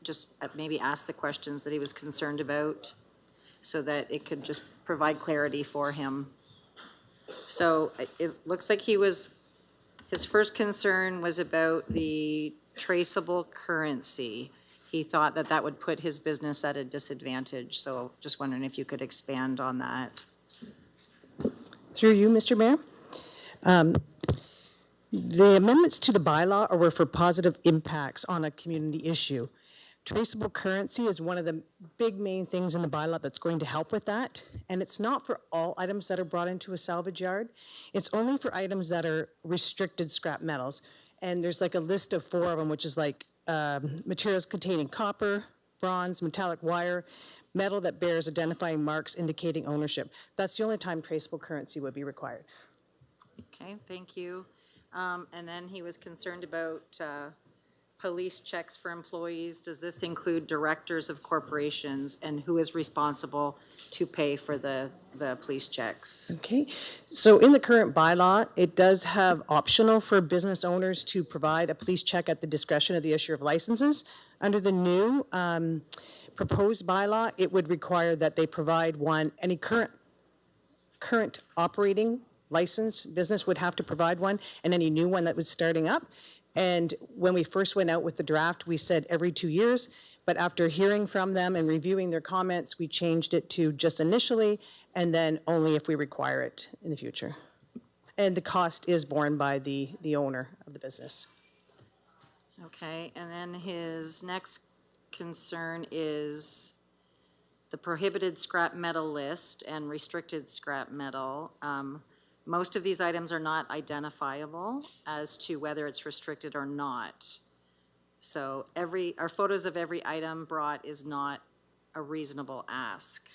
just maybe ask the questions that he was concerned about so that it could just provide clarity for him. So it looks like his first concern was about the traceable currency. He thought that that would put his business at a disadvantage. So just wondering if you could expand on that. Through you, Mr. Mayor. The amendments to the bylaw were for positive impacts on a community issue. Traceable currency is one of the big main things in the bylaw that's going to help with that. And it's not for all items that are brought into a salvage yard. It's only for items that are restricted scrap metals. And there's like a list of 4 of them, which is like materials containing copper, bronze, metallic wire, metal that bears identifying marks indicating ownership. That's the only time traceable currency would be required. Okay, thank you. And then he was concerned about police checks for employees. Does this include directors of corporations, and who is responsible to pay for the police checks? Okay, so in the current bylaw, it does have optional for business owners to provide a police check at the discretion of the issuer of licenses. Under the new proposed bylaw, it would require that they provide one. Any current operating licensed business would have to provide one, and any new one that was starting up. And when we first went out with the draft, we said every 2 years, but after hearing from them and reviewing their comments, we changed it to just initially, and then only if we require it in the future. And the cost is borne by the owner of the business. Okay, and then his next concern is the prohibited scrap metal list and restricted scrap metal. Most of these items are not identifiable as to whether it's restricted or not. So our photos of every item brought is not a reasonable ask.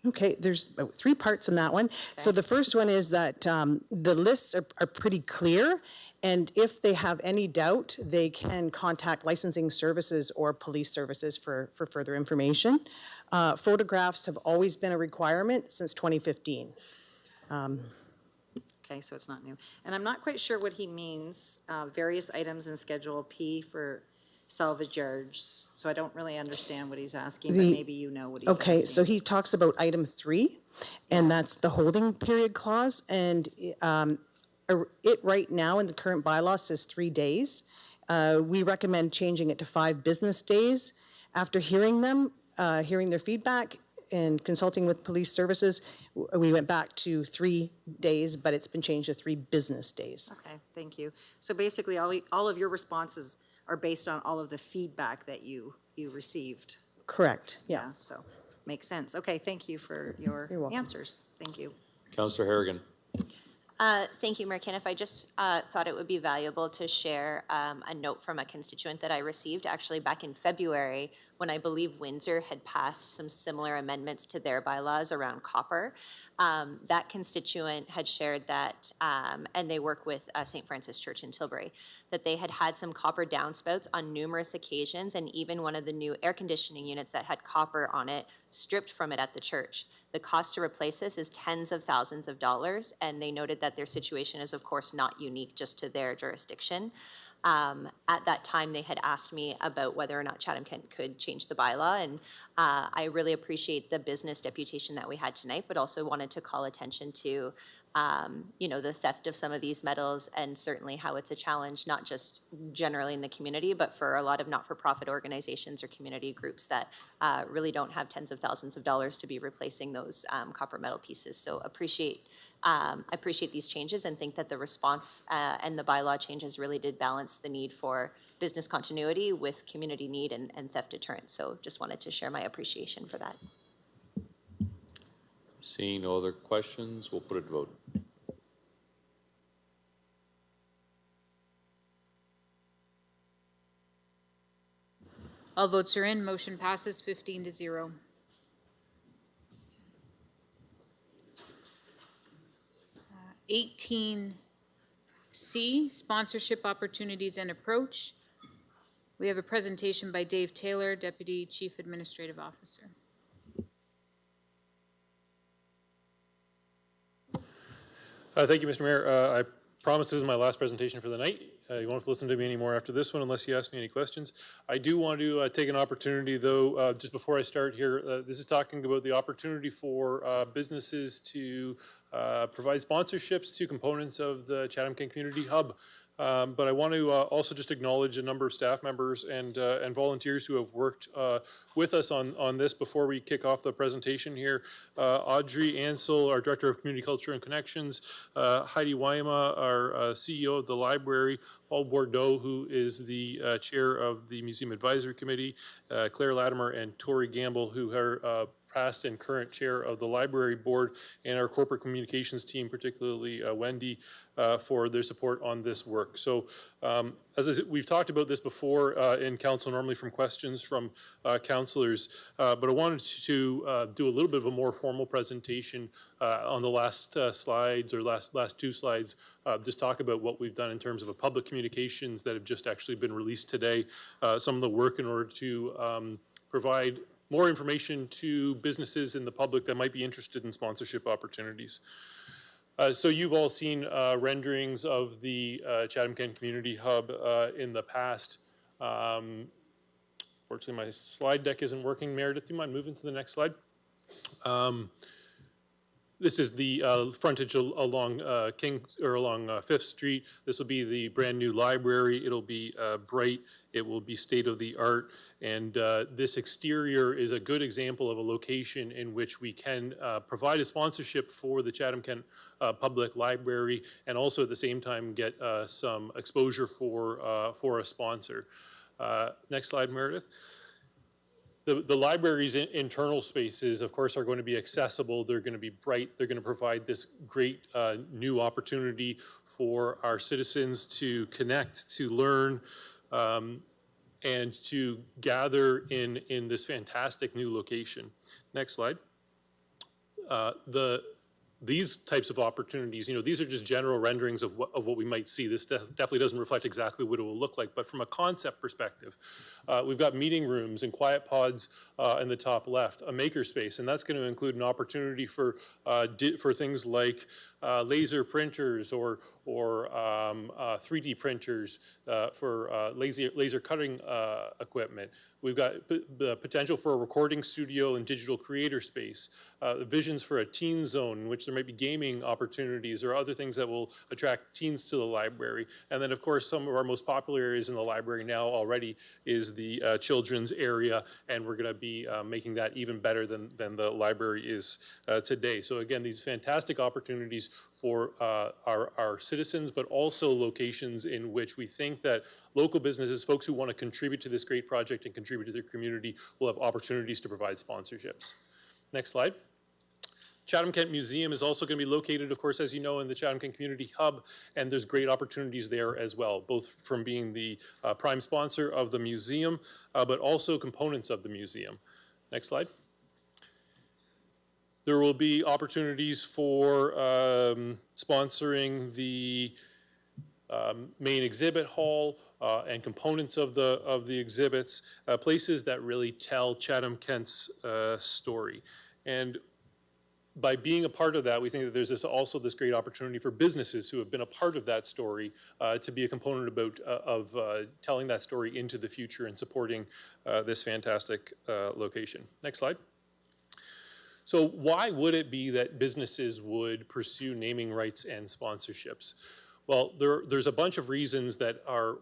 Okay, there's 3 parts in that one. So the first one is that the lists are pretty clear, and if they have any doubt, they can contact licensing services or police services for further information. Photographs have always been a requirement since 2015. Okay, so it's not new. And I'm not quite sure what he means, various items in Schedule P for salvage yards. So I don't really understand what he's asking, but maybe you know what he's asking. Okay, so he talks about item 3, and that's the holding period clause, and it right now in the current bylaw says 3 days. We recommend changing it to 5 business days. After hearing them, hearing their feedback and consulting with police services, we went back to 3 days, but it's been changed to 3 business days. Okay, thank you. So basically, all of your responses are based on all of the feedback that you received. Correct, yeah. So, makes sense. Okay, thank you for your answers. Thank you. Councillor Harrigan. Thank you, Mayor Caniff. I just thought it would be valuable to share a note from a constituent that I received actually back in February when I believe Windsor had passed some similar amendments to their bylaws around copper. That constituent had shared that, and they work with St. Francis Church in Tilbury, that they had had some copper downspouts on numerous occasions, and even one of the new air conditioning units that had copper on it stripped from it at the church. The cost to replace this is tens of thousands of dollars, and they noted that their situation is, of course, not unique just to their jurisdiction. At that time, they had asked me about whether or not Chatham-Kent could change the bylaw, and I really appreciate the business deputation that we had tonight, but also wanted to call attention to the theft of some of these metals, and certainly how it's a challenge, not just generally in the community, but for a lot of not-for-profit organizations or community groups that really don't have tens of thousands of dollars to be replacing those copper metal pieces. So I appreciate these changes and think that the response and the bylaw changes really did balance the need for business continuity with community need and theft deterrence. So just wanted to share my appreciation for that. Seeing no other questions, we'll put it to vote. All votes are in. Motion passes 15-0. Uh, 18C, sponsorship opportunities and approach. We have a presentation by Dave Taylor, Deputy Chief Administrative Officer. Thank you, Mr. Mayor. I promise this is my last presentation for the night. You won't have to listen to me anymore after this one unless you ask me any questions. I do want to take an opportunity, though, just before I start here. This is talking about the opportunity for businesses to provide sponsorships to components of the Chatham-Kent Community Hub. But I want to also just acknowledge a number of staff members and volunteers who have worked with us on this before we kick off the presentation here. Audrey Ansel, our Director of Community Culture and Connections, Heidi Wyma, our CEO of the library, Paul Bordeaux, who is the Chair of the Museum Advisory Committee, Claire Latimer, and Tori Gamble, who are past and current chair of the library board, and our corporate communications team, particularly Wendy, for their support on this work. So as I said, we've talked about this before in council, normally from questions from councillors, but I wanted to do a little bit of a more formal presentation on the last slides, or last 2 slides, just talk about what we've done in terms of a public communications that have just actually been released today, some of the work in order to provide more information to businesses in the public that might be interested in sponsorship opportunities. So you've all seen renderings of the Chatham-Kent Community Hub in the past. Fortunately, my slide deck isn't working. Meredith, do you mind moving to the next slide? This is the frontage along along 5th Street. This will be the brand new library. It'll be bright. It will be state of the art. And this exterior is a good example of a location in which we can provide a sponsorship for the Chatham-Kent Public Library, and also at the same time get some exposure for a sponsor. Next slide, Meredith. The library's internal spaces, of course, are going to be accessible. They're going to be bright. They're going to provide this great new opportunity for our citizens to connect, to learn, and to gather in this fantastic new location. Next slide. these types of opportunities, these are just general renderings of what we might see. This definitely doesn't reflect exactly what it will look like, but from a concept perspective, we've got meeting rooms and quiet pods in the top left, a makerspace, and that's going to include an opportunity for things like laser printers or 3D printers for laser cutting equipment. We've got the potential for a recording studio and digital creator space, visions for a teen zone in which there might be gaming opportunities or other things that will attract teens to the library. And then, of course, some of our most popular areas in the library now already is the children's area, and we're going to be making that even better than the library is today. So again, these fantastic opportunities for our citizens, but also locations in which we think that local businesses, folks who want to contribute to this great project and contribute to their community, will have opportunities to provide sponsorships. Next slide. Chatham-Kent Museum is also going to be located, of course, as you know, in the Chatham-Kent Community Hub, and there's great opportunities there as well, both from being the prime sponsor of the museum, but also components of the museum. Next slide. There will be opportunities for sponsoring the main exhibit hall and components of the exhibits, places that really tell Chatham-Kent's story. And by being a part of that, we think that there's also this great opportunity for businesses who have been a part of that story to be a component of telling that story into the future and supporting this fantastic location. Next slide. So why would it be that businesses would pursue naming rights and sponsorships? Well, there's a bunch of reasons that are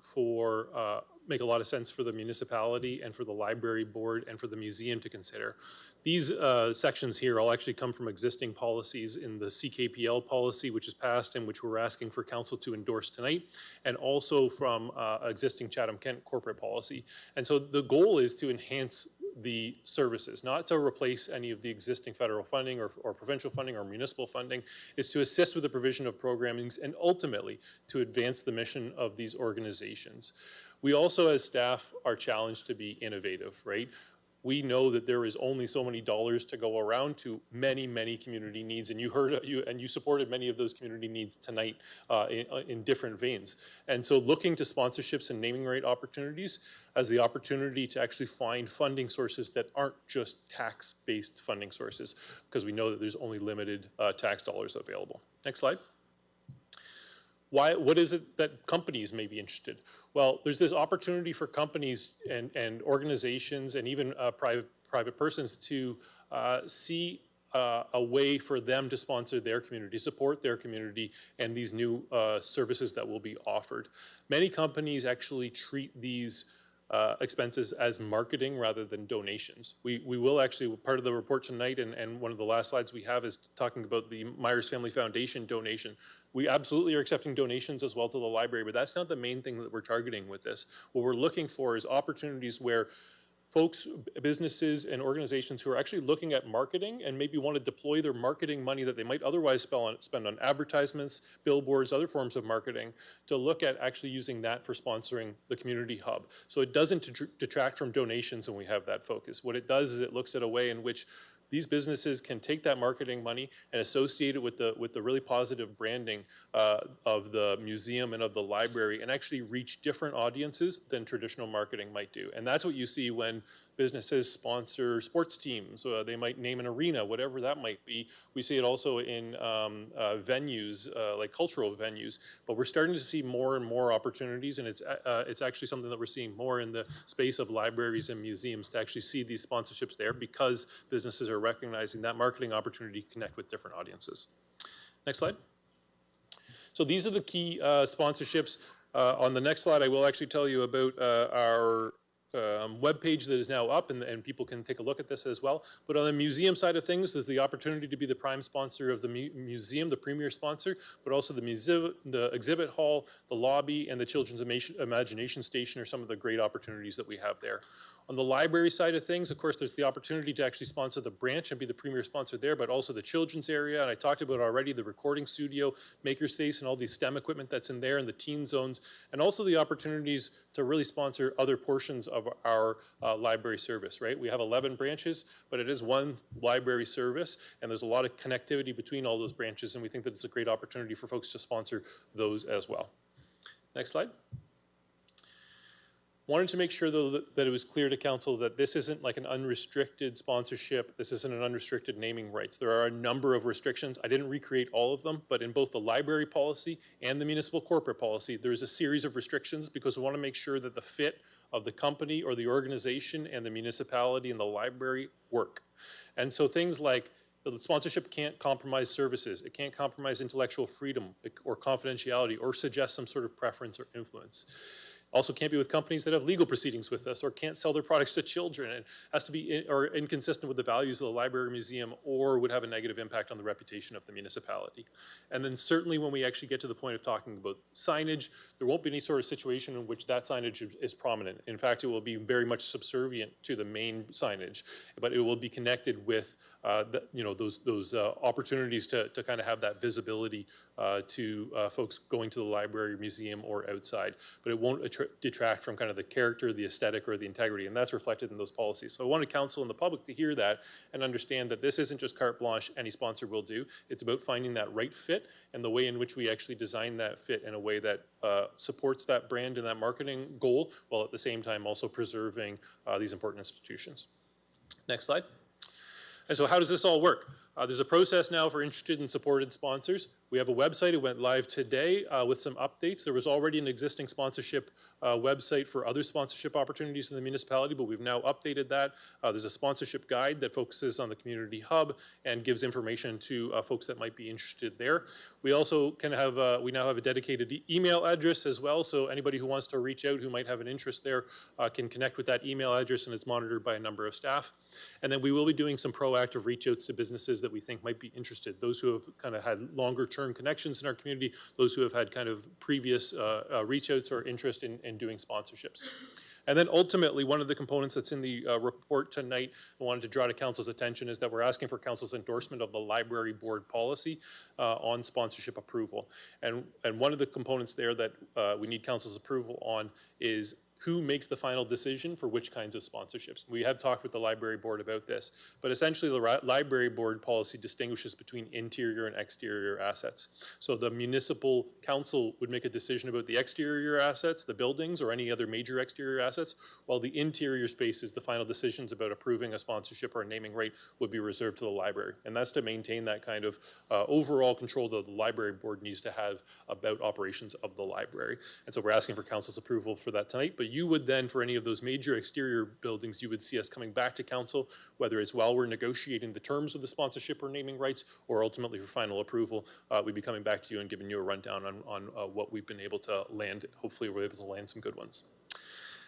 make a lot of sense for the municipality and for the library board and for the museum to consider. These sections here all actually come from existing policies in the CKPL policy, which is passed and which we're asking for council to endorse tonight, and also from existing Chatham-Kent corporate policy. And so the goal is to enhance the services, not to replace any of the existing federal funding or provincial funding or municipal funding, is to assist with the provision of programmings and ultimately to advance the mission of these organizations. We also, as staff, are challenged to be innovative, right? We know that there is only so many dollars to go around to many, many community needs, and you supported many of those community needs tonight in different veins. And so looking to sponsorships and naming right opportunities as the opportunity to actually find funding sources that aren't just tax-based funding sources, because we know that there's only limited tax dollars available. Next slide. What is it that companies may be interested? Well, there's this opportunity for companies and organizations and even private persons to see a way for them to sponsor their community, support their community, and these new services that will be offered. Many companies actually treat these expenses as marketing rather than donations. We will actually, part of the report tonight and one of the last slides we have is talking about the Myers Family Foundation donation. We absolutely are accepting donations as well to the library, but that's not the main thing that we're targeting with this. What we're looking for is opportunities where folks, businesses, and organizations who are actually looking at marketing and maybe want to deploy their marketing money that they might otherwise spend on advertisements, billboards, other forms of marketing, to look at actually using that for sponsoring the community hub. So it doesn't detract from donations when we have that focus. What it does is it looks at a way in which these businesses can take that marketing money and associate it with the really positive branding of the museum and of the library and actually reach different audiences than traditional marketing might do. And that's what you see when businesses sponsor sports teams. They might name an arena, whatever that might be. We see it also in venues, like cultural venues. But we're starting to see more and more opportunities, and it's actually something that we're seeing more in the space of libraries and museums to actually see these sponsorships there because businesses are recognizing that marketing opportunity to connect with different audiences. Next slide. So these are the key sponsorships. On the next slide, I will actually tell you about our webpage that is now up, and people can take a look at this as well. But on the museum side of things, there's the opportunity to be the prime sponsor of the museum, the premier sponsor, but also the exhibit hall, the lobby, and the Children's Imagination Station are some of the great opportunities that we have there. On the library side of things, of course, there's the opportunity to actually sponsor the branch and be the premier sponsor there, but also the children's area. And I talked about already the recording studio, makerspace, and all the STEM equipment that's in there, and the teen zones, and also the opportunities to really sponsor other portions of our library service, right? We have 11 branches, but it is one library service, and there's a lot of connectivity between all those branches, and we think that it's a great opportunity for folks to sponsor those as well. Next slide. Wanted to make sure, though, that it was clear to council that this isn't like an unrestricted sponsorship. This isn't an unrestricted naming rights. There are a number of restrictions. I didn't recreate all of them, but in both the library policy and the municipal corporate policy, there's a series of restrictions because we want to make sure that the fit of the company or the organization and the municipality and the library work. And so things like the sponsorship can't compromise services. It can't compromise intellectual freedom or confidentiality or suggest some sort of preference or influence. Also can't be with companies that have legal proceedings with us or can't sell their products to children. It has to be inconsistent with the values of the library or museum or would have a negative impact on the reputation of the municipality. And then certainly when we actually get to the point of talking about signage, there won't be any sort of situation in which that signage is prominent. In fact, it will be very much subservient to the main signage, but it will be connected with those opportunities to kind of have that visibility to folks going to the library, museum, or outside. But it won't detract from kind of the character, the aesthetic, or the integrity, and that's reflected in those policies. So I wanted council and the public to hear that and understand that this isn't just carte blanche, any sponsor will do. It's about finding that right fit and the way in which we actually design that fit in a way that supports that brand and that marketing goal, while at the same time also preserving these important institutions. Next slide. And so how does this all work? There's a process now for interested and supported sponsors. We have a website. It went live today with some updates. There was already an existing sponsorship website for other sponsorship opportunities in the municipality, but we've now updated that. There's a sponsorship guide that focuses on the community hub and gives information to folks that might be interested there. We also can have, we now have a dedicated email address as well, so anybody who wants to reach out who might have an interest there can connect with that email address, and it's monitored by a number of staff. And then we will be doing some proactive reach outs to businesses that we think might be interested, those who have kind of had longer term connections in our community, those who have had kind of previous reach outs or interest in doing sponsorships. And then ultimately, one of the components that's in the report tonight I wanted to draw to council's attention is that we're asking for council's endorsement of the library board policy on sponsorship approval. And one of the components there that we need council's approval on is who makes the final decision for which kinds of sponsorships. We have talked with the library board about this, but essentially the library board policy distinguishes between interior and exterior assets. So the municipal council would make a decision about the exterior assets, the buildings, or any other major exterior assets, while the interior spaces, the final decisions about approving a sponsorship or a naming right would be reserved to the library. And that's to maintain that kind of overall control that the library board needs to have about operations of the library. And so we're asking for council's approval for that tonight, but you would then, for any of those major exterior buildings, you would see us coming back to council, whether it's while we're negotiating the terms of the sponsorship or naming rights, or ultimately for final approval, we'd be coming back to you and giving you a rundown on what we've been able to land. Hopefully we're able to land some good ones.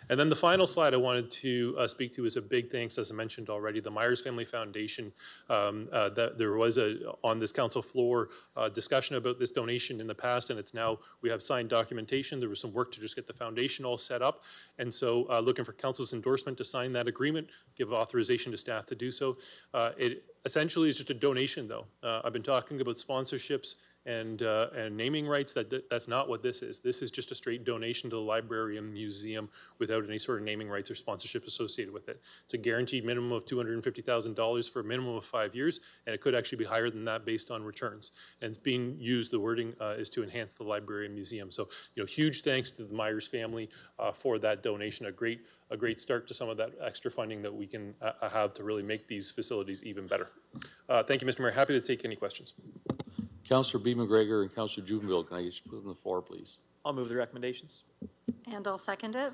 And then the final slide I wanted to speak to is a big thanks, as I mentioned already, the Myers Family Foundation. That there was on this council floor discussion about this donation in the past, and it's now, we have signed documentation. There was some work to just get the foundation all set up. And so looking for council's endorsement to sign that agreement, give authorization to staff to do so. It essentially is just a donation though. I've been talking about sponsorships and naming rights. That's not what this is. This is just a straight donation to the library and museum without any sort of naming rights or sponsorship associated with it. It's a guaranteed minimum of $250,000 for a minimum of 5 years, and it could actually be higher than that based on returns. And it's being used, the wording is to enhance the library and museum. So, huge thanks to the Myers family for that donation. A great start to some of that extra funding that we can have to really make these facilities even better. Thank you, Mr. Mayor. Happy to take any questions. Councillor B. McGregor and Councillor Juvenville, can I get you put on the floor, please? I'll move the recommendations. And I'll second it.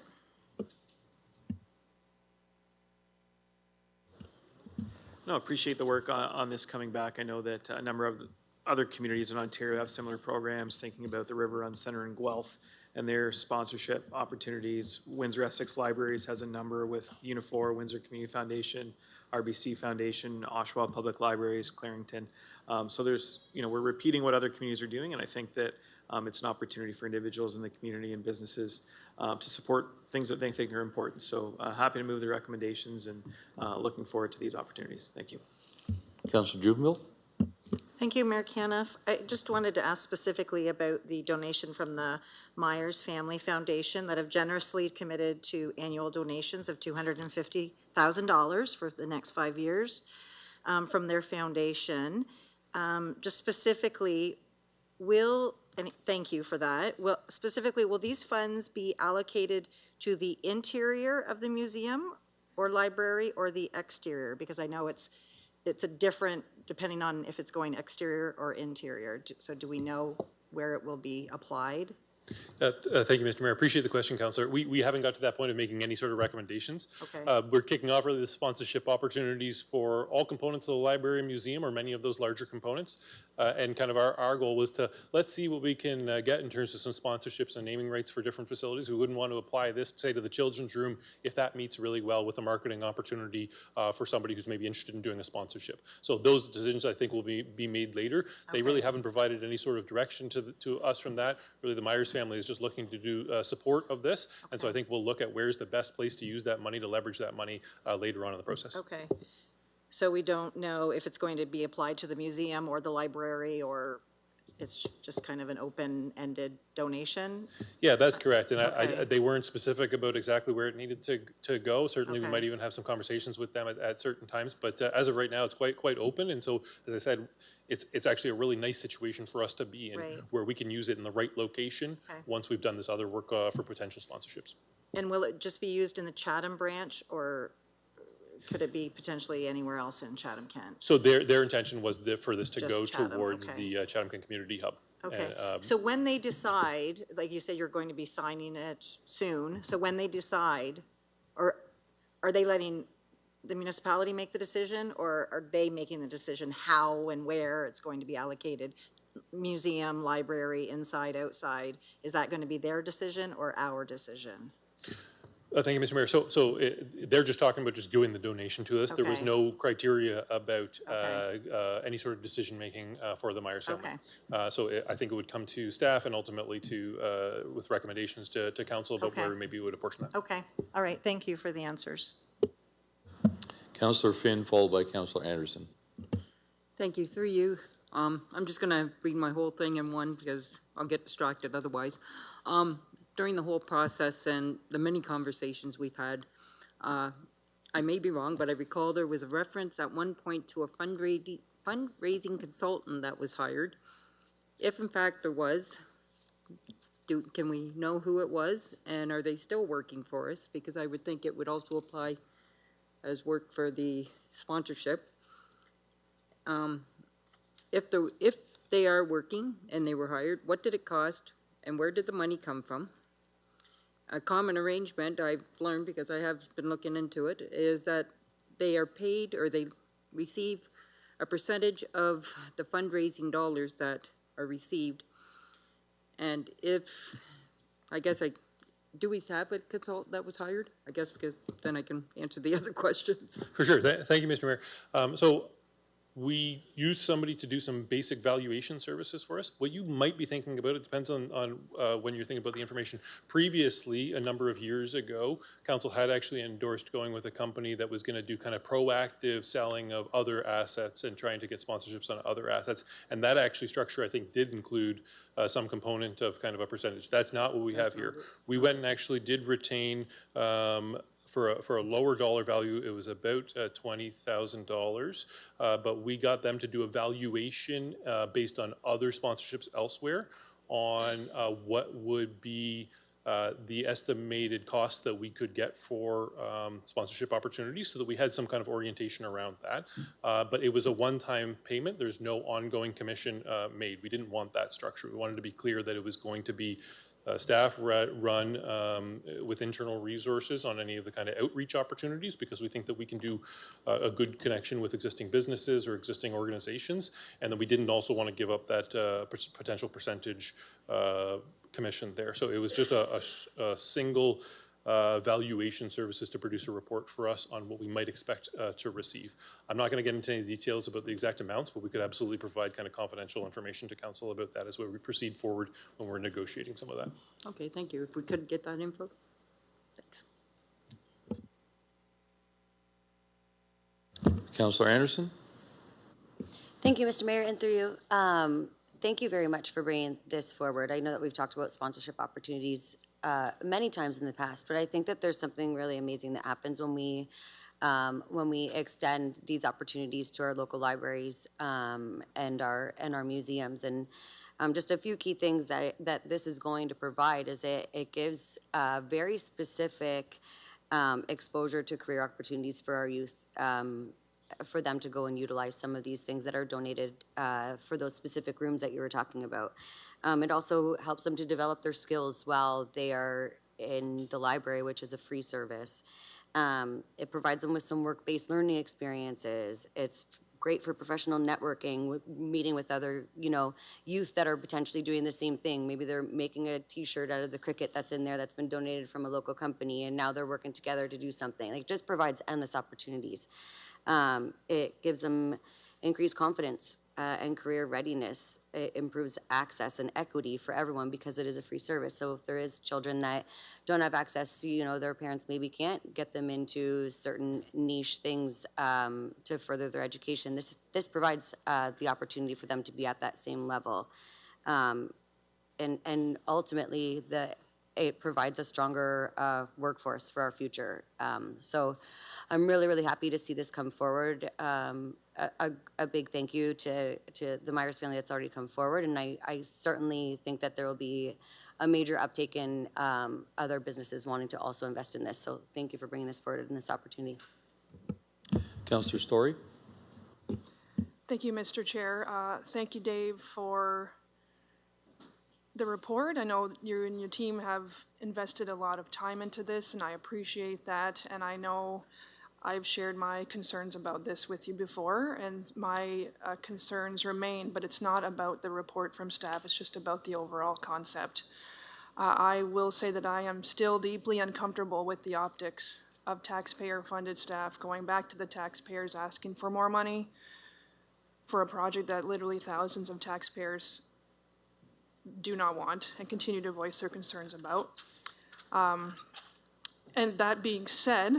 No, appreciate the work on this coming back. I know that a number of other communities in Ontario have similar programs, thinking about the River Run Centre in Guelph and their sponsorship opportunities. Windsor Essex Libraries has a number with Unifor, Windsor Community Foundation, RBC Foundation, Oshawa Public Libraries, Clarington. So there's, we're repeating what other communities are doing, and I think that it's an opportunity for individuals in the community and businesses to support things that they think are important. So happy to move the recommendations and looking forward to these opportunities. Thank you. Councillor Juvenile? Thank you, Mayor Caniff. I just wanted to ask specifically about the donation from the Myers Family Foundation that have generously committed to annual donations of $250,000 for the next 5 years from their foundation. Just specifically, and thank you for that, will these funds be allocated to the interior of the museum or library or the exterior? Because I know it's a different, depending on if it's going exterior or interior. So do we know where it will be applied? Thank you, Mr. Mayor. Appreciate the question, Councillor. We haven't got to that point of making any sort of recommendations. Okay. We're kicking off really the sponsorship opportunities for all components of the library and museum, or many of those larger components. And kind of our goal was to, let's see what we can get in terms of some sponsorships and naming rights for different facilities. We wouldn't want to apply this, say, to the children's room if that meets really well with a marketing opportunity for somebody who's maybe interested in doing a sponsorship. So those decisions, I think, will be made later. They really haven't provided any sort of direction to us from that. Really, the Myers family is just looking to do support of this. And so I think we'll look at where's the best place to use that money, to leverage that money later on in the process. Okay. So we don't know if it's going to be applied to the museum or the library, or it's just kind of an open-ended donation? Yeah, that's correct. And Okay. they weren't specific about exactly where it needed to go. Certainly, we Okay. might even have some conversations with them at certain times. But as of right now, it's quite open. And so, as I said, it's actually a really nice situation for us to be in, Right. where we can use it in the right location Okay. once we've done this other work for potential sponsorships. And will it just be used in the Chatham branch, or could it be potentially anywhere else in Chatham-Kent? So their intention was for this to Just go Chatham, towards okay. the Chatham-Kent Community Hub. Okay, And, so when they decide, like you said, you're going to be signing it soon, so when they decide, or are they letting the municipality make the decision, or are they making the decision how and where it's going to be allocated? Museum, library, inside, outside, is that going to be their decision or our decision? Thank you, Mr. Mayor. So they're just talking about just doing the donation to us. There was Okay. no criteria about Okay. any sort of decision-making for the Myers family. Okay. So I think it would come to staff and ultimately to, with recommendations to council about Okay. where maybe we would apportion that. Okay, all right, thank you for the answers. Councillor Finn, followed by Councillor Anderson. Thank you. Through you, I'm just going to read my whole thing in one because I'll get distracted otherwise. During the whole process and the many conversations we've had, I may be wrong, but I recall there was a reference at one point to a fundraising consultant that was hired. If in fact there was, can we know who it was, and are they still working for us? Because I would think it would also apply as work for the sponsorship. If they are working and they were hired, what did it cost, and where did the money come from? A common arrangement, I've learned because I have been looking into it, is that they are paid or they receive a percentage of the fundraising dollars that are received. And do we have a consultant that was hired? I guess because then I can answer the other questions. For sure. Thank you, Mr. Mayor. So we use somebody to do some basic valuation services for us. What you might be thinking about, it depends on when you're thinking about the information. Previously, a number of years ago, council had actually endorsed going with a company that was going to do kind of proactive selling of other assets and trying to get sponsorships on other assets. And that actually structure, I think, did include some component of kind of a percentage. That's not what we have here. We went and actually did retain for a lower dollar value, it was about $20,000, but we got them to do a valuation based on other sponsorships elsewhere on what would be the estimated cost that we could get for sponsorship opportunities, so that we had some kind of orientation around that. But it was a one-time payment. There's no ongoing commission made. We didn't want that structure. We wanted to be clear that it was going to be staff run with internal resources on any of the kind of outreach opportunities, because we think that we can do a good connection with existing businesses or existing organizations, and that we didn't also want to give up that potential percentage commission there. So it was just a single valuation services to produce a report for us on what we might expect to receive. I'm not going to get into any details about the exact amounts, but we could absolutely provide kind of confidential information to council about that as we proceed forward when we're negotiating some of that. Okay, thank you. If we could get that info. Thanks. Councillor Anderson? Thank you, Mr. Mayor, and through you. Thank you very much for bringing this forward. I know that we've talked about sponsorship opportunities many times in the past, but I think that there's something really amazing that happens when we extend these opportunities to our local libraries and our museums. And just a few key things that this is going to provide is it gives very specific exposure to career opportunities for our youth, for them to go and utilize some of these things that are donated for those specific rooms that you were talking about. It also helps them to develop their skills while they are in the library, which is a free service. It provides them with some work-based learning experiences. It's great for professional networking, meeting with other, youth that are potentially doing the same thing. Maybe they're making a t-shirt out of the cricket that's in there that's been donated from a local company, and now they're working together to do something. Like, it just provides endless opportunities. It gives them increased confidence and career readiness. It improves access and equity for everyone because it is a free service. So if there is children that don't have access, their parents maybe can't get them into certain niche things to further their education, this provides the opportunity for them to be at that same level. And ultimately, it provides a stronger workforce for our future. So I'm really, really happy to see this come forward. A big thank you to the Myers family that's already come forward, and I certainly think that there will be a major uptake in other businesses wanting to also invest in this. So thank you for bringing this forward in this opportunity. Councillor Story? Thank you, Mr. Chair. Thank you, Dave, for the report. I know you and your team have invested a lot of time into this, and I appreciate that. And I know I've shared my concerns about this with you before, and my concerns remain, but it's not about the report from staff, it's just about the overall concept. I will say that I am still deeply uncomfortable with the optics of taxpayer-funded staff going back to the taxpayers asking for more money for a project that literally thousands of taxpayers do not want and continue to voice their concerns about. And that being said,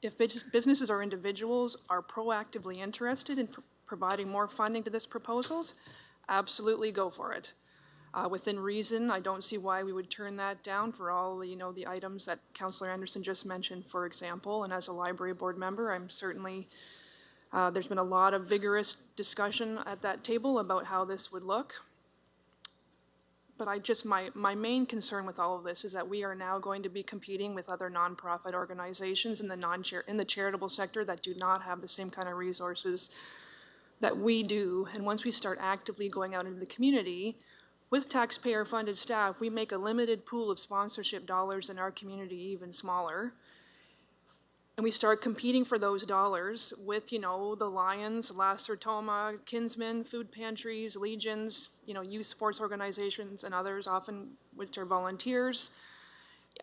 if businesses or individuals are proactively interested in providing more funding to this proposals, absolutely go for it. Within reason, I don't see why we would turn that down for all the items that Councillor Anderson just mentioned, for example. And as a library board member, I'm certainly, there's been a lot of vigorous discussion at that table about how this would look. But my main concern with all of this is that we are now going to be competing with other nonprofit organizations in the charitable sector that do not have the same kind of resources that we do. And once we start actively going out into the community with taxpayer-funded staff, we make a limited pool of sponsorship dollars in our community even smaller. And we start competing for those dollars with, the Lions, La Sertoma, Kinsmen, food pantries, Legions, youth sports organizations and others, often which are volunteers.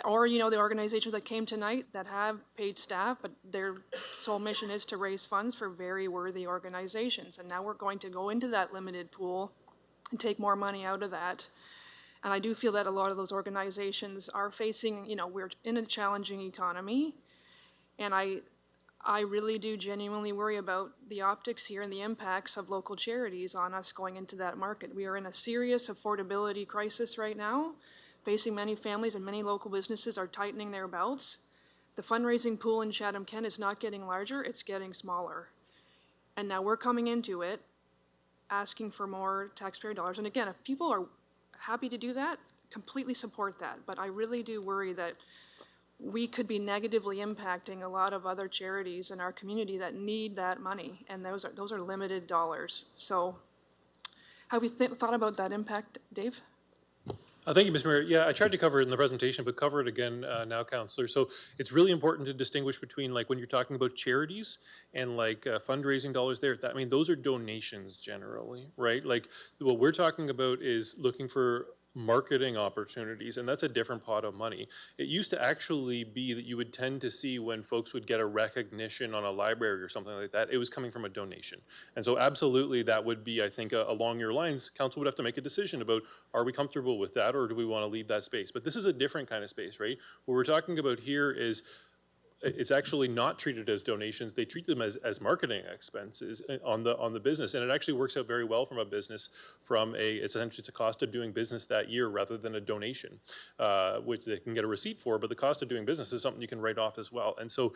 Or, the organizations that came tonight that have paid staff, but their sole mission is to raise funds for very worthy organizations. And now we're going to go into that limited pool and take more money out of that. And I do feel that a lot of those organizations are facing, we're in a challenging economy. And I really do genuinely worry about the optics here and the impacts of local charities on us going into that market. We are in a serious affordability crisis right now, facing many families, and many local businesses are tightening their belts. The fundraising pool in Chatham-Kent is not getting larger, it's getting smaller. And now we're coming into it asking for more taxpayer dollars. And again, if people are happy to do that, completely support that. But I really do worry that we could be negatively impacting a lot of other charities in our community that need that money, and those are limited dollars. So have you thought about that impact, Dave? Thank you, Mr. Mayor. Yeah, I tried to cover it in the presentation, but cover it again now, Councillor. So it's really important to distinguish between, like, when you're talking about charities and fundraising dollars there, those are donations generally, right? Like, what we're talking about is looking for marketing opportunities, and that's a different pot of money. It used to actually be that you would tend to see when folks would get a recognition on a library or something like that, it was coming from a donation. And so absolutely that would be, I think, along your lines, council would have to make a decision about, are we comfortable with that or do we want to leave that space? But this is a different kind of space, right? What we're talking about here is it's actually not treated as donations. They treat them as marketing expenses on the business, and it actually works out very well from a business. Essentially it's a cost of doing business that year rather than a donation, which they can get a receipt for. But the cost of doing business is something you can write off as well. And so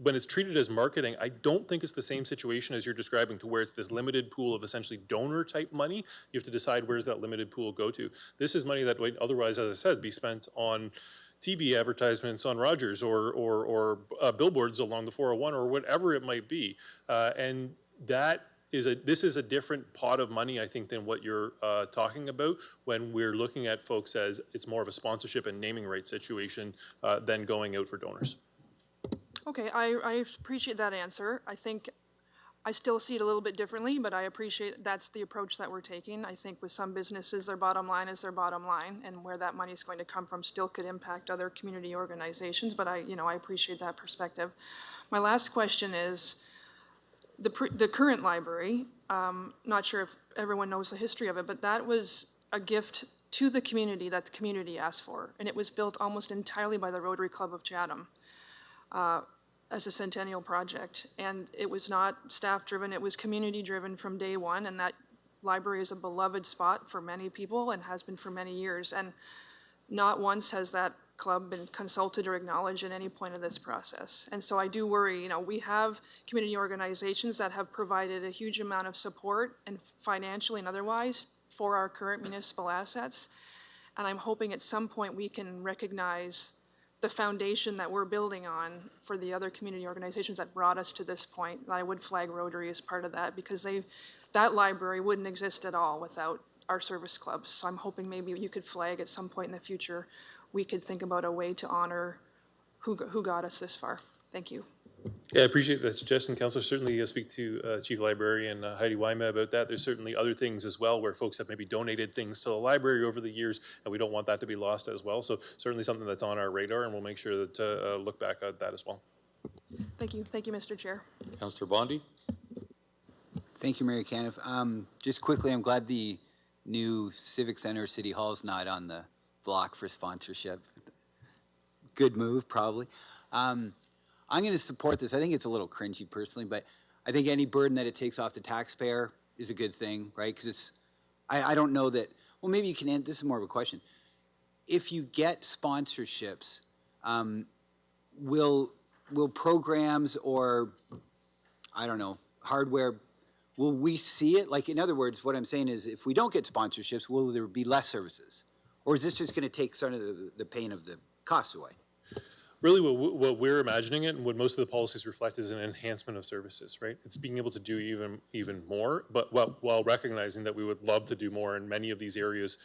when it's treated as marketing, I don't think it's the same situation as you're describing, to where it's this limited pool of essentially donor type money. You have to decide where's that limited pool go to. This is money that would otherwise, as I said, be spent on TV advertisements on Rogers or billboards along the 401 or whatever it might be. And this is a different pot of money, I think, than what you're talking about when we're looking at folks as it's more of a sponsorship and naming rights situation than going out for donors. Okay, I appreciate that answer. I think I still see it a little bit differently, but I appreciate that's the approach that we're taking. I think with some businesses, their bottom line is their bottom line, and where that money is going to come from still could impact other community organizations, but I appreciate that perspective. My last question is, the current library, not sure if everyone knows the history of it, but that was a gift to the community that the community asked for, and it was built almost entirely by the Rotary Club of Chatham. As a centennial project, and it was not staff driven, it was community driven from day one, and that library is a beloved spot for many people and has been for many years, and not once has that club been consulted or acknowledged at any point of this process. And so I do worry, we have community organizations that have provided a huge amount of support, and financially and otherwise, for our current municipal assets, and I'm hoping at some point we can recognize the foundation that we're building on for the other community organizations that brought us to this point. I would flag Rotary as part of that, because that library wouldn't exist at all without our service clubs. So I'm hoping maybe you could flag at some point in the future, we could think about a way to honor who got us this far. Thank you. Yeah, I appreciate that suggestion, Councillor. Certainly speak to Chief Librarian Heidi Wyma about that. There's certainly other things as well where folks have maybe donated things to the library over the years, and we don't want that to be lost as well. So certainly something that's on our radar, and we'll make sure that look back at that as well. Thank you. Thank you, Mr. Chair. Councillor Bondi? Thank you, Mayor Caniff. Just quickly, I'm glad the new Civic Center City Hall is not on the block for sponsorship. Good move, probably. I'm going to support this. I think it's a little cringy personally, but I think any burden that it takes off the taxpayer is a good thing, right? Because I don't know that, well, maybe you can end, this is more of a question. If you get sponsorships, will programs or, I don't know, hardware, will we see it? Like, in other words, what I'm saying is, if we don't get sponsorships, will there be less services? Or is this just going to take some of the pain of the costs away? Really what we're imagining it, and what most of the policies reflect, is an enhancement of services, right? It's being able to do even more, but while recognizing that we would love to do more in many of these areas.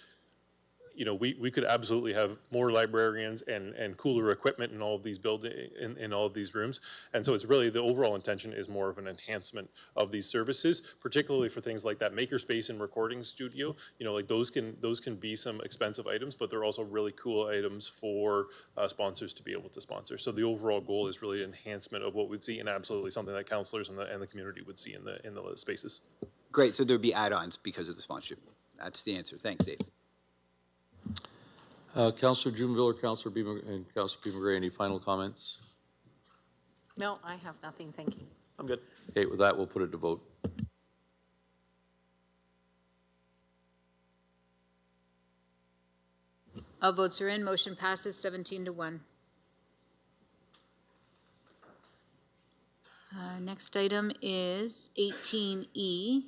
We could absolutely have more librarians and cooler equipment in all of these in all of these rooms. And so it's really, the overall intention is more of an enhancement of these services, particularly for things like that makerspace and recording studio. Like those can be some expensive items, but they're also really cool items for sponsors to be able to sponsor. So the overall goal is really enhancement of what we'd see, and absolutely something that councillors and the community would see in the spaces. Great, so there'd be add-ons because of the sponsorship. That's the answer. Thanks, Dave. Councillor Juneville, Councillor Beamer, and Councillor Beamer, any final comments? No, I have nothing. Thank you. I'm good. Okay, with that, we'll put it to vote. All votes are in. Motion passes 17-1. Next item is 18E.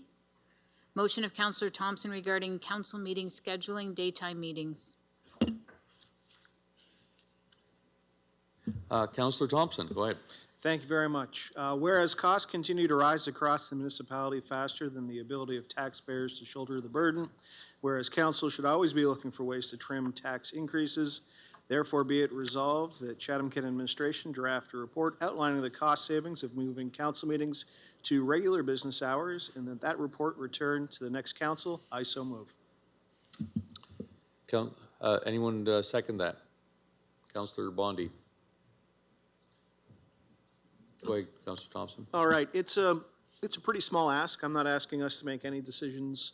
Motion of Councillor Thompson regarding council meeting scheduling, daytime meetings. Councillor Thompson, go ahead. Thank you very much. Whereas costs continue to rise across the municipality faster than the ability of taxpayers to shoulder the burden, whereas council should always be looking for ways to trim tax increases, therefore be it resolved that Chatham-Kent administration draft a report outlining the cost savings of moving council meetings to regular business hours, and that report return to the next council. I so move. Anyone second that? Councillor Bondi. Go ahead, Councillor Thompson. All right, it's a pretty small ask. I'm not asking us to make any decisions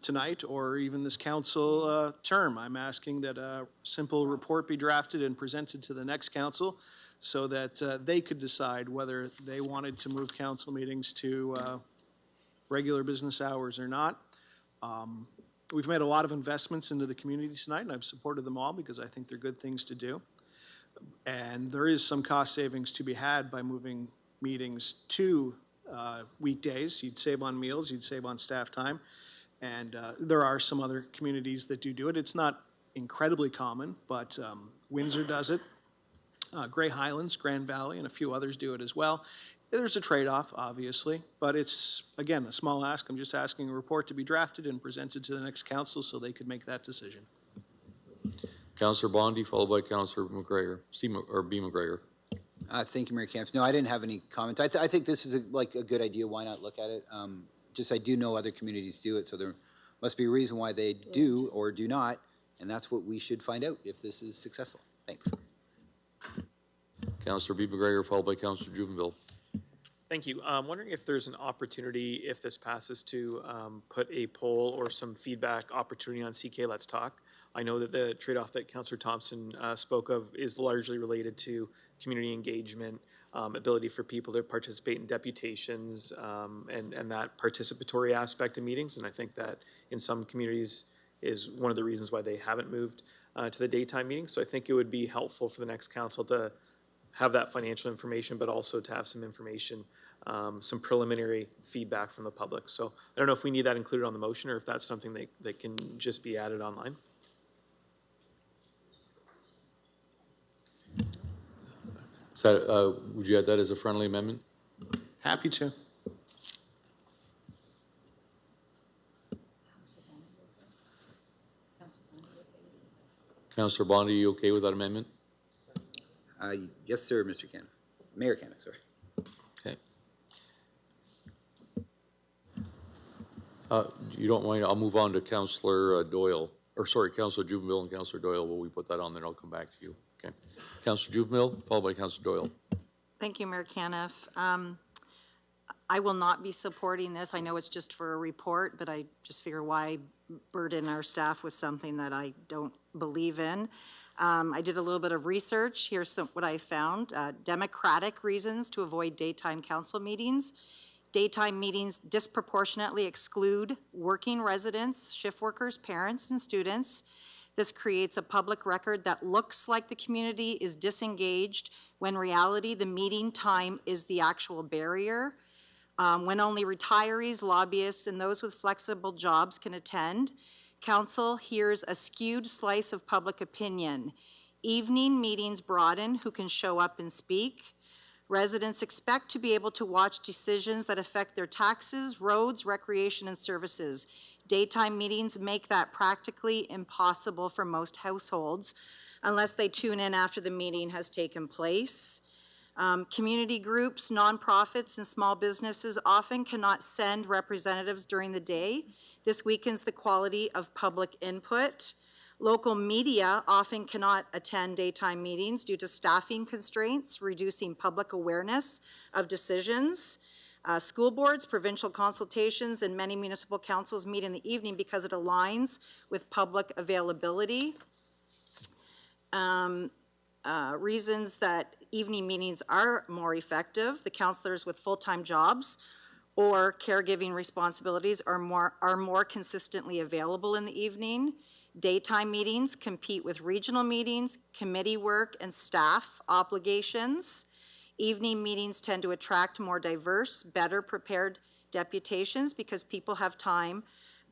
tonight or even this council term. I'm asking that a simple report be drafted and presented to the next council so that they could decide whether they wanted to move council meetings to regular business hours or not. We've made a lot of investments into the community tonight, and I've supported them all because I think they're good things to do. And there is some cost savings to be had by moving meetings to weekdays. You'd save on meals, you'd save on staff time. And there are some other communities that do it. It's not incredibly common, but Windsor does it. Grey Highlands, Grand Valley, and a few others do it as well. There's a trade-off, obviously, but it's, again, a small ask. I'm just asking a report to be drafted and presented to the next council so they could make that decision. Councillor Bondi, followed by Councillor McGregor, B. McGregor. Thank you, Mayor Camps. No, I didn't have any comments. I think this is a good idea. Why not look at it? Just I do know other communities do it, so there must be a reason why they do or do not, and that's what we should find out if this is successful. Thanks. Councillor B. McGregor, followed by Councillor Juvenville. Thank you. I'm wondering if there's an opportunity, if this passes, to put a poll or some feedback opportunity on CK Let's Talk. I know that the trade-off that Councillor Thompson spoke of is largely related to community engagement, ability for people to participate in deputations, and that participatory aspect of meetings. And I think that in some communities is one of the reasons why they haven't moved to the daytime meetings. So I think it would be helpful for the next council to have that financial information, but also to have some information, some preliminary feedback from the public. So I don't know if we need that included on the motion or if that's something that can just be added online. Is that, would you add that as a friendly amendment? Happy to. Councillor Bondi, you okay with that amendment? Yes, sir, Mr. Cannon. Mayor Cannon, sorry. Okay. You don't mind, I'll move on to Councillor Doyle, or sorry, Councillor Juvenville and Councillor Doyle. Will we put that on, then I'll come back to you. Okay. Councillor Juvenville, followed by Councillor Doyle. Thank you, Mayor Caniff. I will not be supporting this. I know it's just for a report, but I just figure why burden our staff with something that I don't believe in. I did a little bit of research. Here's what I found. Democratic reasons to avoid daytime council meetings. Daytime meetings disproportionately exclude working residents, shift workers, parents, and students. This creates a public record that looks like the community is disengaged when in reality the meeting time is the actual barrier. When only retirees, lobbyists, and those with flexible jobs can attend, council hears a skewed slice of public opinion. Evening meetings broaden who can show up and speak. Residents expect to be able to watch decisions that affect their taxes, roads, recreation, and services. Daytime meetings make that practically impossible for most households unless they tune in after the meeting has taken place. Community groups, nonprofits, and small businesses often cannot send representatives during the day. This weakens the quality of public input. Local media often cannot attend daytime meetings due to staffing constraints, reducing public awareness of decisions. School boards, provincial consultations, and many municipal councils meet in the evening because it aligns with public availability. Reasons that evening meetings are more effective. The councillors with full-time jobs or caregiving responsibilities are more consistently available in the evening. Daytime meetings compete with regional meetings, committee work, and staff obligations. Evening meetings tend to attract more diverse, better prepared deputations because people have time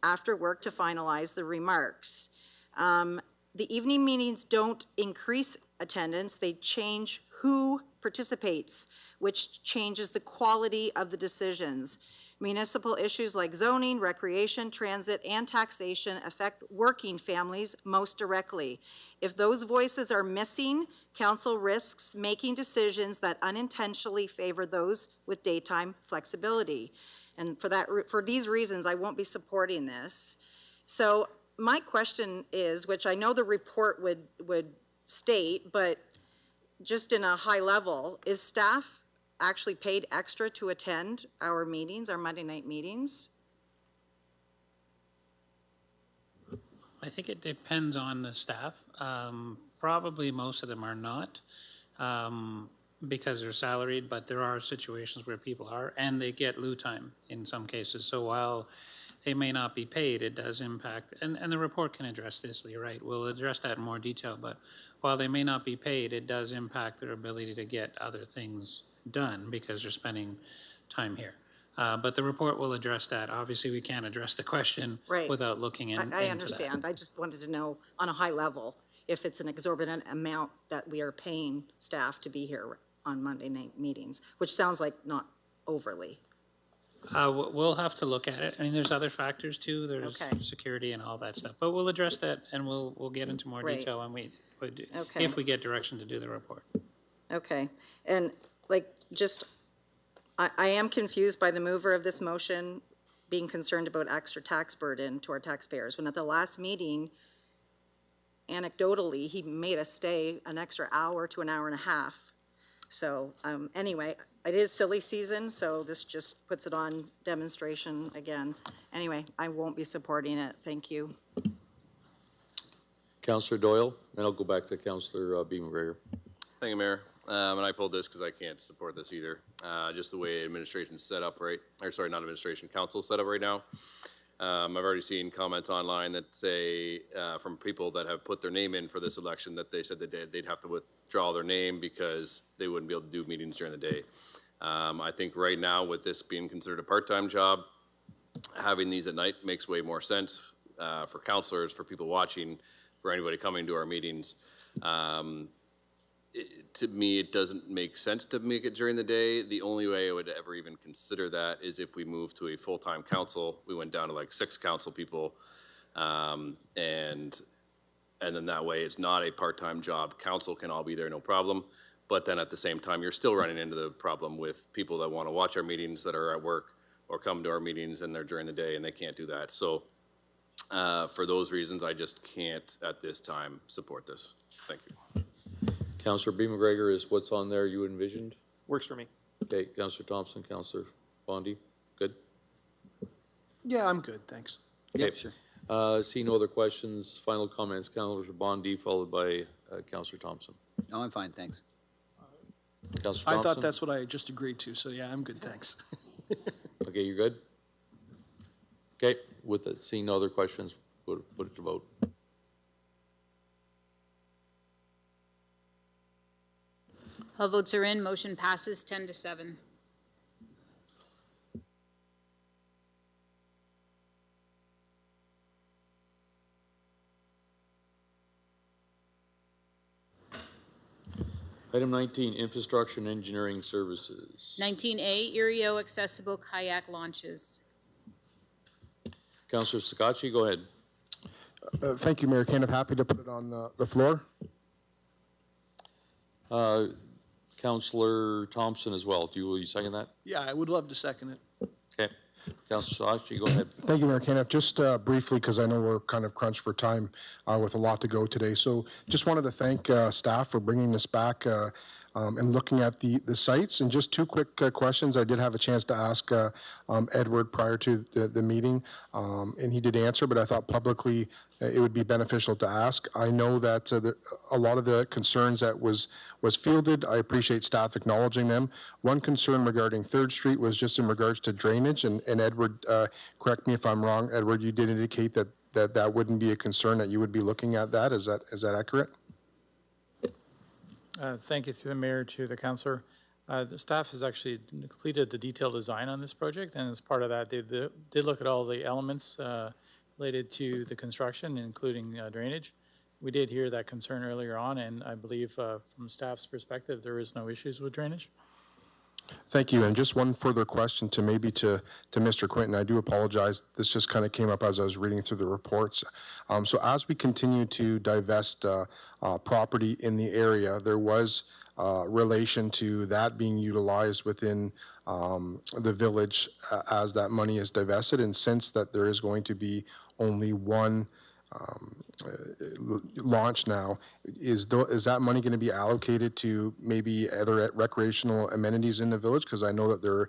after work to finalize the remarks. The evening meetings don't increase attendance, they change who participates, which changes the quality of the decisions. Municipal issues like zoning, recreation, transit, and taxation affect working families most directly. If those voices are missing, council risks making decisions that unintentionally favor those with daytime flexibility. And for these reasons, I won't be supporting this. So my question is, which I know the report would state, but just in a high level, is staff actually paid extra to attend our meetings, our Monday night meetings? I think it depends on the staff. Probably most of them are not, because they're salaried, but there are situations where people are, and they get lieu time in some cases. So while they may not be paid, it does impact, and the report can address this, you're right, we'll address that in more detail, but while they may not be paid, it does impact their ability to get other things done because they're spending time here. But the report will address that. Obviously, we can't address the question Right. without looking into that. I understand. I just wanted to know on a high level if it's an exorbitant amount that we are paying staff to be here on Monday night meetings, which sounds like not overly. We'll have to look at it. I mean, there's other factors too. There's Okay. security and all that stuff. But we'll address that and we'll get into more Right. detail when we do, Okay. if we get direction to do the report. Okay, and like, just, I am confused by the mover of this motion being concerned about extra tax burden to our taxpayers, when at the last meeting, anecdotally, he made us stay an extra hour to an hour and a half. So, anyway, it is silly season, so this just puts it on demonstration again. Anyway, I won't be supporting it, thank you. Councillor Doyle, and I'll go back to Councillor Beamer-Gregor. Thank you, Mayor. And I pulled this because I can't support this either. Just the way administration's set up, right? Or sorry, not administration, council's set up right now. I've already seen comments online that say from people that have put their name in for this election that they said that they'd have to withdraw their name because they wouldn't be able to do meetings during the day. I think right now, with this being considered a part-time job, having these at night makes way more sense for councilors, for people watching, for anybody coming to our meetings. To me, it doesn't make sense to make it during the day. The only way I would ever even consider that is if we move to a full-time council. We went down to like 6 council people, and then that way it's not a part-time job. Council can all be there, no problem. But then at the same time, you're still running into the problem with people that want to watch our meetings that are at work or come to our meetings and they're during the day and they can't do that. So for those reasons, I just can't at this time support this. Thank you. Councillor Beamer-Gregor, is what's on there you envisioned? Works for me. Okay, Councillor Thompson, Councillor Bondi, good? Yeah, I'm good, thanks. Okay. Sure. See no other questions, final comments, Councillor Bondi, followed by Councillor Thompson. No, I'm fine, thanks. Councillor I Thompson? thought that's what I just agreed to, so yeah, I'm good, thanks. Okay, you're good? Okay, with it, seeing no other questions, put it to vote. All votes are in. Motion passes 10-7. Item 19, infrastructure and engineering services. 19A, Erio accessible kayak launches. Councillor Sakachi, go ahead. Thank you, Mayor Kane. Happy to put it on the floor. Councillor Thompson as well. Will you second that? Yeah, I would love to second it. Okay. Councillor Sakachi, go ahead. Thank you, Mayor Kane. Just briefly, because I know we're kind of crunched for time with a lot to go today. So just wanted to thank staff for bringing this back and looking at the sites. And just 2 quick questions. I did have a chance to ask Edward prior to the meeting, and he did answer, but I thought publicly it would be beneficial to ask. I know that a lot of the concerns that was fielded, I appreciate staff acknowledging them. One concern regarding 3rd Street was just in regards to drainage, and Edward, correct me if I'm wrong, Edward, you did indicate that wouldn't be a concern, that you would be looking at that. Is that accurate? Thank you through the mayor to the councillor. The staff has actually completed the detailed design on this project, and as part of that, they did look at all the elements related to the construction, including drainage. We did hear that concern earlier on, and I believe from staff's perspective, there is no issues with drainage. Thank you. And just one further question to Mr. Quinton. I do apologize. This just kind of came up as I was reading through the reports. So as we continue to divest property in the area, there was relation to that being utilized within the village as that money is divested. And since that there is going to be only one launch now, is that money going to be allocated to maybe other recreational amenities in the village? Because I know that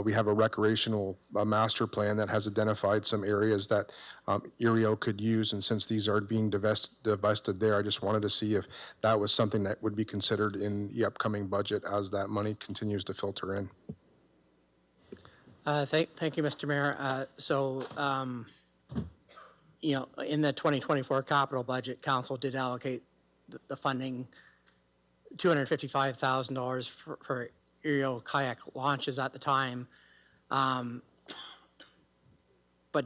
we have a recreational master plan that has identified some areas that Erio could use, and since these are being divested there, I just wanted to see if that was something that would be considered in the upcoming budget as that money continues to filter in. Thank you, Mr. Mayor. You know, in the 2024 capital budget, council did allocate the funding, $255,000 for aerial kayak launches at the time. But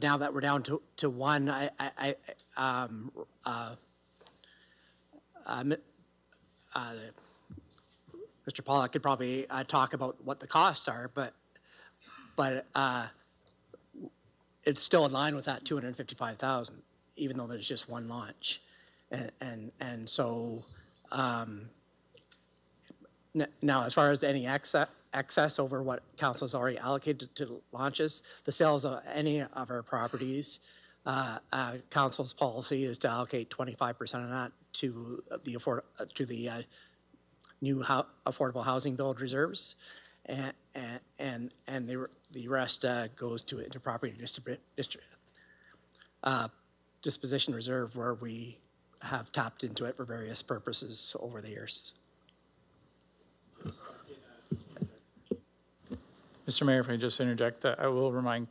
now that we're down to one, Mr. Pollock could probably talk about what the costs are, but it's still in line with that 255,000, even though there's just one launch. And so now, as far as any excess over what council's already allocated to launches, the sales of any of our properties, council's policy is to allocate 25% of that to the new affordable housing build reserves, and the rest goes into property disposition reserve, where we have tapped into it for various purposes over the years. Mr. Mayor, if I just interject, I will remind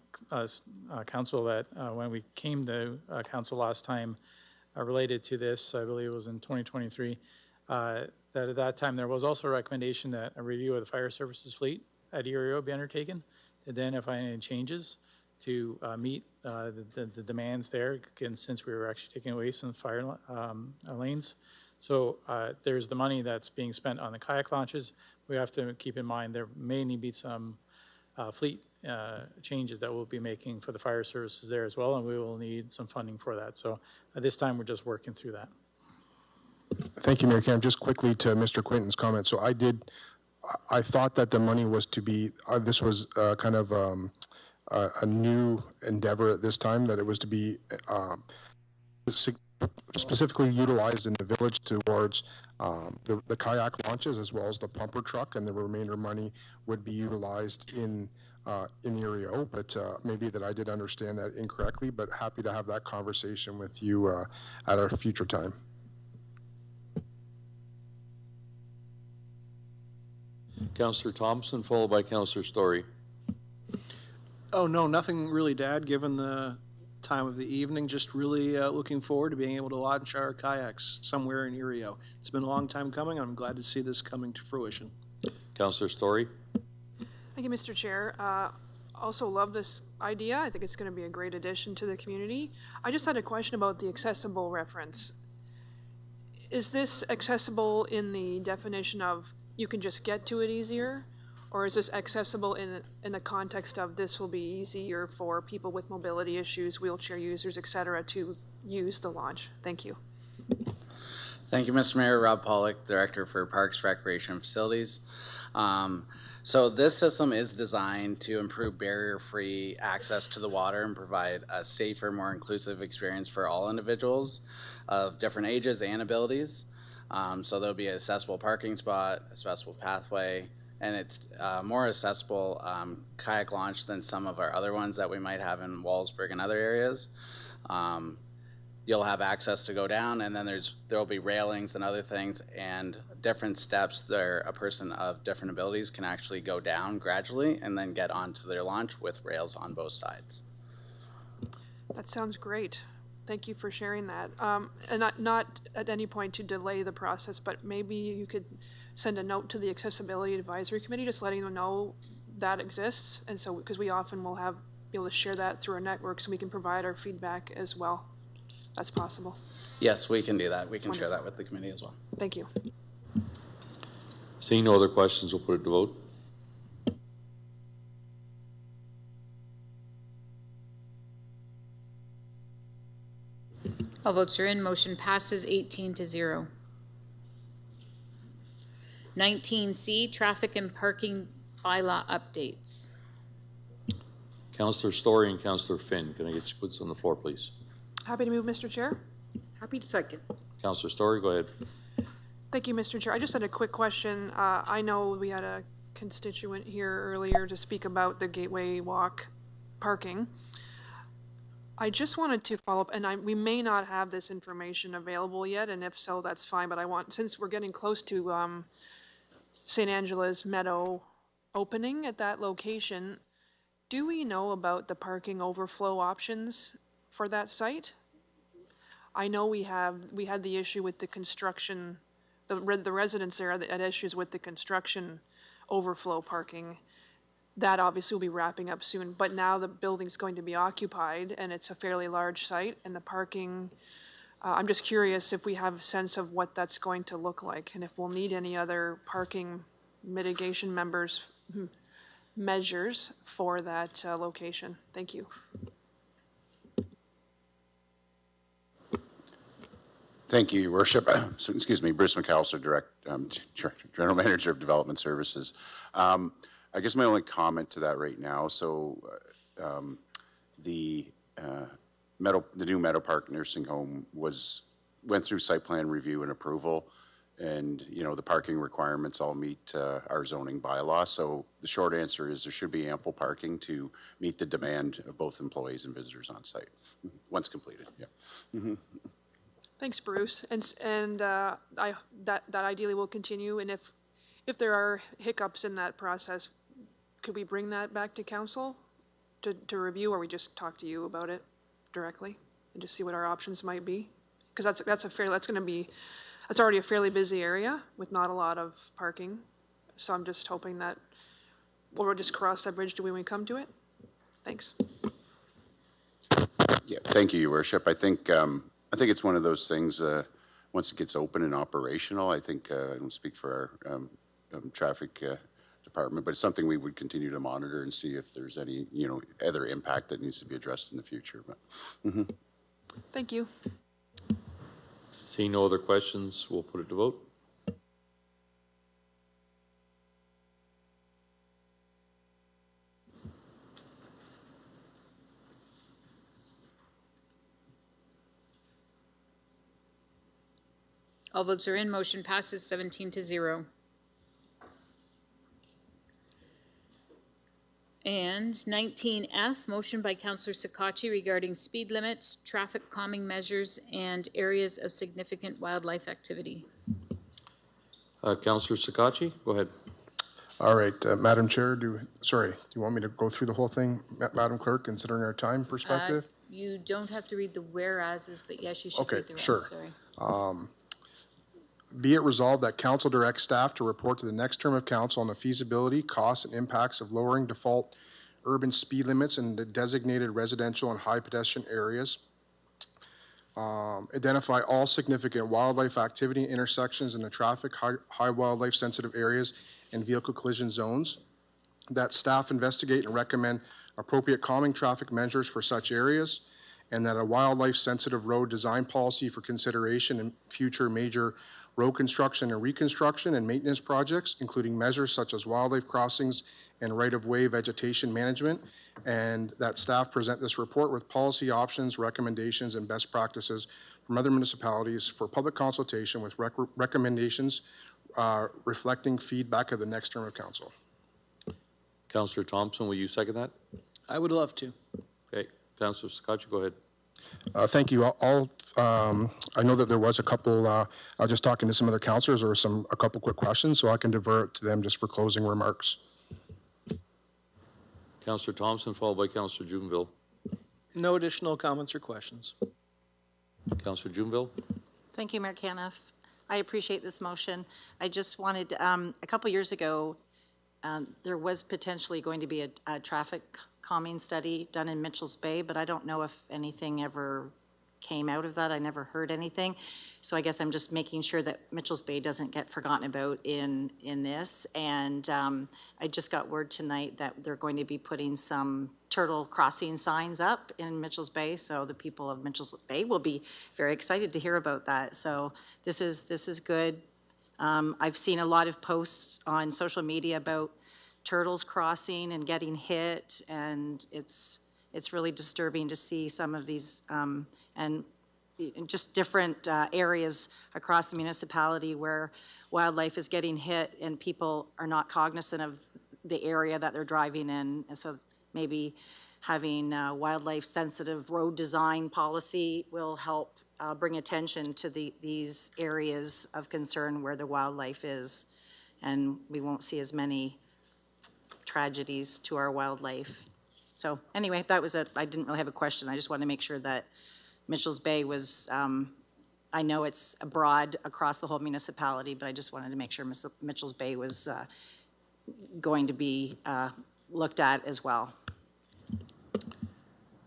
council that when we came to council last time related to this, I believe it was in 2023, that at that time there was also a recommendation that a review of the fire services fleet at Erio be undertaken to identify any changes to meet the demands there, again, since we were actually taking away some fire lanes. So there's the money that's being spent on the kayak launches. We have to keep in mind there may need to be some fleet changes that we'll be making for the fire services there as well, and we will need some funding for that. So at this time, we're just working through that. Thank you, Mayor Cam. Just quickly to Mr. Quinton's comment. So I thought that the money was to be, this was kind of a new endeavor at this time, that it was to be specifically utilized in the village towards the kayak launches as well as the pumper truck, and the remainder money would be utilized in Erio, but maybe that I did understand that incorrectly, but happy to have that conversation with you at a future time. Councillor Thompson, followed by Councillor Story. Oh, no, nothing really to add, given the time of the evening. Just really looking forward to being able to launch our kayaks somewhere in Erio. It's been a long time coming. I'm glad to see this coming to fruition. Councillor Story. Thank you, Mr. Chair. Also love this idea. I think it's going to be a great addition to the community. I just had a question about the accessible reference. Is this accessible in the definition of you can just get to it easier? Or is this accessible in the context of this will be easier for people with mobility issues, wheelchair users, et cetera, to use the launch? Thank you. Thank you, Mr. Mayor. Rob Pollock, Director for Parks, Recreation, and Facilities. So this system is designed to improve barrier-free access to the water and provide a safer, more inclusive experience for all individuals of different ages and abilities. So there'll be an accessible parking spot, accessible pathway, and it's more accessible kayak launch than some of our other ones that we might have in Walsburg and other areas. You'll have access to go down, and then there'll be railings and other things and different steps there. A person of different abilities can actually go down gradually and then get onto their launch with rails on both sides. That sounds great. Thank you for sharing that. And not at any point to delay the process, but maybe you could send a note to the Accessibility Advisory Committee, just letting them know that exists. And so, because we often will be able to share that through our network, so we can provide our feedback as well. That's possible. Yes, we can do that. We can share that with the committee as well. Thank you. Seeing no other questions, we'll put it to vote. All votes are in. Motion passes 18-0. 19C, traffic and parking bylaw updates. Councillor Story and Councillor Finn, can I get your puts on the floor, please? Happy to move, Mr. Chair. Happy to second. Counselor Story, go ahead. Thank you, Mr. Chair. I just had a quick question. I know we had a constituent here earlier to speak about the Gateway Walk parking. I just wanted to follow up, and we may not have this information available yet, and if so, that's fine, but since we're getting close to St. Angela's Meadow opening at that location, do we know about the parking overflow options for that site? I know we had the issue with the construction, the residents there had issues with the construction overflow parking. That obviously will be wrapping up soon, but now the building's going to be occupied and it's a fairly large site, and the parking, I'm just curious if we have a sense of what that's going to look like and if we'll need any other parking mitigation measures for that location. Thank you. Thank you, Your Worship. Excuse me, Bruce McAllister, General Manager of Development Services. I guess my only comment to that right now, so the new Meadow Park Nursing Home went through site plan review and approval, and the parking requirements all meet our zoning bylaw. So the short answer is there should be ample parking to meet the demand of both employees and visitors on site once completed. Yeah. Mm-hmm. Thanks, Bruce. And that ideally will continue. And if there are hiccups in that process, could we bring that back to council to review, or we just talk to you about it directly and just see what our options might be? Because that's already a fairly busy area with not a lot of parking. So I'm just hoping that we'll just cross that bridge when we come to it. Thanks. Yeah, thank you, Your Worship. I think it's one of those things, once it gets open and operational, I think, I don't speak for our traffic department, but it's something we would continue to monitor and see if there's any, other impact that needs to be addressed in the future. But, Thank you. Seeing no other questions, we'll put it to vote. All votes are in. Motion passes 17-0. And 19F, motion by Councillor Sakachi regarding speed limits, traffic calming measures, and areas of significant wildlife activity. Councillor Sakachi, go ahead. All right, Madam Chair, do you want me to go through the whole thing, Madam Clerk, considering our time perspective? You don't have to read the whereases, but yes, you should read the rest. Sure. Sorry. Be it resolved that council directs staff to report to the next term of council on the feasibility, costs, and impacts of lowering default urban speed limits in the designated residential and high pedestrian areas. Identify all significant wildlife activity intersections in the traffic, high wildlife sensitive areas and vehicle collision zones. That staff investigate and recommend appropriate calming traffic measures for such areas, and that a wildlife sensitive road design policy for consideration in future major road construction and reconstruction and maintenance projects, including measures such as wildlife crossings and right-of-way vegetation management, and that staff present this report with policy options, recommendations, and best practices from other municipalities for public consultation with recommendations reflecting feedback of the next term of council. Councillor Thompson, will you second that? I would love to. Okay, Councillor Sakachi, go ahead. Thank you. I know that there was a couple, I was just talking to some other councillors, there were a couple quick questions, so I can divert to them just for closing remarks. Councillor Thompson, followed by Councillor Juneville. No additional comments or questions. Councillor Juneville. Thank you, Mayor Caniff. I appreciate this motion. I just wanted, a couple years ago, there was potentially going to be a traffic calming study done in Mitchell's Bay, but I don't know if anything ever came out of that. I never heard anything. So I guess I'm just making sure that Mitchell's Bay doesn't get forgotten about in this. And I just got word tonight that they're going to be putting some turtle crossing signs up in Mitchell's Bay. So the people of Mitchell's Bay will be very excited to hear about that. So this is good. I've seen a lot of posts on social media about turtles crossing and getting hit, and it's really disturbing to see some of these and just different areas across the municipality where wildlife is getting hit and people are not cognizant of the area that they're driving in. And so maybe having wildlife-sensitive road design policy will help bring attention to these areas of concern where the wildlife is, and we won't see as many tragedies to our wildlife. So anyway, that was it. I didn't really have a question. I just wanted to make sure that Mitchell's Bay was, I know it's broad across the whole municipality, but I just wanted to make sure Mitchell's Bay was going to be looked at as well.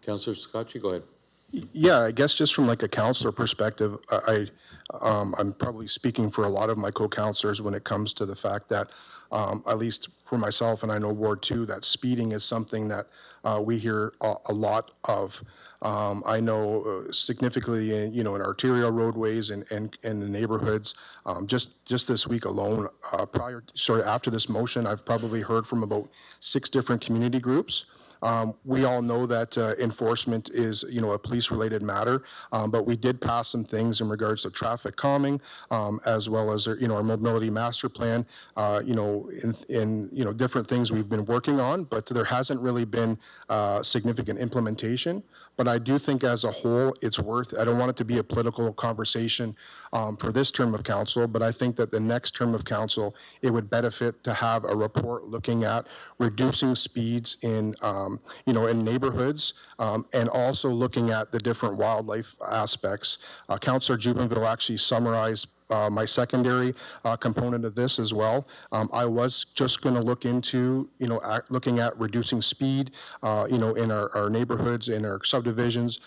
Councillor Scotchy, go ahead. Yeah, I guess just from like a counselor perspective, I'm probably speaking for a lot of my co-counselors when it comes to the fact that, at least for myself, and I know Ward 2, that speeding is something that we hear a lot of. I know significantly, in arterial roadways and in the neighborhoods. Just this week alone, after this motion, I've probably heard from about 6 different community groups. We all know that enforcement is, a police-related matter, but we did pass some things in regards to traffic calming, as well as, our mobility master plan, in different things we've been working on, but there hasn't really been significant implementation. But I do think as a whole, it's I don't want it to be a political conversation for this term of council, but I think that the next term of council, it would benefit to have a report looking at reducing speeds in neighborhoods, and also looking at the different wildlife aspects. Councillor Jubenville actually summarized my secondary component of this as well. I was just going to look into, looking at reducing speed, in our neighborhoods, in our subdivisions,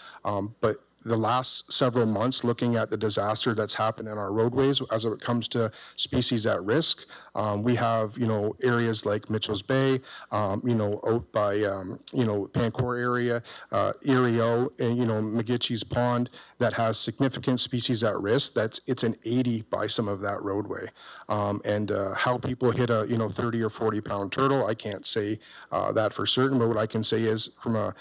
but the last several months, looking at the disaster that's happened in our roadways as it comes to species at risk. We have, areas like Mitchell's Bay, out by, Pancor area, Erio, and, McGitchie's Pond, that has significant species at risk. It's an 80 by some of that roadway. And how people hit a, 30 or 40 pound turtle, I can't say that for certain, but what I can say is from a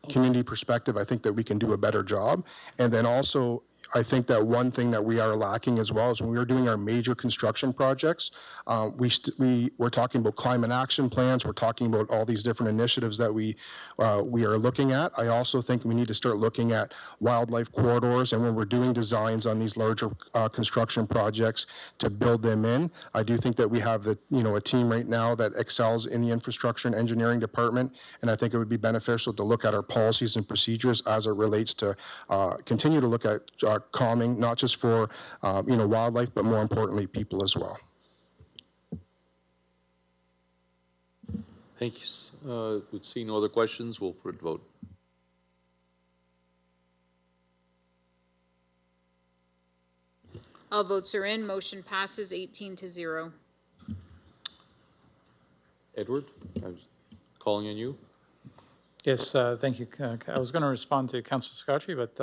community perspective, I think that we can do a better job. And then also, I think that one thing that we are lacking as well is when we are doing our major construction projects, we're talking about climate action plans, we're talking about all these different initiatives that we are looking at. I also think we need to start looking at wildlife corridors, and when we're doing designs on these larger construction projects to build them in. I do think that we have a team right now that excels in the infrastructure and engineering department, and I think it would be beneficial to look at our policies and procedures as it relates to continue to look at calming, not just for wildlife, but more importantly, people as well. Thank you. Would see no other questions, we'll put it to vote. All votes are in. Motion passes 18-0. Edward, I was calling on you. Yes, thank you. I was going to respond to Councillor Scotchy, but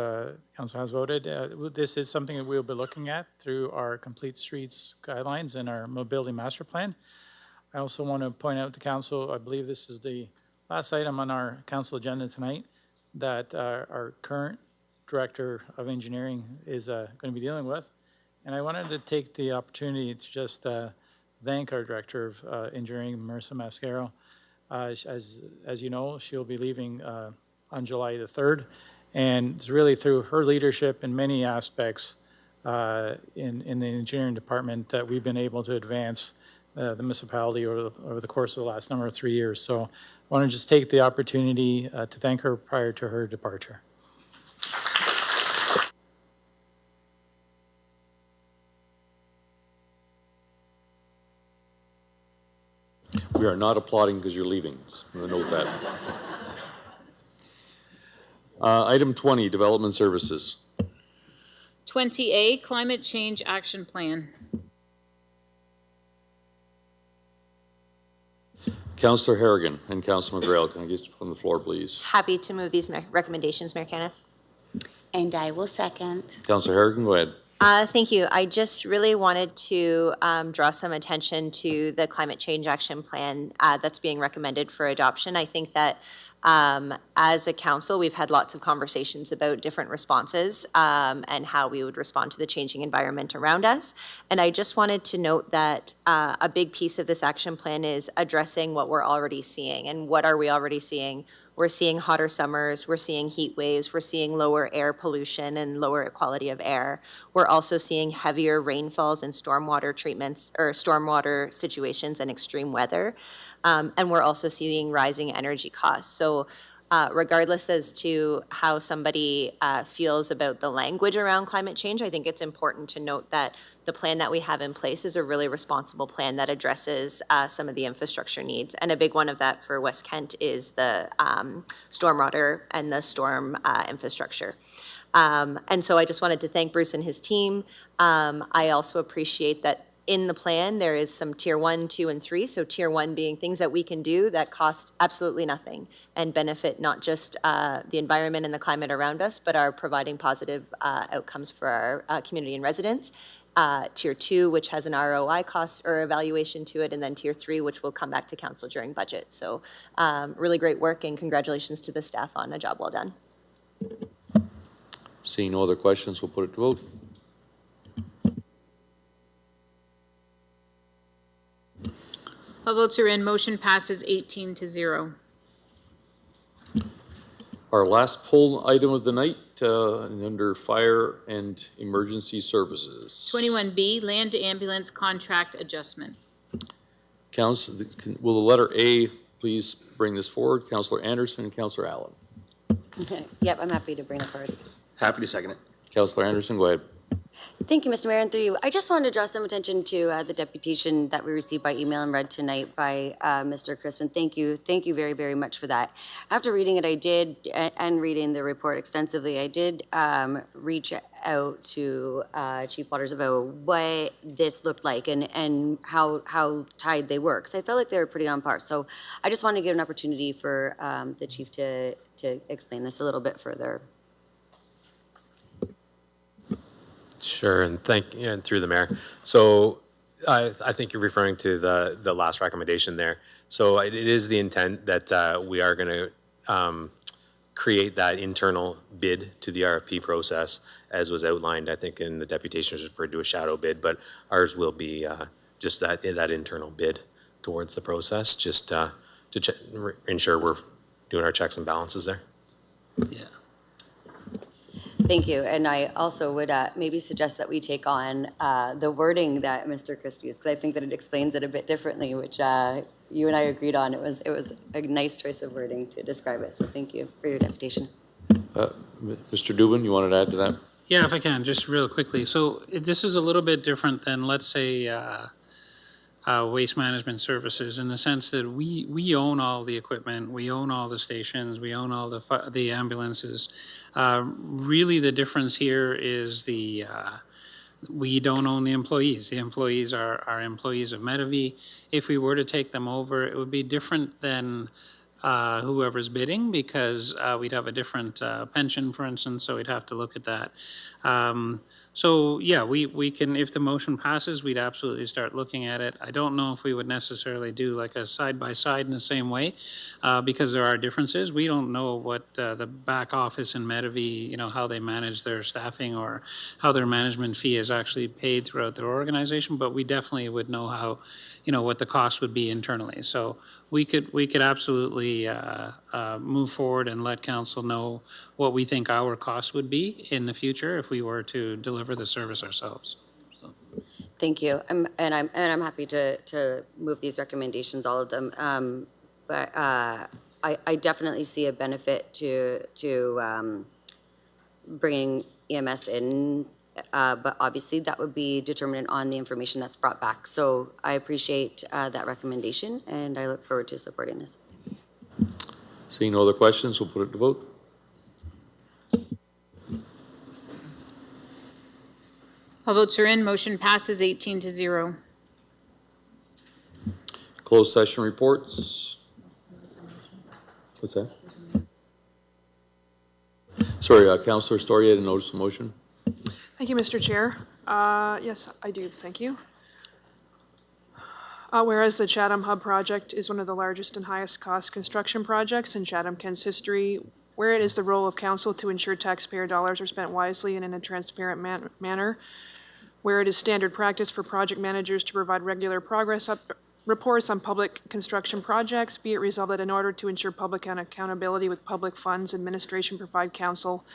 Council has voted. This is something that we'll be looking at through our Complete Streets guidelines and our mobility master plan. I also want to point out to Council, I believe this is the last item on our Council agenda tonight, that our current Director of Engineering is going to be dealing with. And I wanted to take the opportunity to just thank our Director of Engineering, Marissa Mascaro. As you know, she'll be leaving on July the 3rd, and it's really through her leadership in many aspects in the engineering department that we've been able to advance the municipality over the course of the last 3 years. So I want to just take the opportunity to thank her prior to her departure. We are not applauding because you're leaving. Just want to note that. Item 20, Development Services. 20A, Climate Change Action Plan. Councillor Harrigan and Councillor McGrail, can I get you on the floor, please? Happy to move these recommendations, Mayor Kenneth. And I will second. Councillor Harrigan, go ahead. Thank you. I just really wanted to draw some attention to the climate change action plan that's being recommended for adoption. I think that As a council, we've had lots of conversations about different responses and how we would respond to the changing environment around us. And I just wanted to note that a big piece of this action plan is addressing what we're already seeing. And what are we already seeing? We're seeing hotter summers, we're seeing heat waves, we're seeing lower air pollution and lower quality of air. We're also seeing heavier rainfalls and stormwater treatments or stormwater situations and extreme weather. And we're also seeing rising energy costs. So regardless as to how somebody feels about the language around climate change, I think it's important to note that the plan that we have in place is a really responsible plan that addresses some of the infrastructure needs. And a big one of that for West Kent is the stormwater and the storm infrastructure. And so I just wanted to thank Bruce and his team. I also appreciate that in the plan, there is some tier 1, 2, and 3. So tier 1 being things that we can do that cost absolutely nothing and benefit not just the environment and the climate around us, but are providing positive outcomes for our community and residents. Tier 2, which has an ROI cost or evaluation to it, and then tier 3, which will come back to council during budget. So really great work, and congratulations to the staff on a job well done. Seeing no other questions, we'll put it to vote. All votes are in. Motion passes 18-0. Our last poll item of the night, under fire and emergency services. 21B, land ambulance contract adjustment. Council, will the letter A please bring this forward? Councillor Anderson and Councillor Allen. Yep, I'm happy to bring it forward. Happy to second it. Councillor Anderson, go ahead. Thank you, Mr. Mayor, and through you. I just wanted to draw some attention to the deputation that we received by email and read tonight by Mr. Crispin. Thank you very, very much for that. After reading it, and reading the report extensively, I did reach out to Chief Waters about what this looked like and how tied they were, because I felt like they were pretty on par. So I just wanted to give an opportunity for the Chief to explain this a little bit further. Sure, and through the mayor. So I think you're referring to the last recommendation there. So it is the intent that we are going to create that internal bid to the RFP process, as was outlined. I think in the deputation is referred to a shadow bid, but ours will be just that internal bid towards the process, just to ensure we're doing our checks and balances there. Yeah. Thank you, and I also would maybe suggest that we take on the wording that Mr. Crisp used, because I think that it explains it a bit differently, which you and I agreed on. It was a nice choice of wording to describe it, so thank you for your deputation. Mr. Dubin, you wanted to add to that? Yeah, if I can, just real quickly. So this is a little bit different than, let's say, waste management services, in the sense that we own all the equipment, we own all the stations, we own all the ambulances. Really, the difference here is we don't own the employees. The employees are employees of Medivy. If we were to take them over, it would be different than whoever's bidding, because we'd have a different pension, for instance, so we'd have to look at that. So yeah, we can, if the motion passes, we'd absolutely start looking at it. I don't know if we would necessarily do like a side-by-side in the same way, because there are differences. We don't know what the back office in Medivy, how they manage their staffing or how their management fee is actually paid throughout their organization, but we definitely would know how, what the cost would be internally. So we could absolutely move forward and let council know what we think our cost would be in the future if we were to deliver the service ourselves. So. Thank you, and I'm happy to move these recommendations, all of them. But I definitely see a benefit to bringing EMS in. But obviously that would be determinant on the information that's brought back. So I appreciate that recommendation, and I look forward to supporting this. Seeing no other questions, we'll put it to vote. All votes are in. Motion passes 18-0. Closed session reports. What's that? Sorry, Councillor Story had a notice of motion. Thank you, Mr. Chair. Yes, I do. Thank you. Whereas the Chatham Hub project is one of the largest and highest cost construction projects in Chatham-Kent's history, where it is the role of council to ensure taxpayer dollars are spent wisely and in a transparent manner, where it is standard practice for project managers to provide regular progress reports on public construction projects, be it resolved that in order to ensure public accountability with public funds, administration provide council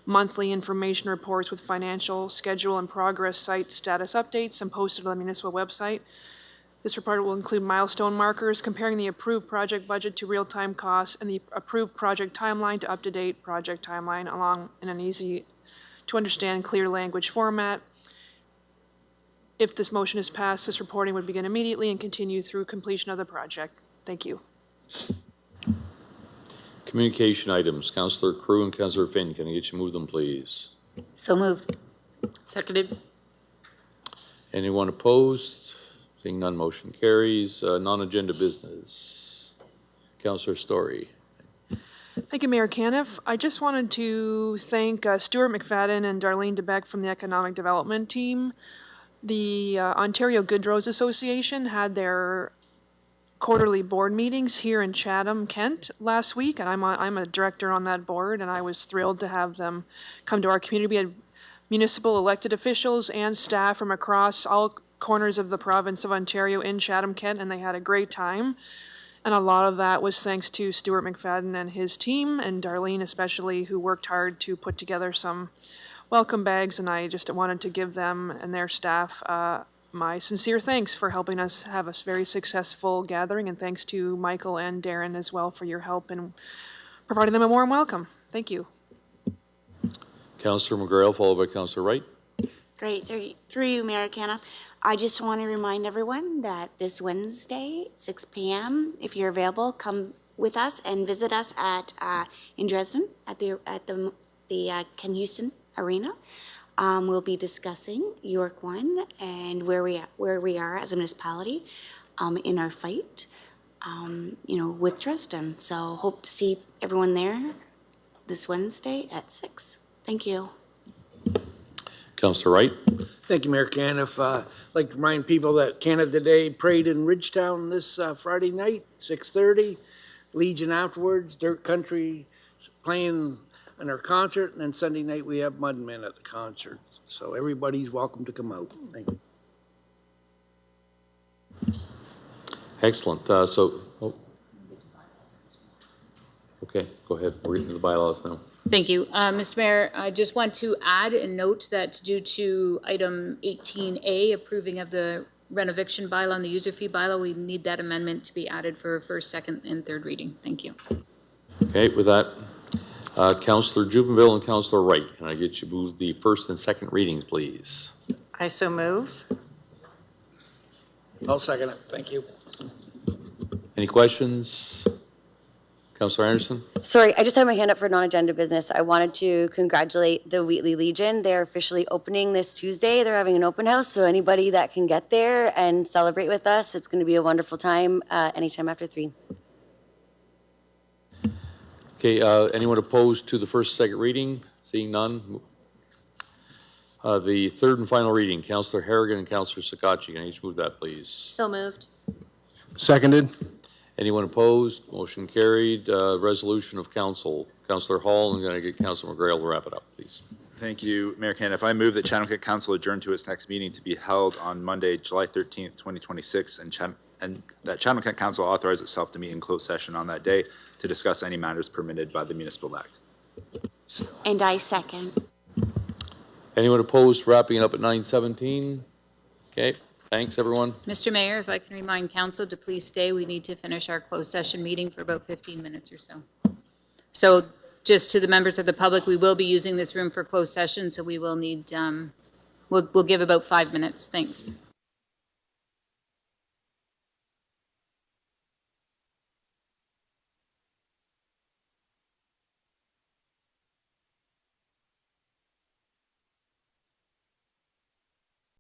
monthly information reports with financial, schedule, and progress site status updates and posted on the municipal website. This report will include milestone markers comparing the approved project budget to real-time costs and the approved project timeline to up-to-date project timeline along in an easy-to-understand, clear language format. If this motion is passed, this reporting would begin immediately and continue through completion of the project. Thank you. Communication items, Councillor Crew and Councillor Finn, can I get you to move them, please? So moved. Seconded. Anyone opposed? Seeing none, motion carries. Non-agenda business. Councillor Story. Thank you, Mayor Caniff. I just wanted to thank Stuart McFadden and Darlene DeBeck from the Economic Development Team. The Ontario Goodroads Association had their quarterly board meetings here in Chatham-Kent last week, and I'm a director on that board, and I was thrilled to have them come to our community. We had municipal elected officials and staff from across all corners of the province of Ontario in Chatham-Kent, and they had a great time. And a lot of that was thanks to Stuart McFadden and his team, and Darlene especially, who worked hard to put together some welcome bags, and I just wanted to give them and their staff my sincere thanks for helping us have a very successful gathering, and thanks to Michael and Darren as well for your help in providing them a warm welcome. Thank you. Councillor McGrail, followed by Councillor Wright. Great. Through you, Mayor Caniff. I just want to remind everyone that this Wednesday, 6 p.m., if you're available, come with us and visit us at in Dresden at the Ken Houston Arena. We'll be discussing York 1 and where we are as a municipality in our fight, with Dresden. So hope to see everyone there this Wednesday at 6. Thank you. Councillor Wright. Thank you, Mayor Caniff. I'd like to remind people that Canada Day parade in Ridgetown this Friday night, 6:30. Legion afterwards, Dirt Country playing in our concert, and then Sunday night we have Mudmen at the concert. So everybody's welcome to come out. Thank you. Excellent. Okay, go ahead. We're getting to the bylaws now. Thank you. Mr. Mayor, I just want to add and note that due to item 18A, approving of the renovation bylaw and the user fee bylaw, we need that amendment to be added for first, second, and third reading. Thank you. Okay, with that, Councillor Jubenville and Councillor Wright, can I get you to move the first and second readings, please? I so move. I'll second it. Thank you. Any questions? Councillor Anderson? Sorry, I just had my hand up for non-agenda business. I wanted to congratulate the Wheatley Legion. They're officially opening this Tuesday. They're having an open house, so anybody that can get there and celebrate with us, it's going to be a wonderful time anytime after 3. Okay, anyone opposed to the first, second reading? Seeing none. The third and final reading, Councillor Harrigan and Councillor Sakachi. Can I each move that, please? So moved. Seconded. Anyone opposed? Motion carried. Resolution of council. Councillor Hall, and I'm going to get Councillor McGrail to wrap it up, please. Thank you, Mayor Caniff. I move that Chatham-Kent Council adjourn to its next meeting to be held on Monday, July 13th, 2026, and that Chatham-Kent Council authorize itself to meet in closed session on that day to discuss any matters permitted by the Municipal Act. And I second. Anyone opposed to wrapping it up at 9:17? Okay, thanks, everyone. Mr. Mayor, if I can remind council to please stay, we need to finish our closed session meeting for about 15 minutes or so. So just to the members of the public, we will be using this room for closed session, so we will need, we'll give about 5 minutes. Thanks.